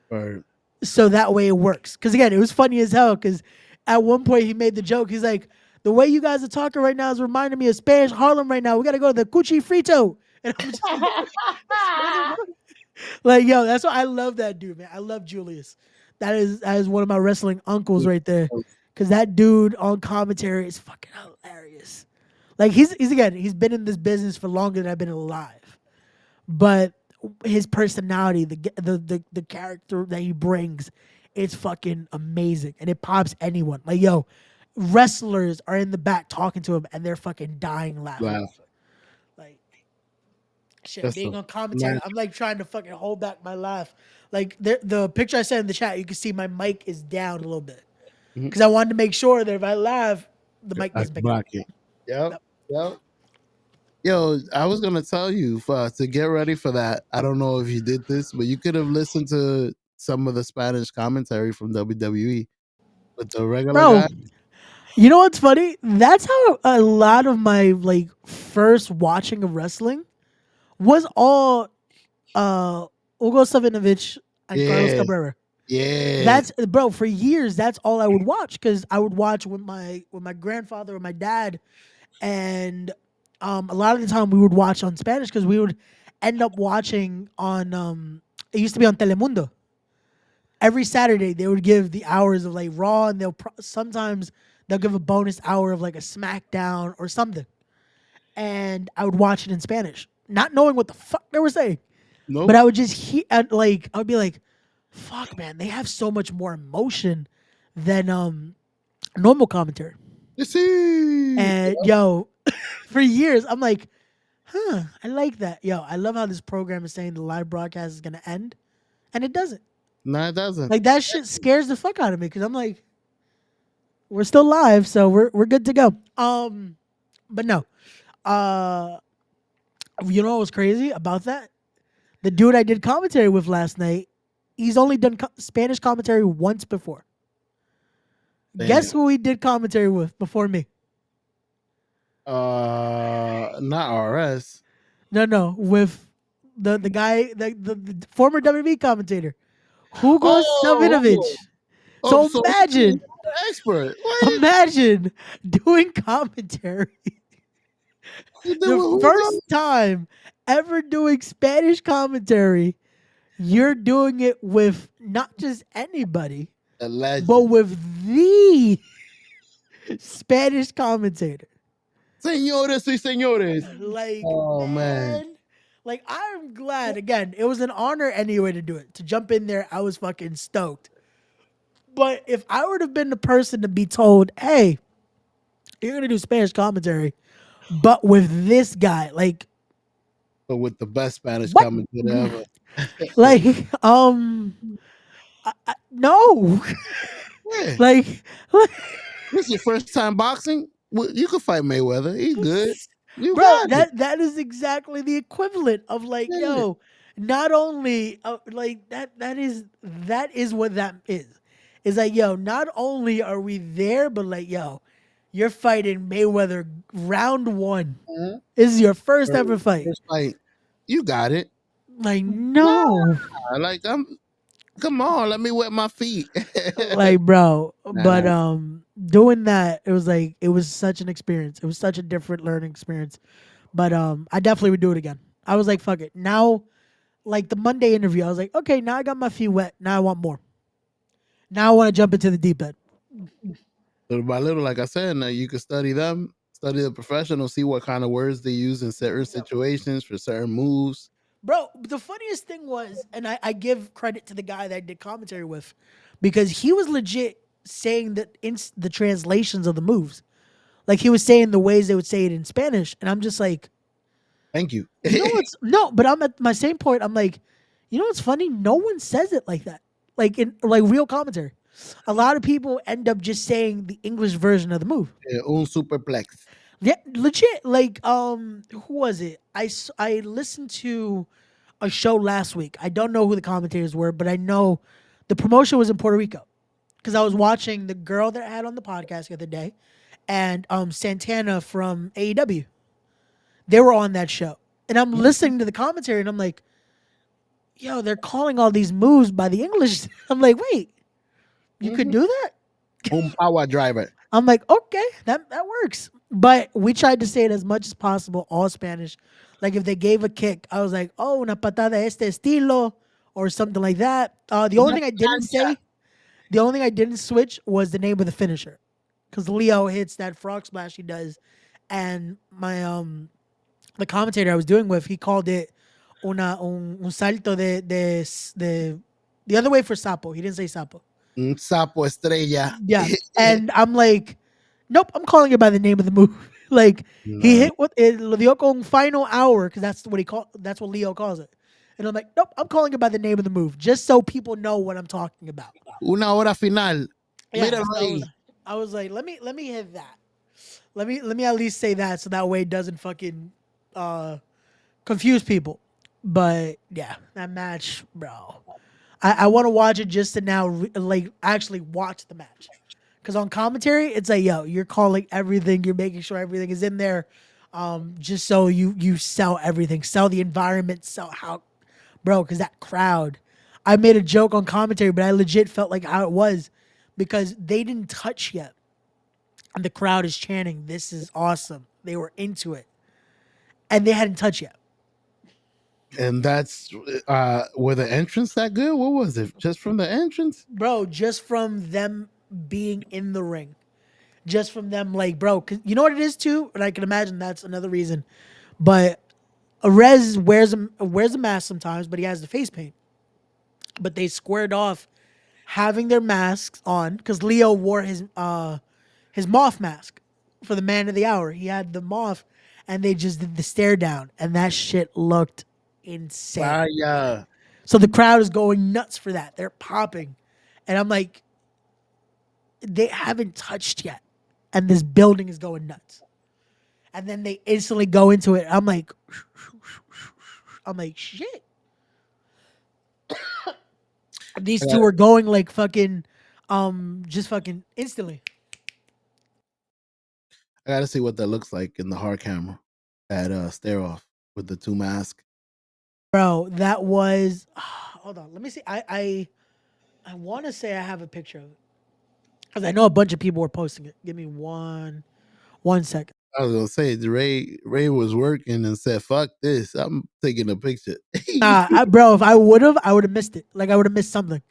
Right. So that way it works. Because again, it was funny as hell. Because at one point he made the joke. He's like, the way you guys are talking right now is reminding me of Spanish Harlem right now. We got to go to the Cuchi Frito. And I'm just like, yo, that's why I love that dude, man. I love Julius. That is one of my wrestling uncles right there. Because that dude on commentary is fucking hilarious. Like he's been in this business for longer than I've been alive. But his personality, the character that he brings, it's fucking amazing. And it pops anyone. Like, yo, wrestlers are in the back talking to him and they're fucking dying laughing. Laugh. Like, shit, That's being the- on commentary, man. I'm like trying to fucking hold back my laugh. Like the picture I sent in the chat, you can see my mic is down a little bit. Because I wanted to make sure that if I laugh, the mic doesn't pick up. Block it. Yep. Yo, I was gonna tell you to get ready for that. I don't know if you did this, but you could have listened to some of the Spanish commentary from WWE with the regular Bro, guy. you know what's funny? That's how a lot of my like first watching of wrestling was all Hugo Savinovich and Carlos Yeah. Cabrera. Yeah. That's bro, for years that's all I would watch because I would watch with my grandfather or my dad, and a lot of the time we would watch on Spanish because we would end up watching on it used to be on Telemundo. Every Saturday they would give the hours of like Raw, and sometimes they'll give a bonus hour of like a SmackDown or something, and I would watch it in Spanish, not knowing what the fuck they were saying. Nope. But I would just hear, like, I would be like, "Fuck, man, they have so much more emotion than normal commentary." See. And yo, for years, I'm like, "Huh, I like that." Yo, I love how this program is saying the live broadcast is gonna end, and it doesn't. No, it doesn't. Like that shit scares the fuck out of me because I'm like, we're still live, so we're good to go. But no, uh, you know what was crazy about that? The dude I did commentary with last night, he's only done Spanish commentary once before. Damn. Guess who he did commentary with before me? Not RS. No, with the guy, the former WWE commentator, Hugo Savinovich. So so imagine, expert. What? imagine doing commentary You did the with Hugo? first time ever doing Spanish commentary. You're doing it with not just anybody, A legend. but with the Spanish commentator. Señores y señores. Like, Oh, man. Like, I'm glad. Again, it was an honor anyway to do it. To jump in there, I was fucking stoked. But if I would have been the person to be told, hey, you're going to do Spanish commentary, but with this guy, like, But with the best Spanish What? commentator ever. like, no. Yeah. like, This is your first time boxing? Well, you can fight Mayweather. He's good. You bro, got it. that is exactly the equivalent of like, Yeah. yo, not only like that is what that is. It's like, yo, not only are we there, but like, yo, you're fighting Mayweather round 1. Mhm. This is your first ever fight. First fight. You got it. Like, no. Like come on, let me wet my feet. Like, bro. Nah. But doing that, it was such an experience. It was such a different learning experience. But I definitely would do it again. I was like, fuck it. Now, like the Monday interview, I was like, okay, now I got my feet wet. Now I want more. Now I want to jump into the deep end. Little by little, like I said, now you can study them, study the professionals, see what kind of words they use in certain situations for certain moves. Bro, the funniest thing was, and I give credit to the guy that I did commentary with, because he was legit saying that in the translations of the moves. Like he was saying the ways they would say it in Spanish. And I'm just like, Thank you. you know what's no, but I'm at my same point. I'm like, you know what's funny? No one says it like that. Like in like real commentary. A lot of people end up just saying the English version of the move. Un superplex. Yeah, legit. Like, who was it? I listened to a show last week. I don't know who the commentators were, but I know the promotion was in Puerto Rico because I was watching the girl that I had on the podcast the other day, and Santana from AEW. They were on that show, and I'm listening to the commentary, and I'm like, "Yo, they're calling all these moves by the English." I'm like, "Wait, you could do that?" Un power driver. I'm like, okay, that works. But we tried to say it as much as possible, all Spanish. Like if they gave a kick, I was like, oh, una patada este estilo, or something like that. The only thing I didn't say, the only thing I didn't switch was the name of the finisher, because Leo hits that frog splash he does, and my the commentator I was doing with, he called it un salto de the other way for sapo. He didn't say sapo. Un sapo estrella. Yeah. And I'm like, nope, I'm calling it by the name of the move. Like he hit with it, lo dio con final hour, because that's what Leo calls it. And I'm like, nope, I'm calling it by the name of the move, just so people know what I'm talking about. Una hora final. Yeah, Mira so ahí. I was like, let me hit that. Let me at least say that, so that way it doesn't fucking confuse people. But yeah, that match, bro. I want to watch it just to now like actually watch the match. Because on commentary, it's like, yo, you're calling everything, you're making sure everything is in there, just so you sell everything, sell the environment, sell how, bro. Because that crowd, I made a joke on commentary, but I legit felt like how it was, because they didn't touch yet, and the crowd is chanting, "This is awesome." They were into it, and they hadn't touched yet. And that's were the entrance that good? What was it? Just from the entrance? Bro, just from them being in the ring. just from them, like, bro. 'Cause you know what it is too, and I can imagine that's another reason. But Rez wears a mask sometimes, but he has the face paint. But they squared off having their masks on because Leo wore his moth mask for the man of the hour. He had the moth, and they just did the stare down, and that shit looked insane. Fire. So the crowd is going nuts for that. They're popping, and I'm like, they haven't touched yet, and this building is going nuts. And then they instantly go into it. I'm like, shit. These I two gotta, are going like fucking, just fucking instantly. I gotta see what that looks like in the hard camera at stare off with the two masks. Bro, that was. Hold on, let me see. I want to say I have a picture of it because I know a bunch of people were posting it. Give me one second. I was gonna say Ray was working and said, "Fuck this, I'm taking a picture." Bro, if I would have missed it. Like I would have missed something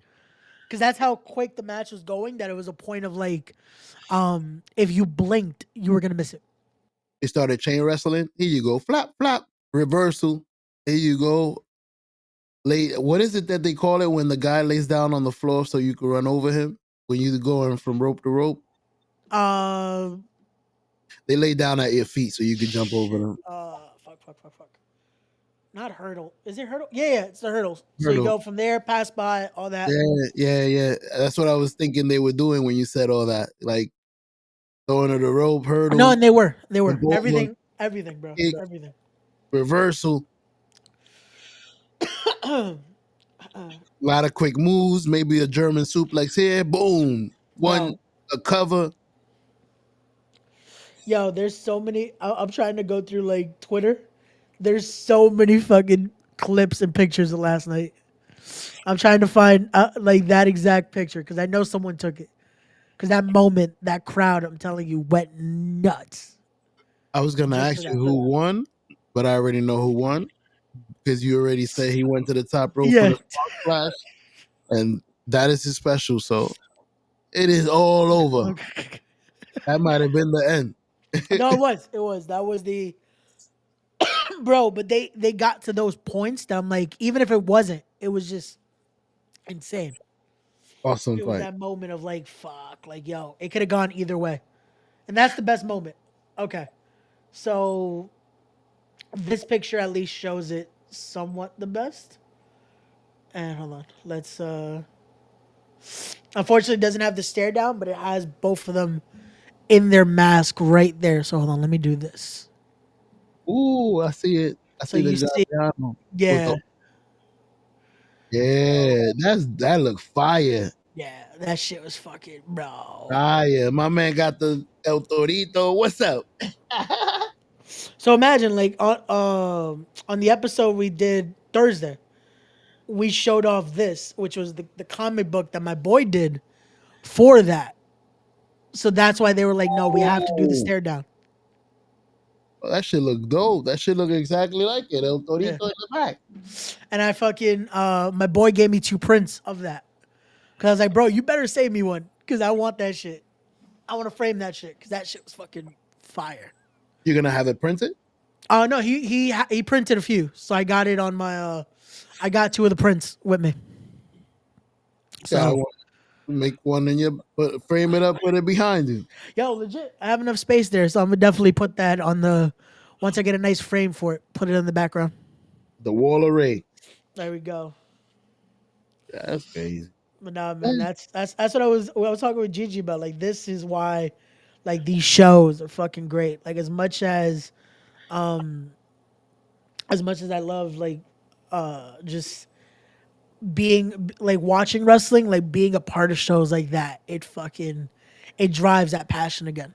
because that's how quick the match was going. That it was a point of like, if you blinked, you were gonna miss it. They started chain wrestling. Here you go, flap flap, reversal. Here you go. Lay. What is it that they call it when the guy lays down on the floor so you can run over him when you're going from rope to rope? Uh, They lay down at your feet so you can jump over them. fuck. Not hurdle. Is it hurdle? Yeah, it's the hurdles. So you Hurdle. go from there, pass by, all that. Yeah. That's what I was thinking they were doing when you said all that. Like going to the rope, No, hurdle, and they the were ball, everything, bro, kick, everything. reversal. A lot of quick moves, maybe a German suplex here, boom, one Bro, a cover. yo, there's so many. I'm trying to go through like Twitter. There's so many fucking clips and pictures of last night. I'm trying to find like that exact picture because I know someone took it. Because that moment, that crowd, I'm telling you, went nuts I was gonna just for ask you that. who won, but I already know who won because you already said he went to the top rope for Yeah. the frog splash, and that is his special. So it is all over. Okay. That might have been the end. No, it was. It was. That was the bro. But they got to those points that I'm like, even if it wasn't, it was just insane. Awesome It was fight. that moment of like, fuck, like yo, it could have gone either way, and that's the best moment. Okay, so this picture at least shows it somewhat the best. And hold on, let's. Unfortunately, it doesn't have the stare down, but it has both of them in their mask right there. So hold on, let me do this. Ooh, I see it. I So see the you see, Gargano with yeah, the yeah. That look fire. yeah, that shit was fucking bro. Fire. My man got the El Torito. What's up? So imagine like on the episode we did Thursday, we showed off this, which was the comic book that my boy did for that. So that's why they were like, no, we have to do the Oh, stare down. that shit look dope. That shit look exactly like it. El Yeah. Torito in the back. And I fucking my boy gave me 2 prints of that. Cause I was like, bro, you better save me one. Cause I want that shit. I want to frame that shit. Cause that shit was fucking fire. You're gonna have it printed? No, he printed a few. So I got it on my I got 2 of the prints with me. Yeah, I So want to make one and you frame it up, put it behind you. yo, legit, I have enough space there, so I'm gonna definitely put that on the. Once I get a nice frame for it, put it in the background. The wall array. There we go. Yeah, that's crazy. But nah, man, that's what I was talking with Gigi about. Like, this is why, like, these shows are fucking great. Like, as much as I love like, just being like watching wrestling, like being a part of shows like that, it drives that passion again.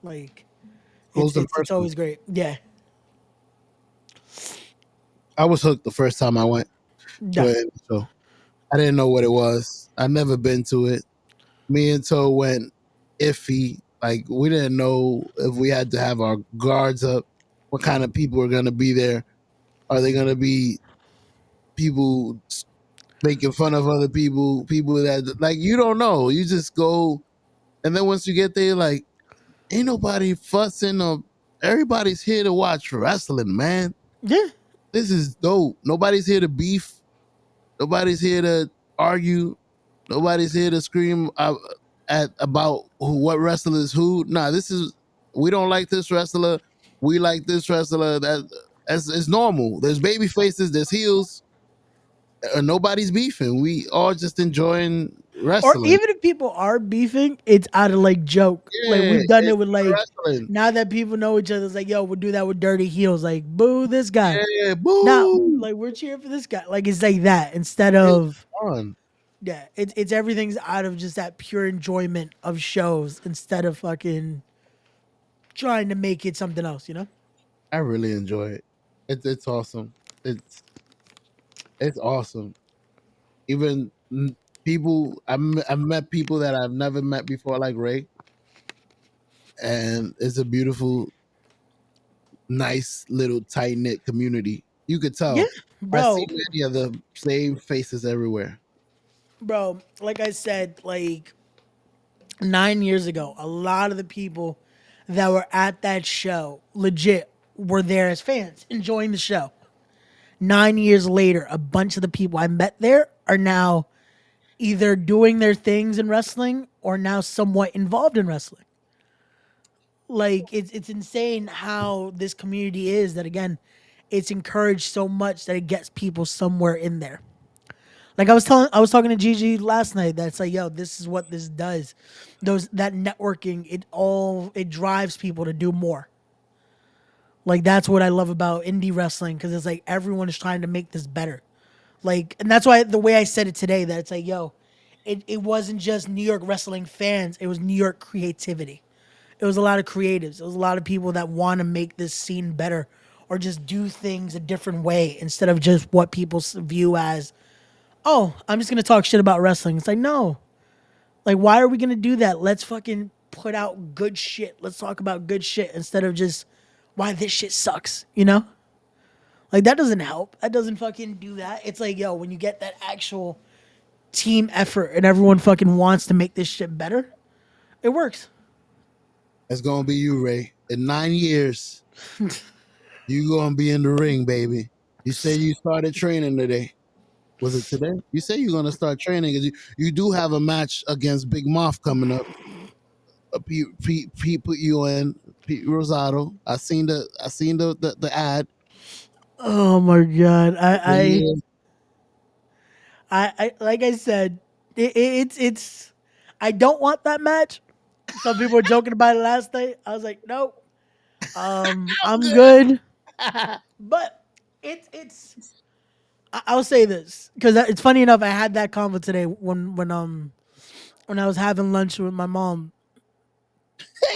Like, Close and it's personal. always great. Yeah, I was hooked the first time I went to yeah. it. So I didn't know what it was. I'd never been to it. Me and Toe went iffy. Like we didn't know if we had to have our guards up, what kind of people are gonna be there. Are they gonna be people making fun of other people, people that like you don't know. You just go and then once you get there, like ain't nobody fussing or everybody's here to watch wrestling, man. Yeah. This is dope. Nobody's here to beef. Nobody's here to argue. Nobody's here to scream at about what wrestler is who. Nah, this is we don't like this wrestler. We like this wrestler. That's it's normal. There's baby faces. There's heels. Nobody's beefing. We all just enjoying Or wrestling. even if people are beefing, it's out of like joke. Like Yeah, we've done it it's with like wrestling. now that people know each other, it's like, yo, we'll do that with dirty heels. Like, boo this guy. Yeah, Now, boo. like we're cheering for this guy. Like it's like that instead It's of fun. yeah. It's everything's out of just that pure enjoyment of shows instead of fucking trying to make it something else. You know? I really enjoy it. It's awesome. It's it's awesome. Even people I've met people that I've never met before, like Ray, and it's a beautiful, nice little tight knit community. You could Yeah, tell. I see bro. many of the same faces everywhere. Bro, like I said, like 9 years ago, a lot of the people that were at that show legit were there as fans enjoying the show. 9 years later, a bunch of the people I met there are now either doing their things in wrestling or now somewhat involved in wrestling. Like it's insane how this community is that again, it's encouraged so much that it gets people somewhere in there. Like I was talking to Gigi last night. That's like, yo, this is what this does. That networking, it drives people to do more. Like that's what I love about indie wrestling because it's like everyone is trying to make this better. Like, and that's why the way I said it today, that it's like, yo, it wasn't just New York wrestling fans, it was New York creativity. It was a lot of creatives. It was a lot of people that want to make this scene better or just do things a different way instead of just what people view as, oh, I'm just going to talk shit about wrestling. It's like, no. Like, why are we going to do that? Let's fucking put out good shit. Let's talk about good shit instead of just why this shit sucks, you know? Like, that doesn't help. That doesn't fucking do that. It's like, yo, when you get that actual team effort and everyone fucking wants to make this shit better, it works. It's gonna be you, Ray. In 9 years, you gonna be in the ring, baby. You say you started training today. Was it today? You say you're gonna start training because you do have a match against Big Moth coming up. Pete put you in Pete Rosado. I seen the ad. Oh my god. Yeah. I like I said, it's I don't want that match. Some people were joking about it last night. I was like, nope. I'm I'm good. good. But it's I'll say this because it's funny enough. I had that convo today when I was having lunch with my mom,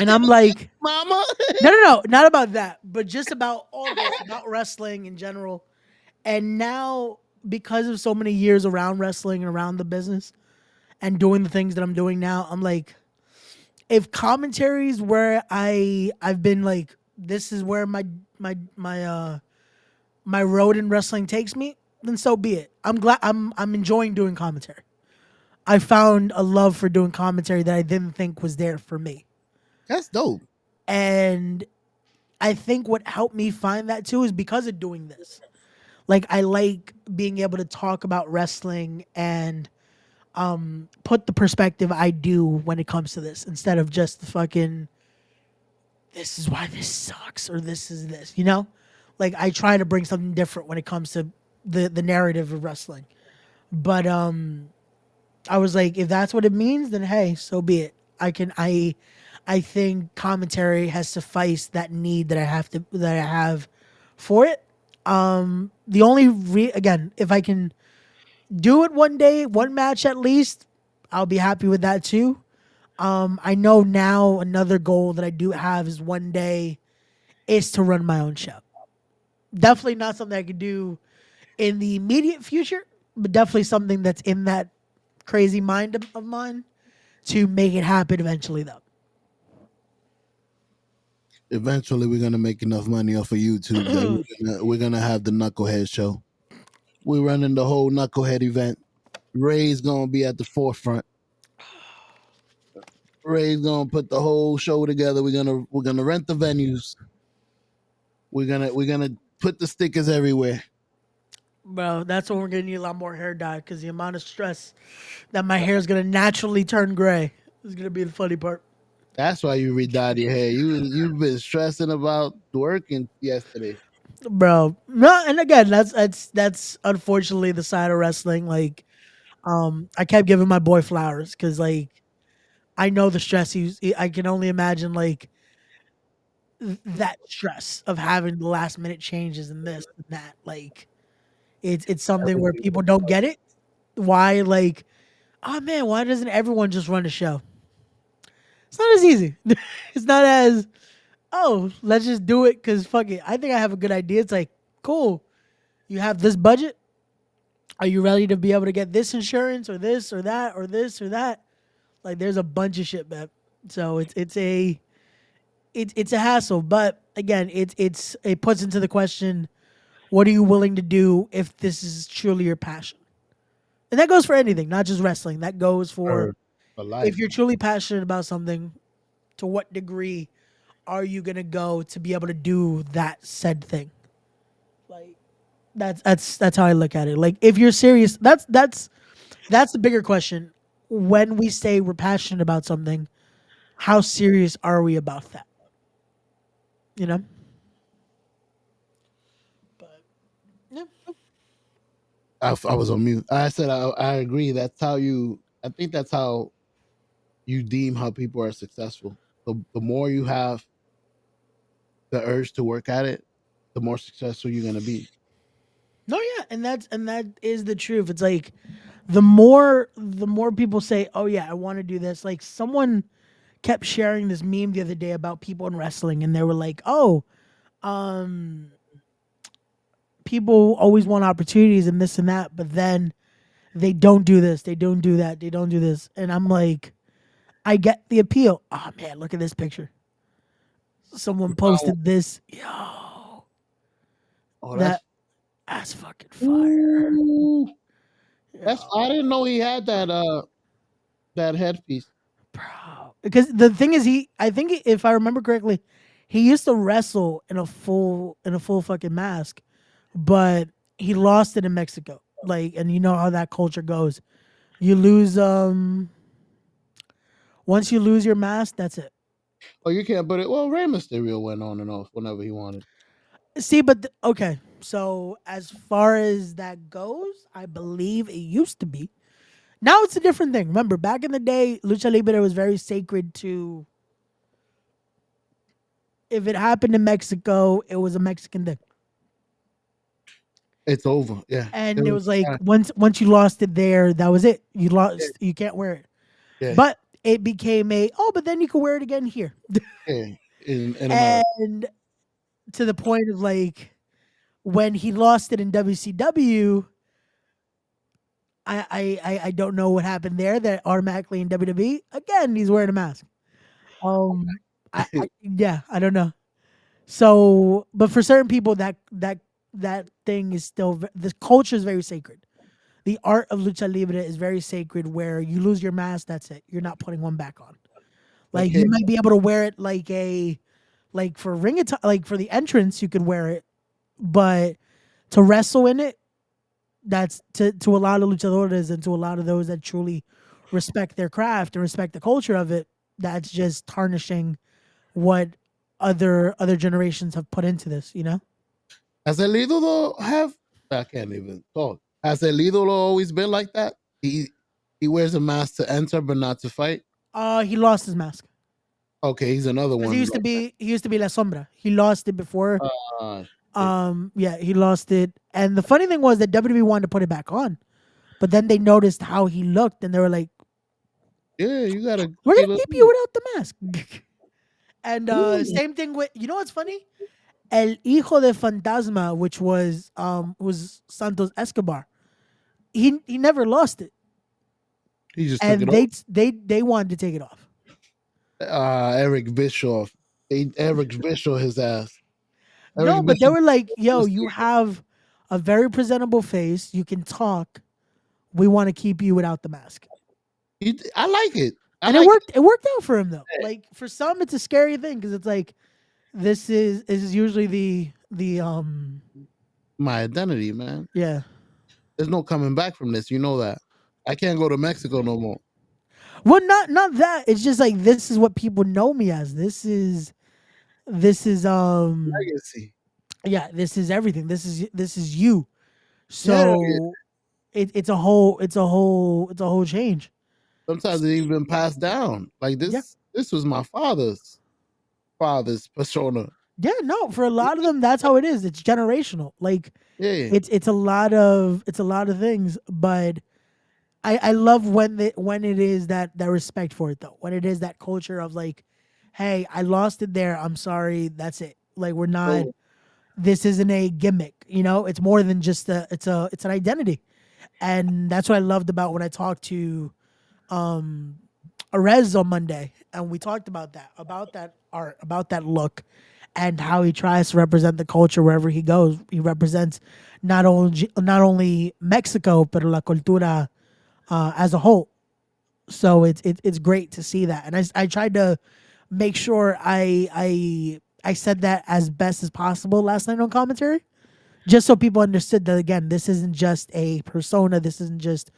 and I'm like, Mama. no, not about that, but just about all this, about wrestling in general. And now, because of so many years around wrestling and around the business and doing the things that I'm doing now, I'm like, if commentaries where I've been like, this is where my road in wrestling takes me, then so be it. I'm glad I'm enjoying doing commentary. I found a love for doing commentary that I didn't think was there for me. That's dope. And I think what helped me find that too is because of doing this. Like I like being able to talk about wrestling and put the perspective I do when it comes to this instead of just the fucking this is why this sucks or this is this, you know? Like I try to bring something different when it comes to the narrative of wrestling. But I was like, if that's what it means, then hey, so be it. I think commentary has sufficed that need that I have for it. The only again, if I can do it one day, one match at least, I'll be happy with that too. I know now another goal that I do have is one day is to run my own show. Definitely not something I could do in the immediate future, but definitely something that's in that crazy mind of mine to make it happen eventually though. Eventually, we're gonna make enough money off of YouTube that we're gonna have the Knucklehead show. We're running the whole Knucklehead event. Ray's gonna be at the forefront. Ray's gonna put the whole show together. We're gonna rent the venues. We're gonna put the stickers everywhere. Bro, that's when we're gonna need a lot more hair dye because the amount of stress that my hair is gonna naturally turn gray is gonna be the funny part. That's why you redyed your hair. You've been stressing about working yesterday. Bro, no, and again, that's unfortunately the side of wrestling. Like, I kept giving my boy flowers because like I know the stress I can only imagine like that stress of having the last minute changes and this and that. Like, it's something where people don't get it. Why like, oh man, why doesn't everyone just run a show? It's not as easy. It's not as, oh, let's just do it because fuck it. I think I have a good idea. It's like, cool. You have this budget. Are you ready to be able to get this insurance or this or that or this or that? Like, there's a bunch of shit, man. So it's a hassle. But again, it puts into the question, what are you willing to do if this is truly your passion? And that goes for anything, not just wrestling. That goes for For if life. you're truly passionate about something, to what degree are you gonna go to be able to do that said thing? Like that's how I look at it. Like if you're serious, that's the bigger question. When we say we're passionate about something, how serious are we about that? You know? But yeah. I was on mute. I said I agree. That's how you. I think that's how you deem how people are successful. The more you have the urge to work at it, the more successful you're gonna be. No, yeah, and that is the truth. It's like the more people say, "Oh yeah, I want to do this." Like someone kept sharing this meme the other day about people in wrestling, and they were like, "Oh, um, people always want opportunities and this and that, but then they don't do this, they don't do that, they don't do this." And I'm like, I get the appeal. Oh man, look at this picture. Someone Oh, posted this. Yo, oh, that that's fucking fire. ooh, that's. Yo, I didn't know he had that headpiece. bro. Because the thing is, I think if I remember correctly, he used to wrestle in a full fucking mask, but he lost it in Mexico. Like, and you know how that culture goes. You lose once you lose your mask, that's it. Oh, you can't put it. Well, Rey Mysterio went on and off whenever he wanted. See, but okay. So as far as that goes, I believe it used to be. Now it's a different thing. Remember, back in the day, lucha libre was very sacred to. If it happened in Mexico, it was a Mexican thing, It's over. Yeah. It and it was, was like once you lost it there, that was it. You yeah. lost. You can't wear it. Yeah. But it became a but then you can wear it again here, Yeah. In America. and to the point of like when he lost it in WCW, I don't know what happened there. That automatically in WWE again he's wearing a mask. Yeah, I don't know. So, but for certain people, that thing is still the culture is very sacred. The art of lucha libre is very sacred. Where you lose your mask, that's it. You're not putting one back on. Like Like you hey, might be able to wear it like for like for the entrance, you could wear it, but to wrestle in it, that's to a lot of luchadores and to a lot of those that truly respect their craft and respect the culture of it. That's just tarnishing what other generations have put into this. You know. has El Ídolo have? I can't even talk. Has El Ídolo always been like that? He wears a mask to enter, but not to fight. He lost his mask Okay, he's another because one like he used to be La Sombra. He lost it before. that. Shit. Yeah, he lost it. And the funny thing was that WWE wanted to put it back on, but then they noticed how he looked, and they were like, Yeah, you gotta "We're kill gonna it. keep you without the mask." And Ooh, same thing with what's funny? El Hijo de Fantasma, which was Santos Escobar. He never lost it, he just took it and off. they wanted to take it off. Eric Bischoff. Eric Bischoff his ass. No, Eric but they Bischoff. were like, "Yo, you have a very presentable face. You can talk. We want to keep you without the mask." I like it. I And it like worked. It worked out for him though. Like for some, it's a scary thing because it's like this is usually the my identity, man. yeah. There's no coming back from this. You know that. I can't go to Mexico no more. Well, not that. It's just like this is what people know me as. This is Legacy. yeah. This is everything. This is you. Yeah. So it's a whole change. Sometimes it even passed down. Like Yeah. this was my father's persona. Yeah, no, for a lot of them that's how it is. It's generational. Like Yeah. it's a lot of things, but I love when it is that respect for it though. When it is that culture of like, hey, I lost it there. I'm sorry. That's it. Like we're not. So This isn't a gimmick. It's more than just it's an identity, and that's what I loved about when I talked to um Arez on Monday, and we talked about that art, about that look, and how he tries to represent the culture wherever he goes. He represents not only Mexico, but la cultura as a whole. So it's great to see that, and I tried to make sure I said that as best as possible last night on commentary, just so people understood that again, this isn't just a persona, this isn't just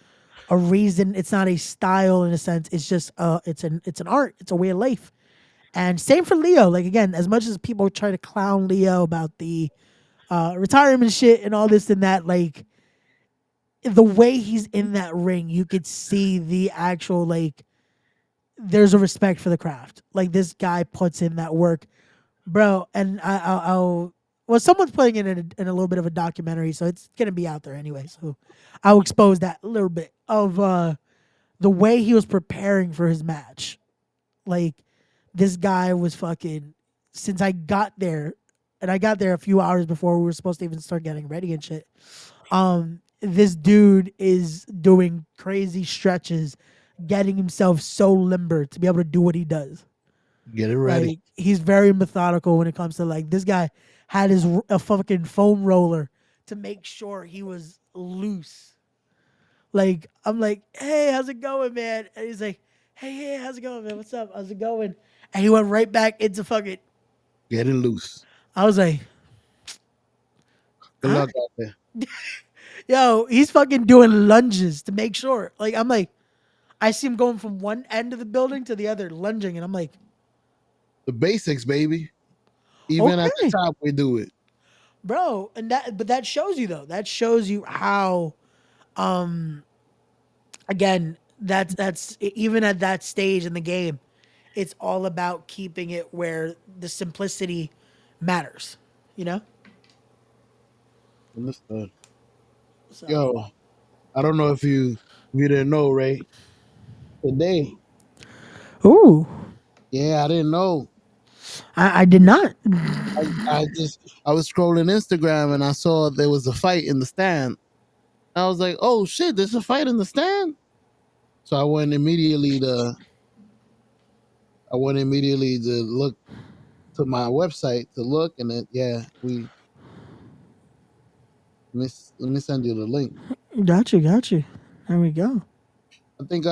a reason, it's not a style in a sense, it's just it's an art, it's a way of life. And same for Leo. Like again, as much as people try to clown Leo about the retirement shit and all this and that, like the way he's in that ring, you could see the actual like there's a respect for the craft. Like this guy puts in that work, bro. And I'll well, someone's putting it in a little bit of a documentary, so it's gonna be out there anyway. So I'll expose that a little bit of the way he was preparing for his match. Like this guy was fucking since I got there, and I got there a few hours before we were supposed to even start getting ready and shit. This dude is doing crazy stretches, getting himself so limber to be able to do what he does. get it ready. Like he's very methodical when it comes to like this guy had a fucking foam roller to make sure he was loose. Like I'm like, hey, how's it going, man? And he's like, hey, how's it going, man? What's up? How's it going? And he went right back into fucking. Getting loose. I was like, Good huh? luck out there. Yo, he's fucking doing lunges to make sure. Like I'm like, I see him going from one end of the building to the other, lunging, and I'm like, The basics, baby. Even at the okay, top, we do it. bro. But that shows you though. That shows you how, again, that's even at that stage in the game, it's all about keeping it where the simplicity matters. You know. Understood. So, Yo, I don't know if you didn't know, Ray. Today, ooh, yeah, I didn't know. I did not. I was scrolling Instagram and I saw there was a fight in the stand. I was like, oh shit, there's a fight in the stand. So I went immediately to look to my website to look, and then yeah, let me send you the link. Got you. There we go. I think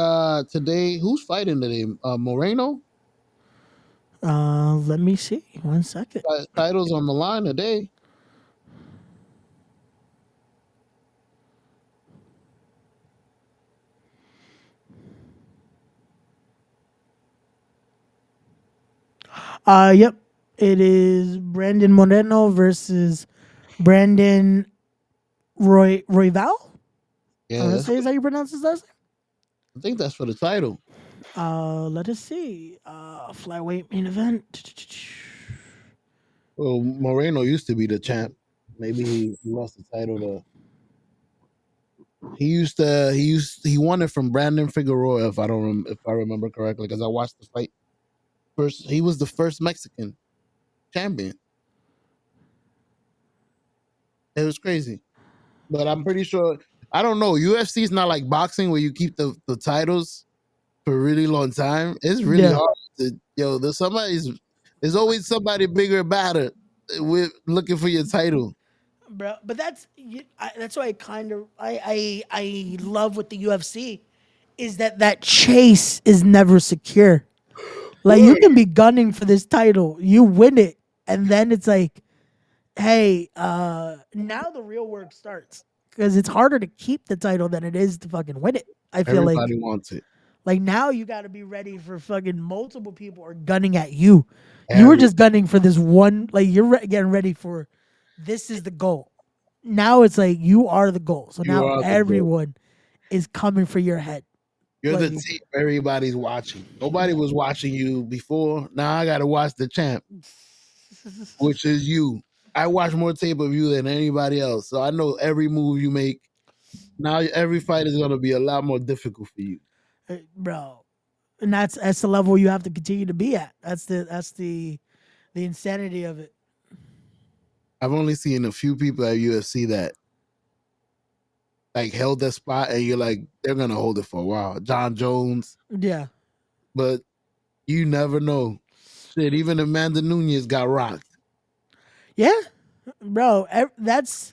today who's fighting today? Moreno. Let me see. 1 second. Titles on the line today. Yep. It is Brandon Moreno versus Brandon Royval. I Yeah, want to say is how you pronounce his last I think that's for the title. name. Let us see. Flyweight main event. Well, Moreno used to be the champ. Maybe he lost the title to. He won it from Brandon Figueroa if I remember correctly because I watched the fight first. He was the first Mexican champion. It was crazy, but I'm pretty sure. I don't know. UFC is not like boxing where you keep the titles for a really long time. It's really Yeah, hard to there's always somebody bigger and badder with looking for your title. bro. But that's why I kind of I love with the UFC is that chase is never secure. Like you can be gunning for this title, you win it, and then it's like, hey, now the real work starts because it's harder to keep the title than it is to fucking win it. I feel Everybody wants it. like now you got to be ready for fucking multiple people are gunning at you. You were Every just gunning for this one. Like you're getting ready for this is the goal. Now it's like you are the goal. So you now are the goal. everyone is coming for your head. You're the Like tape everybody's watching. Nobody was watching you before. Now I gotta watch the champ, which is you. I watch more tape of you than anybody else, so I know every move you make. Now every fight is gonna be a lot more difficult for you. bro. And that's the level you have to continue to be at. That's the insanity of it. I've only seen a few people at UFC that like held that spot, and you're like, they're gonna hold it for a while. John Jones, Yeah. but you never know. Shit, even Amanda Nunez got rocked. Yeah. Bro, that's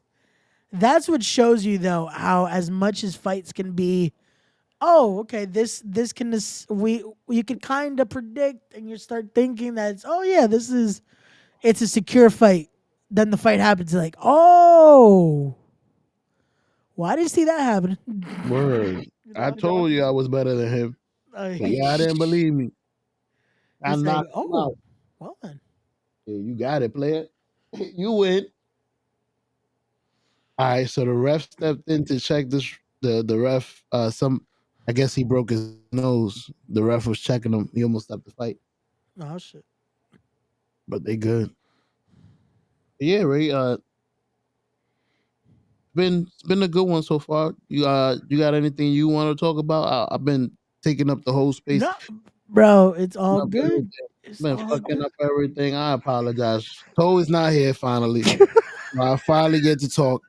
what shows you though how as much as fights can be, oh, okay, this can this we you can kind of predict and you start thinking that it's, oh yeah, it's a secure fight. Then the fight happens like, oh, why did you see that happen? Word. I told you I was better than him, but yeah, I didn't believe me. I It's like, knocked him oh, out. well then. Yeah, you got it, player. You win. All right, so the ref stepped in to check this. The ref, some, I guess he broke his nose. The ref was checking him. He almost stopped the fight, Oh shit. but they good. Yeah, Ray. It's been a good one so far. You got anything you want to talk about? I've been taking up the whole space, No, bro, it's all up everything. good. It's Been all fucking good. up everything. I apologize. Toe is not here finally. I finally get to talk,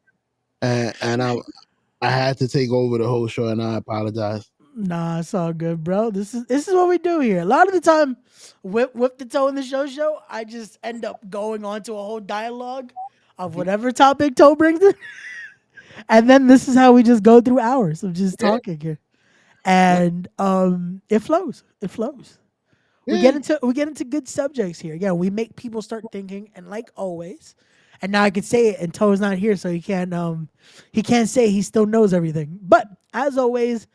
and I had to take over the whole show, and I apologize. Nah, it's all good, bro. This is what we do here. A lot of the time, with the toe in the show, I just end up going on to a whole dialogue of whatever topic Toe brings in, and then this is how we just go through hours of just Yeah, talking here, and it flows. It flows. yeah. We get into good subjects here. Yeah, we make people start thinking, and like always, and now I can say it, and Toe's not here, so he can't say he still knows everything. But as always,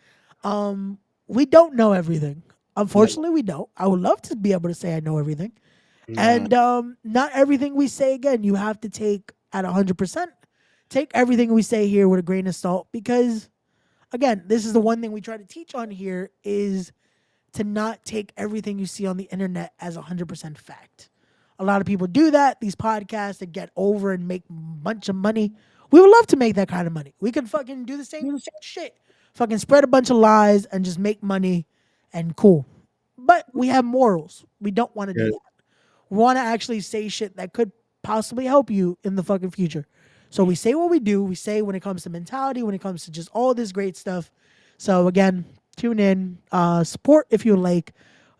we don't know everything. No, Unfortunately, we don't. I would love to be able to say I know everything, nah. and not everything we say again you have to take at 100%. Take everything we say here with a grain of salt because again, this is the one thing we try to teach on here is to not take everything you see on the internet as 100% fact. A lot of people do that. These podcasts that get over and make a bunch of money. We would love to make that kind of money. We could fucking do the same shit. Fucking spread a bunch of lies and just make money and cool. But we have morals. We don't want to do Yeah, that. We want to actually say shit that could possibly help you in the fucking future. So we say what we do. We say when it comes to mentality, when it comes to just all this great stuff. So again, tune in, support if you like,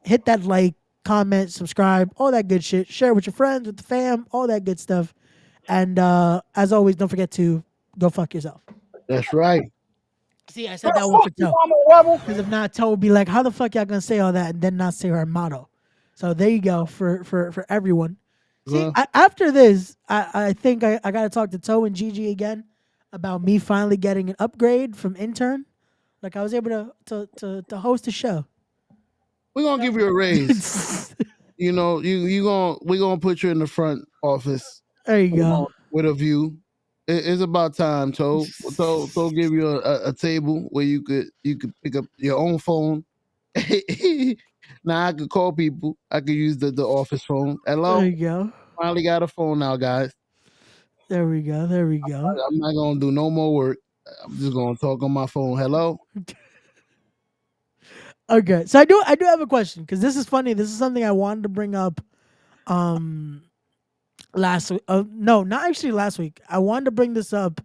hit that like, comment, subscribe, all that good shit. Share with your friends, with the fam, all that good stuff. And as always, don't forget to go fuck yourself. that's right. See, I Man, said that one fuck for you, Toe. Mama Rebel. Because if not, Toe would be like, how the fuck y'all gonna say all that and then not say our motto? So there you go for everyone. See, Well, after this, I think I got to talk to Toe and Gigi again about me finally getting an upgrade from intern. Like I was able to host a show. we're gonna give you a raise. You know, you gonna we're gonna put you in the front office, There you go. with a view. It's about time, So give you a table where you could pick up your own phone. Now I could call people. I could use the office phone. There Hello, you go. finally got a phone now, guys. There we go. There we go. I'm not gonna do no more work. I'm just gonna talk on my phone. Hello. Okay, so I do have a question because this is funny. This is something I wanted to bring up. Um, last week. No, not actually last week. I wanted to bring this up.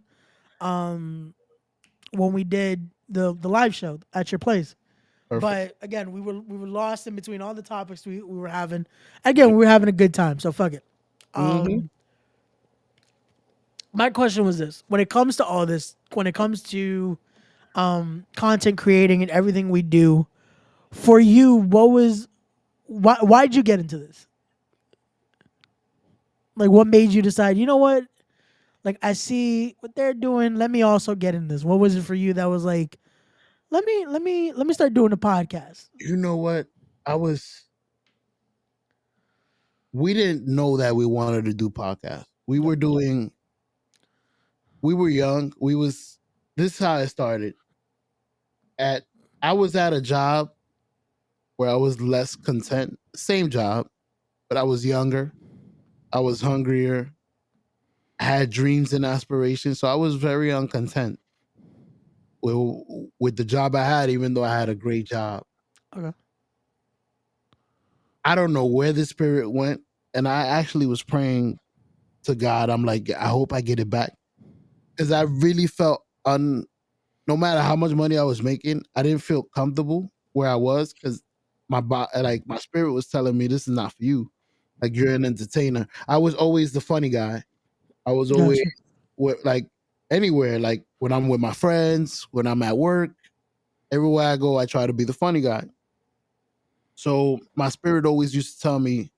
Um, when we did the live show at your place. Perfect. But again, we were lost in between all the topics we were having. Again, we were having a good time, so fuck it. Mm-hmm. My question was this: when it comes to all this, when it comes to content creating and everything we do. For you, why'd you get into this? Like, what made you decide? You know what? Like, I see what they're doing. Let me also get in this. What was it for you that was like, let me start doing a podcast? You know what? We didn't know that we wanted to do podcasts. We were young. This is how it started. At I was at a job where I was less content. Same job, but I was younger. I was hungrier. I had dreams and aspirations, so I was very uncontent with, with the job I had, even though I had a great job. Okay. I don't know where the spirit went, and I actually was praying to God. I'm like, I hope I get it back because I really felt no matter how much money I was making, I didn't feel comfortable where I was because my spirit was telling me this is not for you. Like you're an entertainer. I was always the funny guy. I was always Gotcha. like anywhere, like when I'm with my friends, when I'm at work, everywhere I go, I try to be the funny guy. So my spirit always used to tell me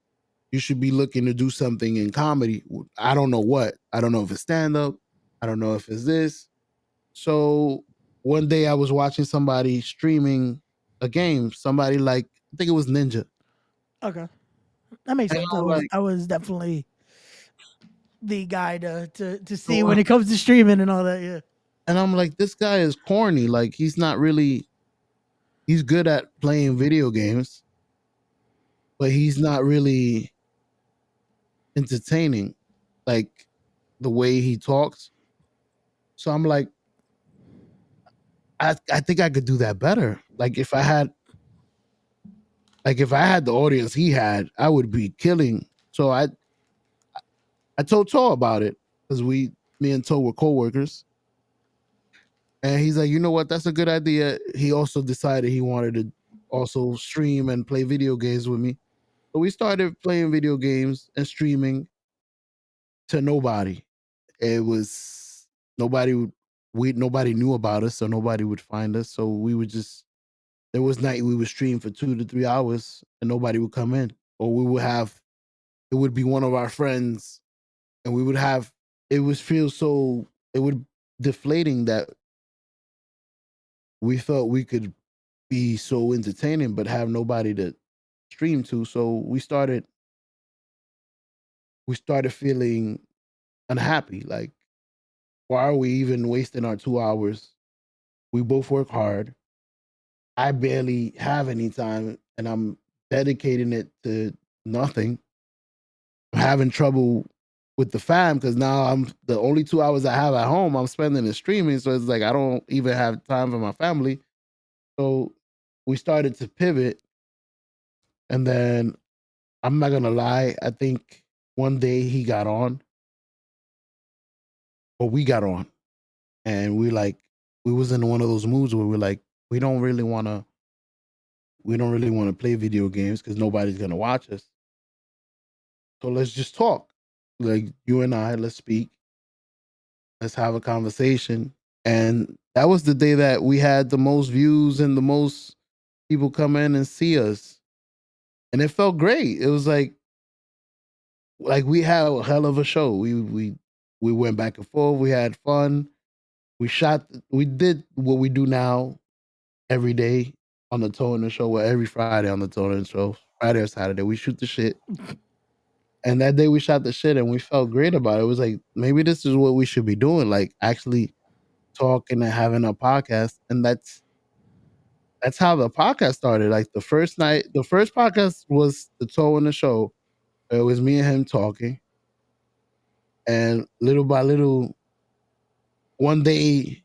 you should be looking to do something in comedy. I don't know what. I don't know if it's stand up. I don't know if it's this. So one day I was watching somebody streaming a game. Somebody like I think it was Ninja. Okay. That makes And sense. I I'm was like, I was definitely the guy to see so, when it comes to streaming and all that. Yeah. and I'm like, this guy is corny. Like he's not really. He's good at playing video games, but he's not really entertaining. Like the way he talks. So I'm like, I think I could do that better. If I had the audience he had, I would be killing. So I told To about it because me and To were coworkers, and he's like, you know what, that's a good idea. He also decided he wanted to also stream and play video games with me. So we started playing video games and streaming to nobody. It was nobody would nobody knew about us, so nobody would find us. So we would just there was night we would stream for 2 to 3 hours and nobody would come in, or we would have it would be one of our friends, and we would have it would feel so it would deflating that we felt we could be so entertaining but have nobody to stream to. So we started feeling unhappy. Like, why are we even wasting our 2 hours? We both work hard. I barely have any time and I'm dedicating it to nothing. I'm having trouble with the fam because now I'm the only 2 hours I have at home I'm spending in streaming. So it's like I don't even have time for my family. So we started to pivot, and then I'm not gonna lie, I think one day he got on, or we got on, and we was in one of those moods where we're like, we don't really wanna play video games because nobody's gonna watch us. So let's just talk. Like you and I, let's speak. Let's have a conversation. And that was the day that we had the most views and the most people come in and see us. And it felt great. It was like we had a hell of a show. We went back and forth. We had fun. We did what we do now every day on the Toner Show, well, every Friday on the Toner Show, Friday or Saturday. We shoot the shit. And that day we shot the shit and we felt great about it. It was like, maybe this is what we should be doing, like actually talking and having a podcast. And that's how the podcast started. Like the first podcast was the Toe in the Show. It was me and him talking. And little by little, one day,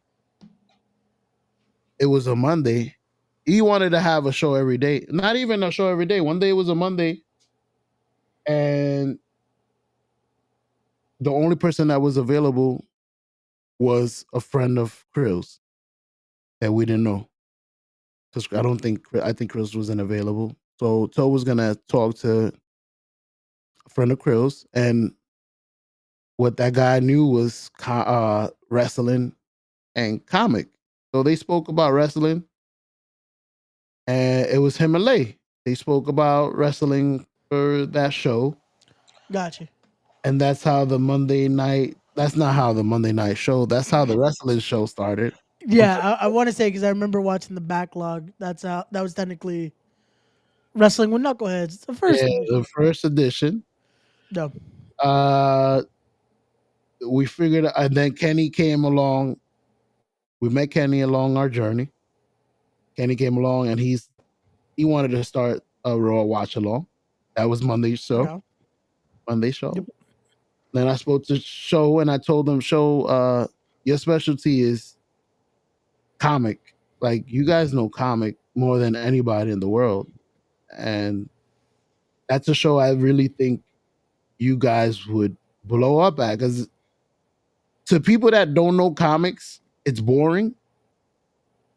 it was a Monday. He wanted to have a show every day. Not even a show every day. One day it was a Monday. And the only person that was available was a friend of Krill's that we didn't know. Because I think Chris wasn't available. So Toe was gonna talk to a friend of Krill's, and what that guy knew was wrestling and comic. So they spoke about wrestling, and it was him and Lay. They spoke about wrestling for that show, Gotcha. and that's how the Monday night. That's not how the Monday night show. That's how the wrestling show started. Yeah, I want to say because I remember watching the backlog. That's how that was technically wrestling with knuckleheads. The first Yeah, edition. the first edition. No. Uh, we figured, and then Kenny came along. We met Kenny along our journey. Kenny came along, and he wanted to start a Raw watch along. That was Monday's show. Okay. Monday show. Yep. Then I spoke to Show, and I told him, Show, your specialty is comic. Like, you guys know comic more than anybody in the world, and that's a show I really think you guys would blow up at, because to people that don't know comics, it's boring.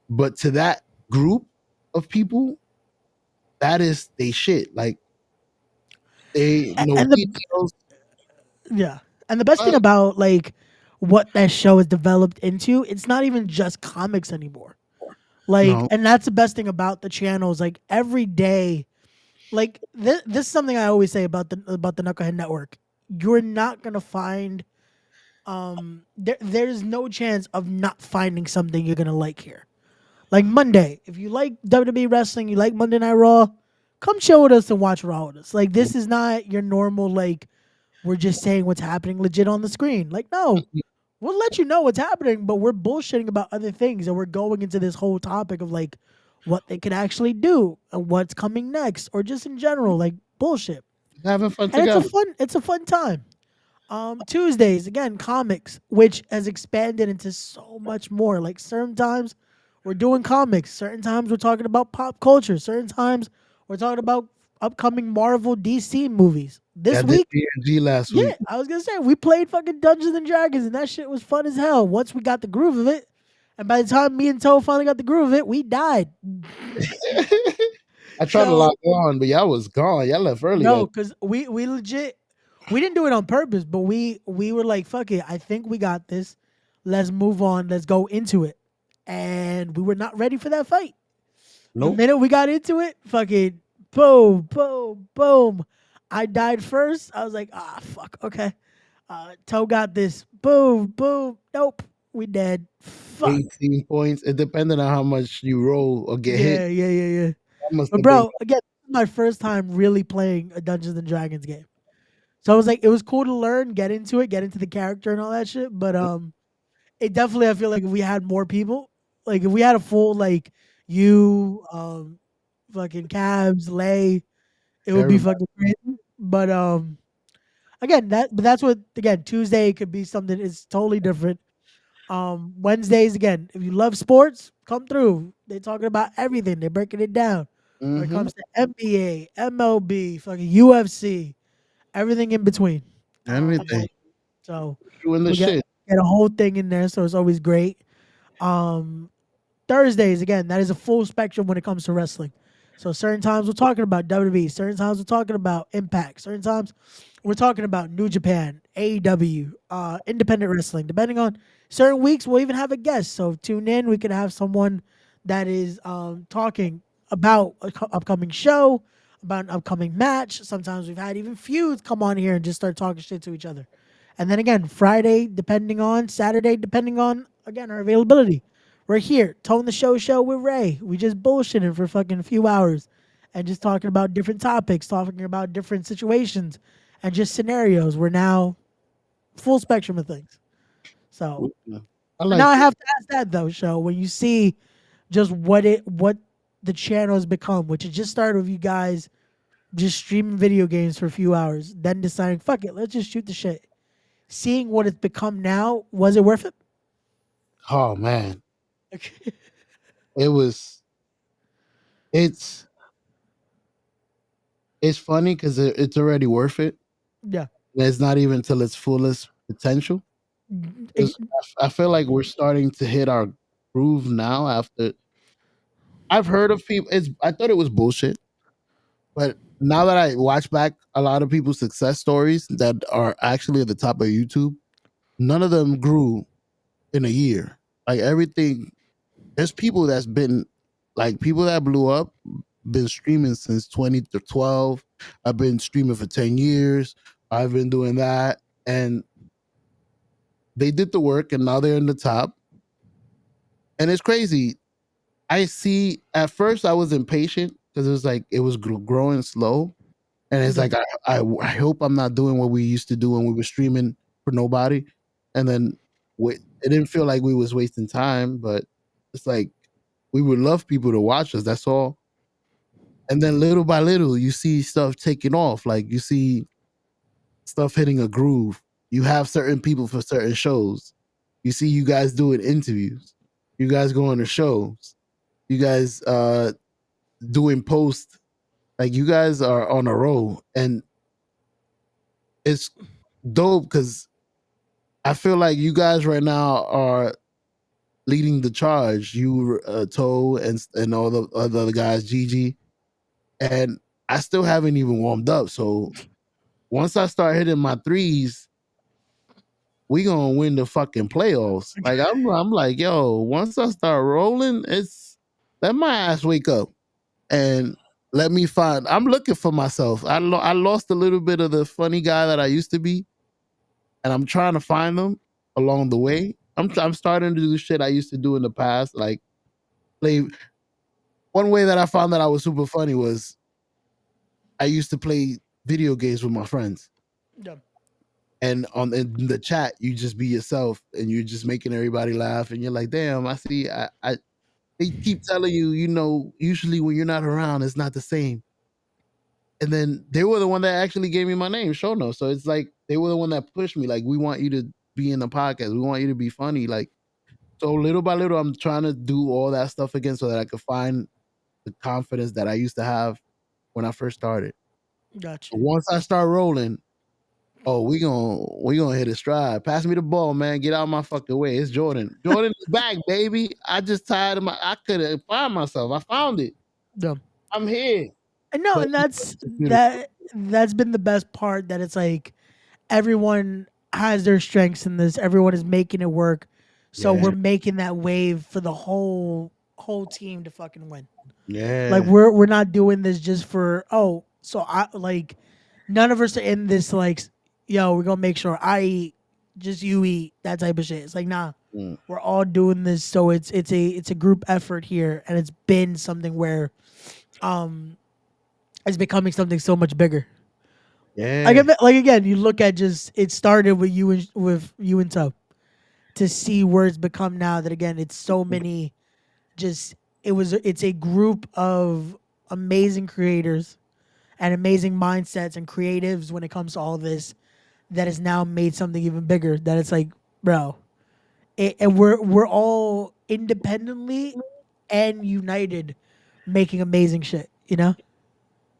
But to that group of people, that is they shit. Like, they know And the details. yeah, and the best thing But about like what that show has developed into, it's not even just comics anymore. Like, no, and that's the best thing about the channels. Like every day, like this is something I always say about the Knucklehead Network. You're not gonna find there's no chance of not finding something you're gonna like here. Like Monday, if you like WWE wrestling, you like Monday Night Raw, come chill with us and watch Raw with us. Like this is not your normal like we're just saying what's happening legit on the screen. Like no, we'll let you know what's happening, but we're bullshitting about other things, and we're going into this whole topic of like what they could actually do and what's coming next, or just in general, like bullshit. having fun And together. it's a fun time. Tuesdays again, comics, which has expanded into so much more. Like certain times we're doing comics, certain times we're talking about pop culture, certain times we're talking about upcoming Marvel DC movies. Yeah, I This did week, PNG last yeah, week. I was gonna say we played fucking Dungeons and Dragons, and that shit was fun as hell. Once we got the groove of it, and by the time me and Toe finally got the groove of it, we died. I tried to So lock on, but y'all was gone. Y'all left early. no, because we legit we didn't do it on purpose, but we were like, fuck it, I think we got this. Let's move on. Let's go into it. And we were not ready for that fight. The Nope. minute we got into it, fucking boom, boom, boom. I died first. I was like, ah, fuck, okay. Toe got this. Boom, boom. Nope, we dead. Fuck. 18 points. It depended on how much you roll or get hit. Yeah, yeah, yeah, yeah. That must But have been bro, again, this is my first time really playing a Dungeons and Dragons game. So I was like, it was cool to learn, get into it, get into the character and all that shit. But it definitely, I feel like if we had more people, like if we had a full like you, fucking Cabs, Lay, it would be everybody. fucking crazy. But again, that's what again Tuesday could be something is totally different. Wednesdays again, if you love sports, come through. They're talking about everything. They're breaking it down when it Mm-hmm. comes to NBA, MLB, fucking UFC, everything in between. Anything. So Doing the we shit. get a whole thing in there, so it's always great. Um, Thursdays again, that is a full spectrum when it comes to wrestling. So certain times we're talking about WWE, certain times we're talking about Impact, certain times we're talking about New Japan, AEW, independent wrestling. Depending on certain weeks, we'll even have a guest. So tune in, we could have someone that is talking about an upcoming show, about an upcoming match. Sometimes we've had even feuds come on here and just start talking shit to each other. And then again, Friday, depending on Saturday, depending on again our availability. We're here, Tone the Show with Ray. We just bullshitting for fucking a few hours and just talking about different topics, talking about different situations and just scenarios. We're now full spectrum of things. So I now like I it. have to ask that though, Show, when you see just what the channel has become, which it just started with you guys just streaming video games for a few hours, then deciding, fuck it, let's just shoot the shit. Seeing what it's become now, was it worth it? Oh man. It was it's it's funny because it's already worth it. Yeah. It's not even till its fullest potential. 'Cause I feel like we're starting to hit our groove now after I've heard of people. I thought it was bullshit, but now that I watch back a lot of people's success stories that are actually at the top of YouTube, none of them grew in a year. Like everything, there's people that's been like people that blew up, been streaming since 2012. I've been streaming for 10 years. I've been doing that. And they did the work and now they're in the top. And it's crazy. I see at first I was impatient because it was like it was growing slow. And it's Yeah. like I hope I'm not doing what we used to do when we were streaming for nobody. And then it didn't feel like we was wasting time, but it's like we would love people to watch us. That's all. And then little by little, you see stuff taking off. Like you see stuff hitting a groove. You have certain people for certain shows. You see you guys doing interviews. You guys going to shows. You guys doing posts. Like you guys are on a roll, and it's dope because I feel like you guys right now are leading the charge. You, Toe, and all the other guys, Gigi, and I still haven't even warmed up. So once I start hitting my threes, we gonna win the fucking playoffs. Like I'm like, yo, once I start rolling, it's let my ass wake up and let me find. I'm looking for myself. I lost a little bit of the funny guy that I used to be, and I'm trying to find them along the way. I'm starting to do shit I used to do in the past, like play. One way that I found that I was super funny was I used to play video games with my friends. Yeah. And on in the chat, you just be yourself and you're just making everybody laugh. And you're like, damn, I see. They keep telling you, usually when you're not around, it's not the same. And then they were the one that actually gave me my name, Shono. So it's like they were the one that pushed me. Like, we want you to be in the podcast. We want you to be funny. Like, so little by little, I'm trying to do all that stuff again so that I could find the confidence that I used to have when I first started. Gotcha. Once I start rolling, oh, we gonna hit a stride. Pass me the ball, man. Get out of my fucking way. It's Jordan. Jordan is back, baby. I just tired of I couldn't find myself. I found it. Yeah. I'm here. And no, So and that's it's beautiful. that's been the best part. That it's like everyone has their strengths in this. Everyone is making it work. So Yeah. we're making that wave for the whole team to fucking win. Like Yeah. we're not doing this just for so I like none of us are in this like yo, we're gonna make sure I eat, just you eat, that type of shit. It's like nah. Mm. We're all doing this, so it's a group effort here, and it's been something where it's becoming something so much bigger. Yeah. Like again, you look at just it started with you and Tub to see where it's become now. That again, it's so many. Just it's a group of amazing creators and amazing mindsets and creatives when it comes to all this that has now made something even bigger. That it's like, bro, and we're all independently and united, making amazing shit. You know?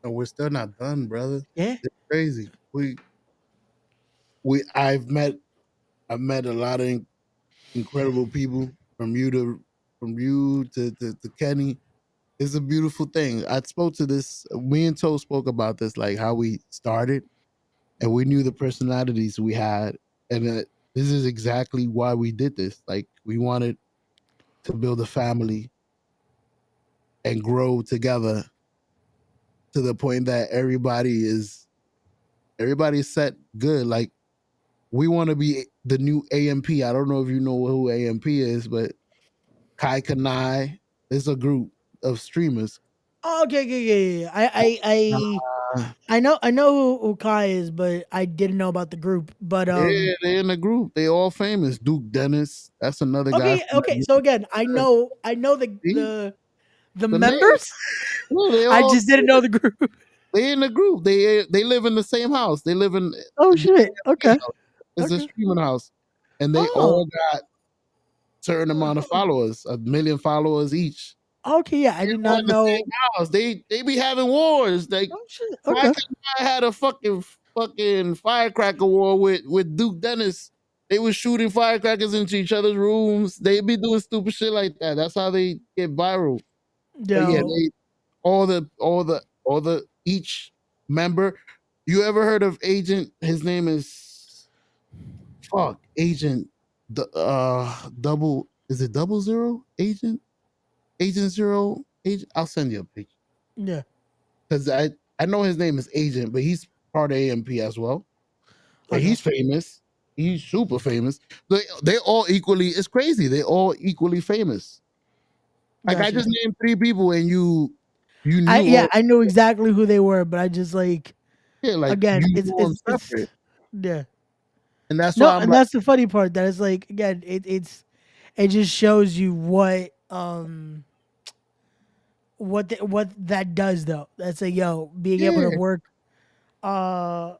And we're still not done, brother. Yeah. It's crazy. We I've met a lot of incredible people from you to Kenny. It's a beautiful thing. I spoke to this. Me and Toe spoke about this, like how we started, and we knew the personalities we had, and this is exactly why we did this. Like we wanted to build a family and grow together to the point that everybody's set good. Like we want to be the new AMP. I don't know if you know who AMP is, but Kai Kanai is a group of streamers. Oh, okay, yeah. I know who Kai is, but I didn't know about the group. But Yeah, they're in the group. They all famous. Duke Dennis, that's another guy okay, from okay. that So again, I group. know the See the the the name? members. No, they I all just didn't know the group. they in the group. They live in the same house. They live in Oh the shit. AMP Okay. house. It's a Okay. streaming house, and they Oh. all got certain amount of followers, 1 million followers each. Okay. Yeah, I They're did all not in the same know. house. They be having wars. Like Oh shit. why Okay. can't I had a fucking firecracker war with Duke Dennis? They was shooting firecrackers into each other's rooms. They be doing stupid shit like that. That's how they get viral. But yeah, Yo. they all the each member. You ever heard of Agent? His name is Agent. The double is it 00 Agent? Agent Zero. Agent, I'll send you a picture Yeah. because I know his name is Agent, but he's part of AMP as well. And Okay. he's famous. He's super famous. They all equally. It's crazy. They all equally famous. Like I Gotcha. just named three people, and you knew all. I knew exactly who they were, but I just like Yeah, like again, you knew them it's separate, yeah. and that's No, why I'm and like, that's the funny part. That is like again, it just shows you what that does though. That's a yo being able to yeah, work. Uh,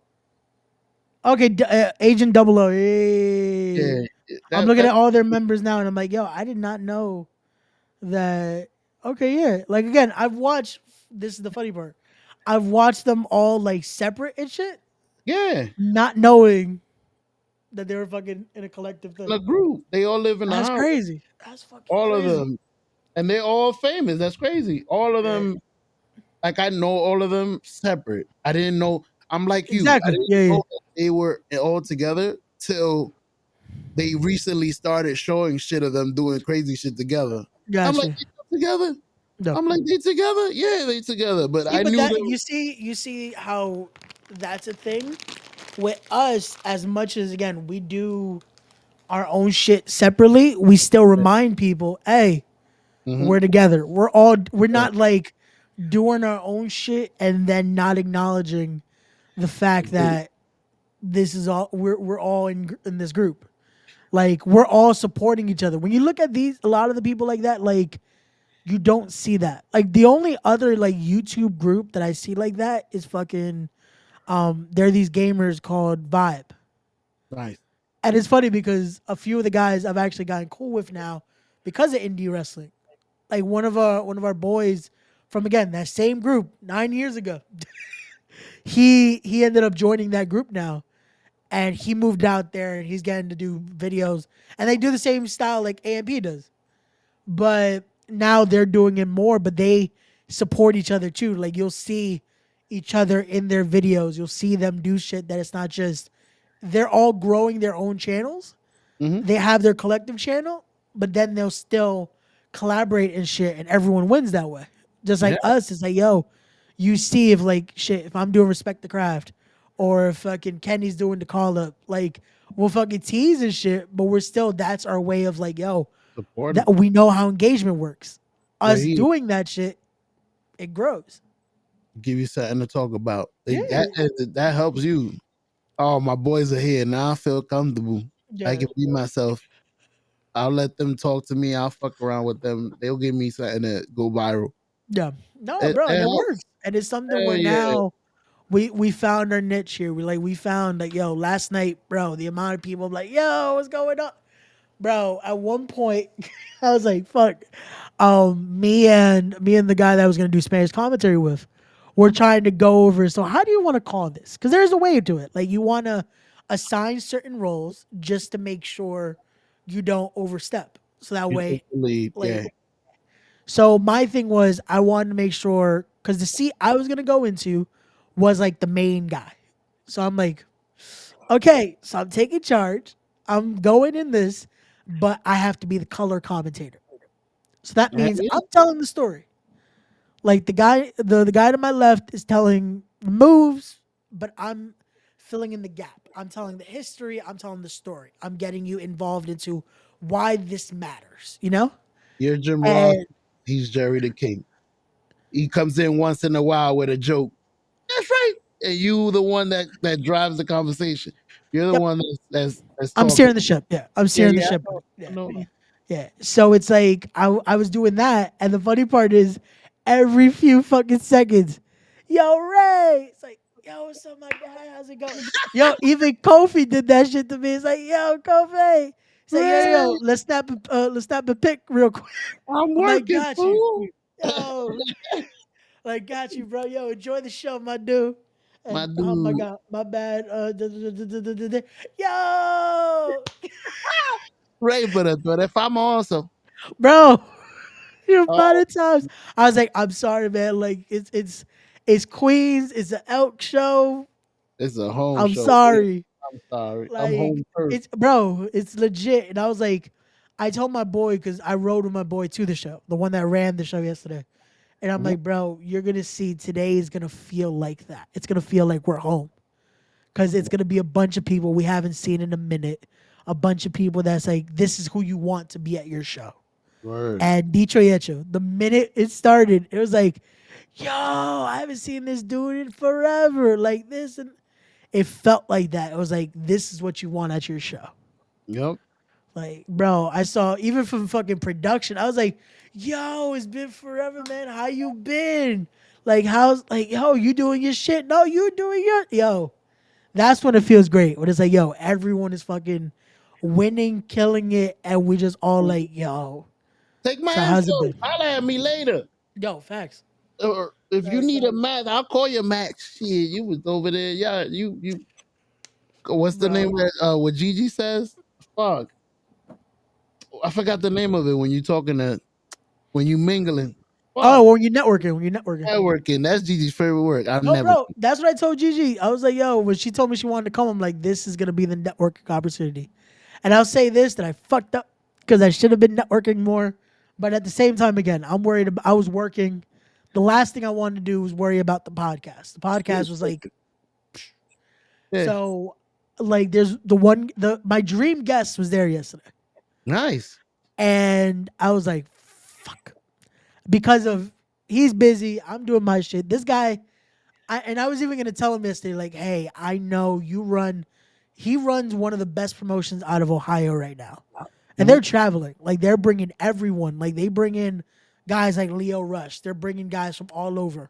okay, Agent Double O. yeah. I'm That looking that at all their members now, and I'm like, yo, I did not know that. Okay, yeah. Like again, I've watched. This is the funny part. I've watched them all like separate and shit, yeah. not knowing that they were fucking in a collective In thing. a group, they all live in the That's house. crazy. That's fucking All of crazy. them, and they're all famous. That's crazy. All of Yeah. them. Like I know all of them separate. I didn't know. I'm like you. I Exactly. didn't Yeah, yeah. know that they were all together till they recently started showing shit of them doing crazy shit together. I'm like, Gotcha. they not together. No. I'm like, they together? Yeah, they together. But See, I but knew that them. you see how that's a thing with us. As much as again we do our own shit separately, we still remind people, hey, Mm-hmm. we're together. We're not like doing our own shit and then not acknowledging the fact that this is all we're all in this group. Like we're all supporting each other. When you look at these, a lot of the people like that, like you don't see that. Like the only other like YouTube group that I see like that is fucking there are these gamers called Vibe. Nice. And it's funny because a few of the guys I've actually gotten cool with now because of indie wrestling. Like one of our boys from again that same group 9 years ago. He ended up joining that group now, and he moved out there and he's getting to do videos, and they do the same style like AMP does, but now they're doing it more. But they support each other too. Like you'll see each other in their videos. You'll see them do shit that it's not just they're all growing their own channels. Mm-hmm. They have their collective channel, but then they'll still collaborate and shit, and everyone wins that way. Just Yeah. like us, it's like, yo, you see if like shit, if I'm doing Respect the Craft, or if fucking Kenny's doing the call up, like we'll fucking tease and shit, but we're still that's our way of like, yo, Supporting. that we know how engagement works. Right Us here. doing that shit, it grows. Give you something to talk about. Yeah, That helps you. Oh, my boys are here. Now I feel comfortable. I yeah, can be myself. I'll let them talk to me. I'll fuck around with them. They'll give me something to go viral. yeah. No, bro, It and it helps. works, and it's something Hell where yeah. now we found our niche here. We found that yo last night, bro, the amount of people like yo, what's going on, bro? At one point, I was like, fuck. Me and the guy that I was gonna do Spanish commentary with, we're trying to go over. So how do you want to call this? Because there's a way to it. Like you want to assign certain roles just to make sure you don't overstep. So that You take way, the lead. like, Yeah. so my thing was I wanted to make sure because the seat I was gonna go into was like the main guy. So I'm like, okay, so I'm taking charge. I'm going in this, but I have to be the color commentator. So that Hell means yeah. I'm telling the story. Like the guy to my left is telling the moves, but I'm filling in the gap. I'm telling the history. I'm telling the story. I'm getting you involved into why this matters. You know, You're Jim Ross. and He's Jerry the King. He comes in once in a while with a joke. That's right. And you the one that drives the conversation. You're the yep, one that's I'm talking. steering the ship. Yeah, I'm Yeah, steering the yeah. ship. I Yeah. know. Yeah. So it's like I was doing that, and the funny part is every few fucking seconds, yo Ray, it's like yo what's up my guy, how's it going? Yo, even Kofi did that shit to me. It's like yo Kofi, it's like yo Ray, let's snap a pic real quick. I'm I'm like working, got you, fool. yo, like got you, bro. Yo, enjoy the show, my dude. My And oh my dude. god, my bad. Yo, Ray, but if I'm also bro. The amount oh, of times I was like, I'm sorry, man. Like it's Queens. It's an elk show. it's a home I'm show. Yeah, sorry. I'm sorry. I'm Like home turf. it's bro. It's legit. And I was like, I told my boy because I rode with my boy to the show, the one that ran the show yesterday, and I'm like, bro, you're gonna see today is gonna feel like that. It's gonna feel like we're home because it's gonna be a bunch of people we haven't seen in a minute, a bunch of people that's like, this is who you want to be at your show. Word. And Detroit, the minute it started, it was like, yo, I haven't seen this dude in forever, like this, and it felt like that. It was like, this is what you want at your show. Yep. Like, bro, I saw even from fucking production, I was like, yo, it's been forever, man. How you been? Like, how's like, yo, you doing your shit? No, you doing your yo. That's when it feels great. When it's like, yo, everyone is fucking winning, killing it, and we just all like, yo. Take my So how's it info. been? Holla at me later. Yo, facts. Or if you need a match, I'll call you Max. Shit, you was over there. Yeah, you. What's the name Bro. of that? What Gigi says? Fuck, I forgot the name of it when you talking to when you mingling. Oh, Fuck, when you're networking, when you're networking. networking. That's Gigi's favorite word. I've No, never. bro, that's what I told Gigi. I was like, yo, when she told me she wanted to come, I'm like, this is gonna be the networking opportunity. And I'll say this that I fucked up because I should have been networking more. But at the same time, again, I'm worried about I was working. The last thing I wanted to do was worry about the podcast. The podcast was like Yeah, so like there's the one the my dream guest was there yesterday. nice. And I was like, fuck. Because of he's busy, I'm doing my shit. This guy and I was even gonna tell him yesterday, like, hey, I know you run. He runs one of the best promotions out of Ohio right now, and they're traveling. Like they're bringing everyone. Like they bring in guys like Leo Rush. They're bringing guys from all over.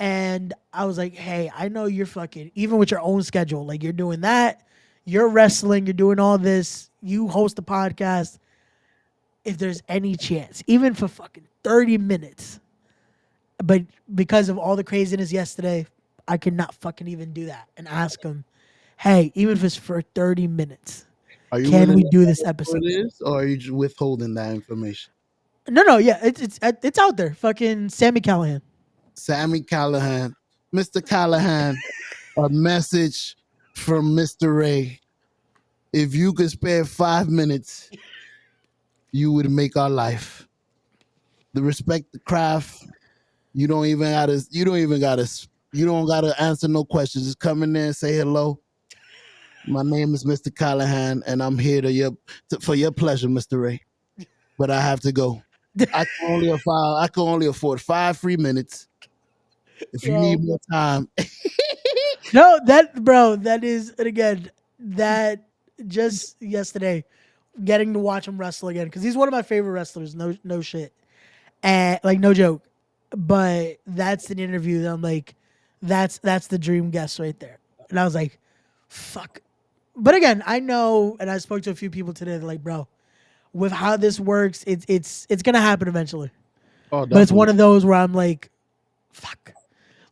And I was like, hey, I know you're fucking even with your own schedule. Like you're doing that. You're wrestling. You're doing all this. You host a podcast. If there's any chance, even for fucking 30 minutes, but because of all the craziness yesterday, I could not fucking even do that and ask him, hey, even if it's for 30 minutes, Are you can willing we to do this tell us who episode? it is, or are you just withholding that information? No, yeah, it's out there. Fucking Sammy Callahan. Sammy Callahan, Mr. Callahan, a message from Mr. Ray. If you could spare 5 minutes, you would make our life. The respect the craft. You don't even gotta. You don't even gotta. You don't gotta answer no questions. Just come in there and say hello. My name is Mr. Callahan, and I'm here for your pleasure, Mr. Ray. But I have to go. I can only afford 5 free minutes. If you need Yo. more time, No, that bro, that is and again, that just yesterday, getting to watch him wrestle again, because he's one of my favorite wrestlers, no shit. And like no joke. But that's an interview that I'm like, that's the dream guest right there. And I was like, fuck. But again, I know, and I spoke to a few people today. They're like, bro, with how this works, it's gonna happen eventually. oh, But it's definitely. one of those where I'm like, fuck,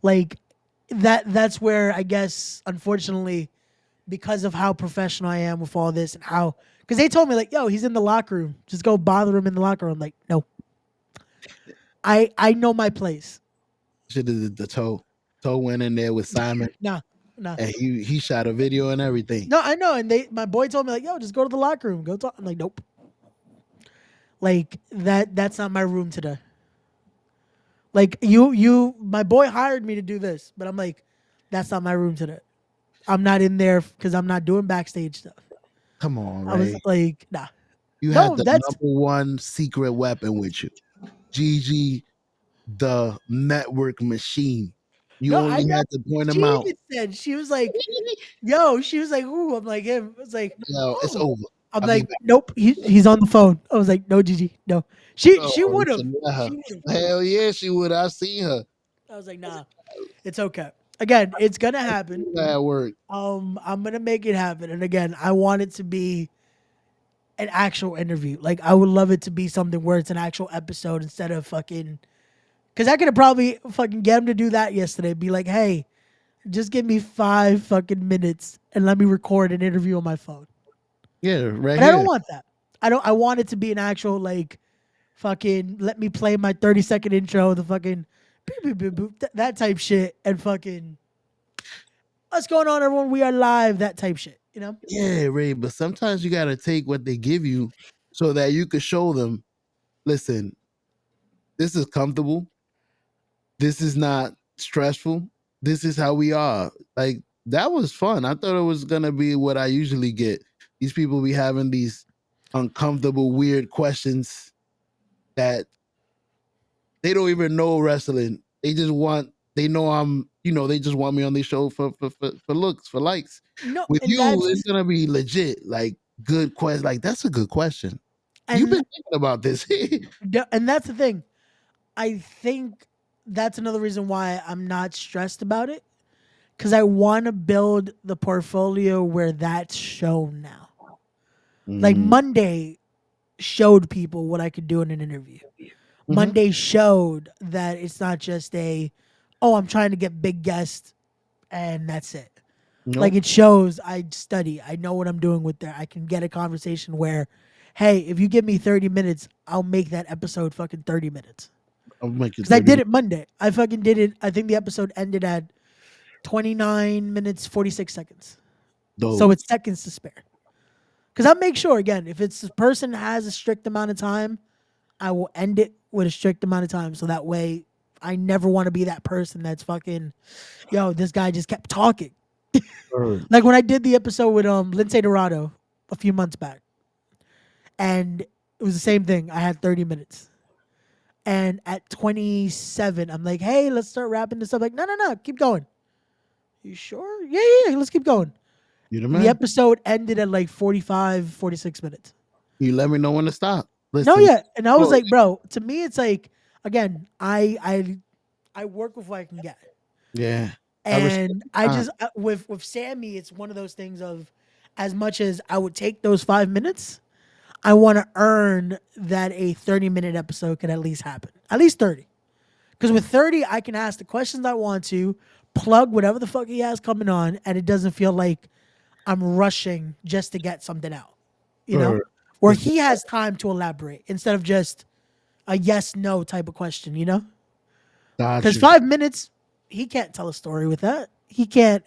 like that's where I guess unfortunately, because of how professional I am with all this and how, because they told me like, yo, he's in the locker room, just go bother him in the locker room. I'm like, no, I know my place. Should have did the toe. Toe went in there with Simon, Nah. and he shot a video and everything. No, I know. And my boy told me like, yo, just go to the locker room, go talk. I'm like, nope. Like that's not my room today. Like my boy hired me to do this, but I'm like, that's not my room today. I'm not in there because I'm not doing backstage stuff. Come on, I was Ray. like, nah. You No, had the that's number one secret weapon with you, Gigi, the network machine. You no, I only know. had to point She him out. even said she was like, yo, she was like, who? I'm like him. I was like, Yo, it's oh. over. I'm I'll be like, back. nope, he's on the phone. I was like, no, Gigi, no. She Oh, would you have. should let her. She would have. Hell yeah, she would. I've seen her. I was like, nah, it's okay. Again, it's gonna happen. That work. I'm gonna make it happen. And again, I want it to be an actual interview. Like I would love it to be something where it's an actual episode instead of fucking. Because I could have probably fucking get him to do that yesterday. Be like, hey, just give me 5 fucking minutes and let me record an interview on my phone. Yeah, right But I don't here. want that. I want it to be an actual like fucking let me play my 30-second intro, the fucking boop, boop, boop, boop, that type shit, and fucking what's going on, everyone? We are live, that type shit, you know? Yeah, Ray. But sometimes you gotta take what they give you so that you could show them, listen, this is comfortable. This is not stressful. This is how we are. Like that was fun. I thought it was gonna be what I usually get. These people be having these uncomfortable, weird questions that they don't even know wrestling. They know they just want me on the show for looks, for likes. No, With and you, that's it's gonna be legit, like good question. Like that's a good question. You've and been thinking about this. and that's the thing. I think that's another reason why I'm not stressed about it, because I want to build the portfolio where that's shown now. Like Mm, Monday showed people what I could do in an interview. mhm. Monday showed that it's not just oh, I'm trying to get big guests and that's it. Like Nope. it shows I study. I know what I'm doing with that. I can get a conversation where, hey, if you give me 30 minutes, I'll make that episode fucking 30 minutes. I'll make you Because I 30 did minutes. it Monday. I fucking did it. I think the episode ended at 29 minutes, 46 seconds. So Dope. it's seconds to spare. Because I'll make sure, again, if it's a person has a strict amount of time, I will end it with a strict amount of time. So that way I never want to be that person that's fucking, yo, this guy just kept talking. Word. Like when I did the episode with Lindsay Dorado a few months back, and it was the same thing. I had 30 minutes. And at 27, I'm like, hey, let's start wrapping this up. Like, no, keep going. You sure? Yeah, let's keep going. You the The man. episode ended at like 45, 46 minutes. You let me know when to stop. No, Listen. yeah. And I was Oh, like, bro, to me, it's like, again, I work with what I can get. yeah. I respect And I your time. just, with Sammy, it's one of those things of, as much as I would take those 5 minutes, I want to earn that a 30-minute episode could at least happen. At least 30. Because with 30, I can ask the questions I want to, plug whatever the fuck he has coming on, and it doesn't feel like I'm rushing just to get something out. You know? Word. Where It's he has time to elaborate instead of just a yes no type of question, you know? got Because you. 5 minutes, he can't tell a story with that. He can't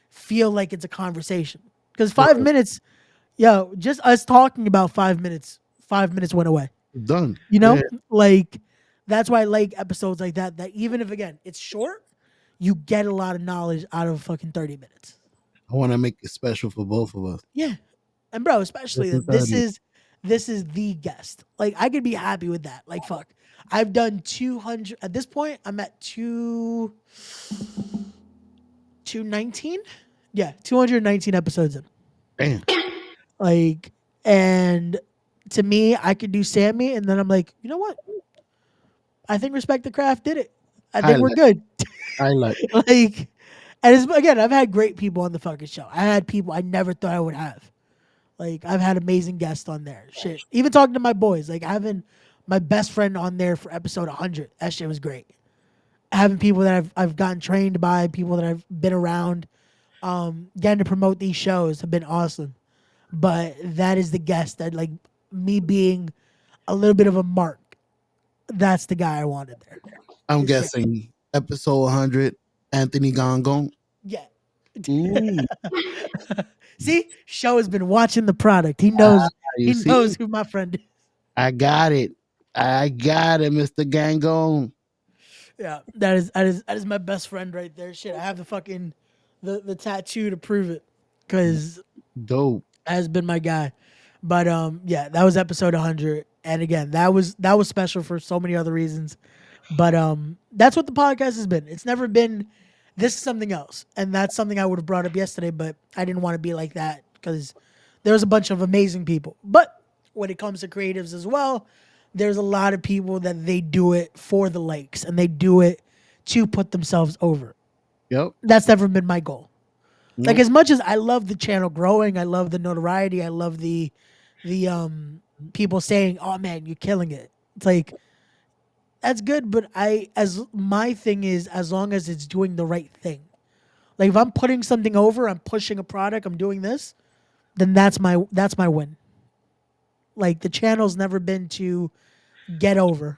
feel like it's a conversation. Because five Word. minutes, yo, just us talking about 5 minutes, 5 minutes went away. Done. You know, Yeah. like that's why I like episodes like that. That even if again it's short, you get a lot of knowledge out of fucking 30 minutes. I want to make it special for both of us. Yeah, and bro, especially Listen, that 30. this is the guest. Like I could be happy with that. Like fuck, I've done 200 at this point. I'm at 219. Yeah, 219 episodes in. Damn. Like, and to me, I could do Sammy, and then I'm like, you know what? I think Respect the Craft did it. I think we're Highlight. good. Highlight. Like, and it's, again, I've had great people on the fucking show. I had people I never thought I would have. Like, I've had amazing guests on there. Shit. Even talking to my boys, like having my best friend on there for episode 100. That shit was great. Having people that I've gotten trained by, people that I've been around, getting to promote these shows have been awesome. But that is the guest that, like, me being a little bit of a mark. That's the guy I wanted there. I'm It's great. guessing episode 100, Anthony Gongon. Yeah. Ooh. See, Show has been watching the product. He Ah, knows. you He knows see? who my friend is. I got it. I got it, Mr. Gangon. Yeah, that is my best friend right there. Shit, I have the fucking the tattoo to prove it, because Dope. has been my guy. But yeah, that was episode 100, and again, that was special for so many other reasons. But that's what the podcast has been. It's never been. This is something else, and that's something I would have brought up yesterday, but I didn't want to be like that because there's a bunch of amazing people. But when it comes to creatives as well, there's a lot of people that they do it for the likes and they do it to put themselves over. Yep. That's never been my goal. Like, Nope. as much as I love the channel growing, I love the notoriety, I love the people saying, "Oh man, you're killing it." It's like, that's good, but as my thing is, as long as it's doing the right thing. Like if I'm putting something over, I'm pushing a product, I'm doing this, then that's my win. Like the channel's never been to get over.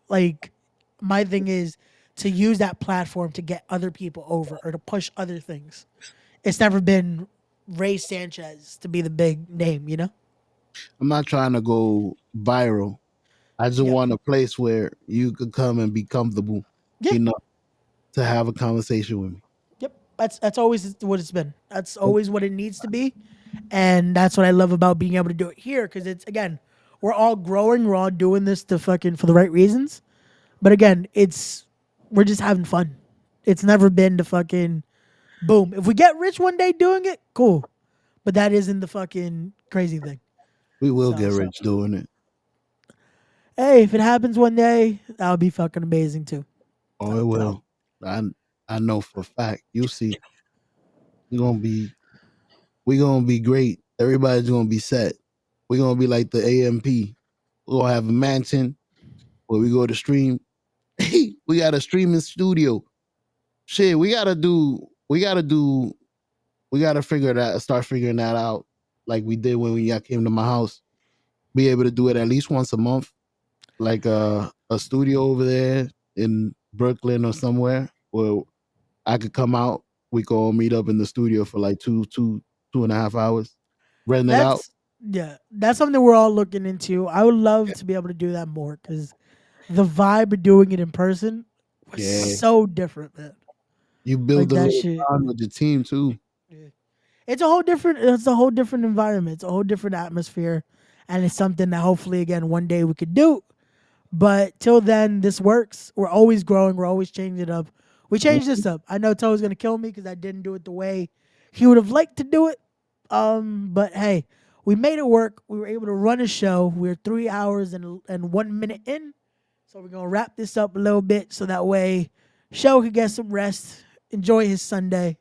Like my thing is to use that platform to get other people over or to push other things. It's never been Ray Sanchez to be the big name, you know? I'm not trying to go viral. I just Yeah. want a place where you could come and be comfortable Yeah. enough to have a conversation with me. Yep. That's always what it's been. That's always what it needs to be. And that's what I love about being able to do it here, because it's, again, we're all growing, we're all doing this to fucking for the right reasons. But again, we're just having fun. It's never been to fucking boom. If we get rich one day doing it, cool. But that isn't the fucking crazy thing. We will So get rich doing it. hey, if it happens one day, that would be fucking amazing too. Oh, it will. I I know for a fact. You see, you're gonna be we're gonna be great. Everybody's gonna be set. We're gonna be like the AMP. We're gonna have a mansion where we go to stream. We got a streaming studio. Shit, we gotta start figuring that out like we did when y'all came to my house. Be able to do it at least once a month, like a studio over there in Brooklyn or somewhere where I could come out. We could all meet up in the studio for like 2.5 hours, rent it out. That's yeah, that's something we're all looking into. I would love to be able to do that more, because the vibe of doing it in person was Yeah, so different, man. you build Like a that little shit. bond with the team too. Yeah. It's a whole different environment. It's a whole different atmosphere. And it's something that hopefully again one day we could do. But till then, this works. We're always growing. We're always changing it up. We changed this up. I know Toe's gonna kill me because I didn't do it the way he would have liked to do it. But hey, we made it work. We were able to run a show. We're 3 hours and 1 minute in. So we're gonna wrap this up a little bit so that way Show could get some rest, enjoy his Sunday,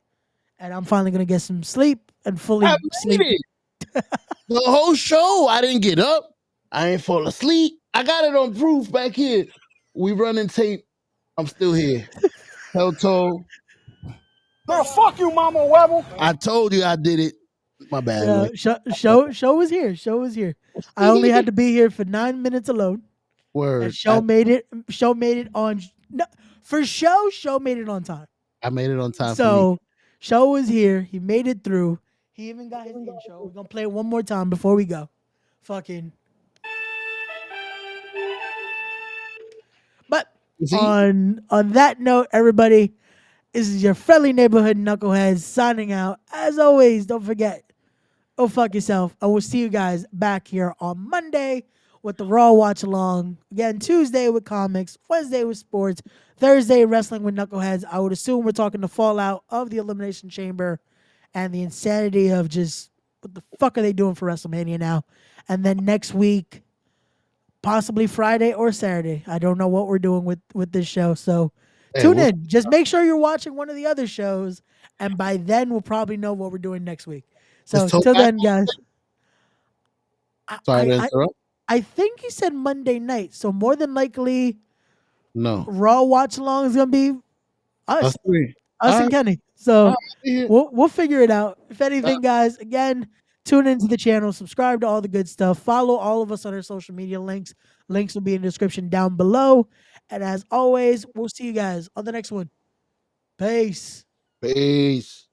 and I'm finally gonna get some sleep and I fully made sleep. it. The whole show, I didn't get up. I ain't fall asleep. I got it on proof back here. We running tape. I'm still here. Hell toe. Man, fuck you, Mama Webble. I told you I did it. My bad, Yeah, Lloyd. show was here. Show was here. I only had to be here for 9 minutes alone. And Word. show made it. Show made it on. No, for show. Show made it on time. I made it on time for me. So show was here. He made it through. He even got his intro. We're gonna play it one more time before we go. Fucking. But You see? on that note, everybody, this is your friendly neighborhood knuckleheads signing out. As always, don't forget, go fuck yourself. I will see you guys back here on Monday with the Raw Watch Along. Again, Tuesday with comics, Wednesday with sports, Thursday wrestling with knuckleheads. I would assume we're talking the fallout of the Elimination Chamber and the insanity of just what the fuck are they doing for WrestleMania now? And then next week, possibly Friday or Saturday. I don't know what we're doing with this show. So Hey, tune in. Just make sure you're watching one of the other shows, and by then we'll probably know what we're doing next week. Is So Toe till back? then, guys. I, Sorry to I, I interrupt. I think he said Monday night, so more than likely No. Raw watch along is gonna be us, Us three. us All and right. Kenny. All So right. Yeah. we'll figure it out. If anything, guys, again, tune into the channel, subscribe to all the good stuff, follow all of us on our social media links. Links will be in the description down below. And as always, we'll see you guys on the next one. Peace. Peace.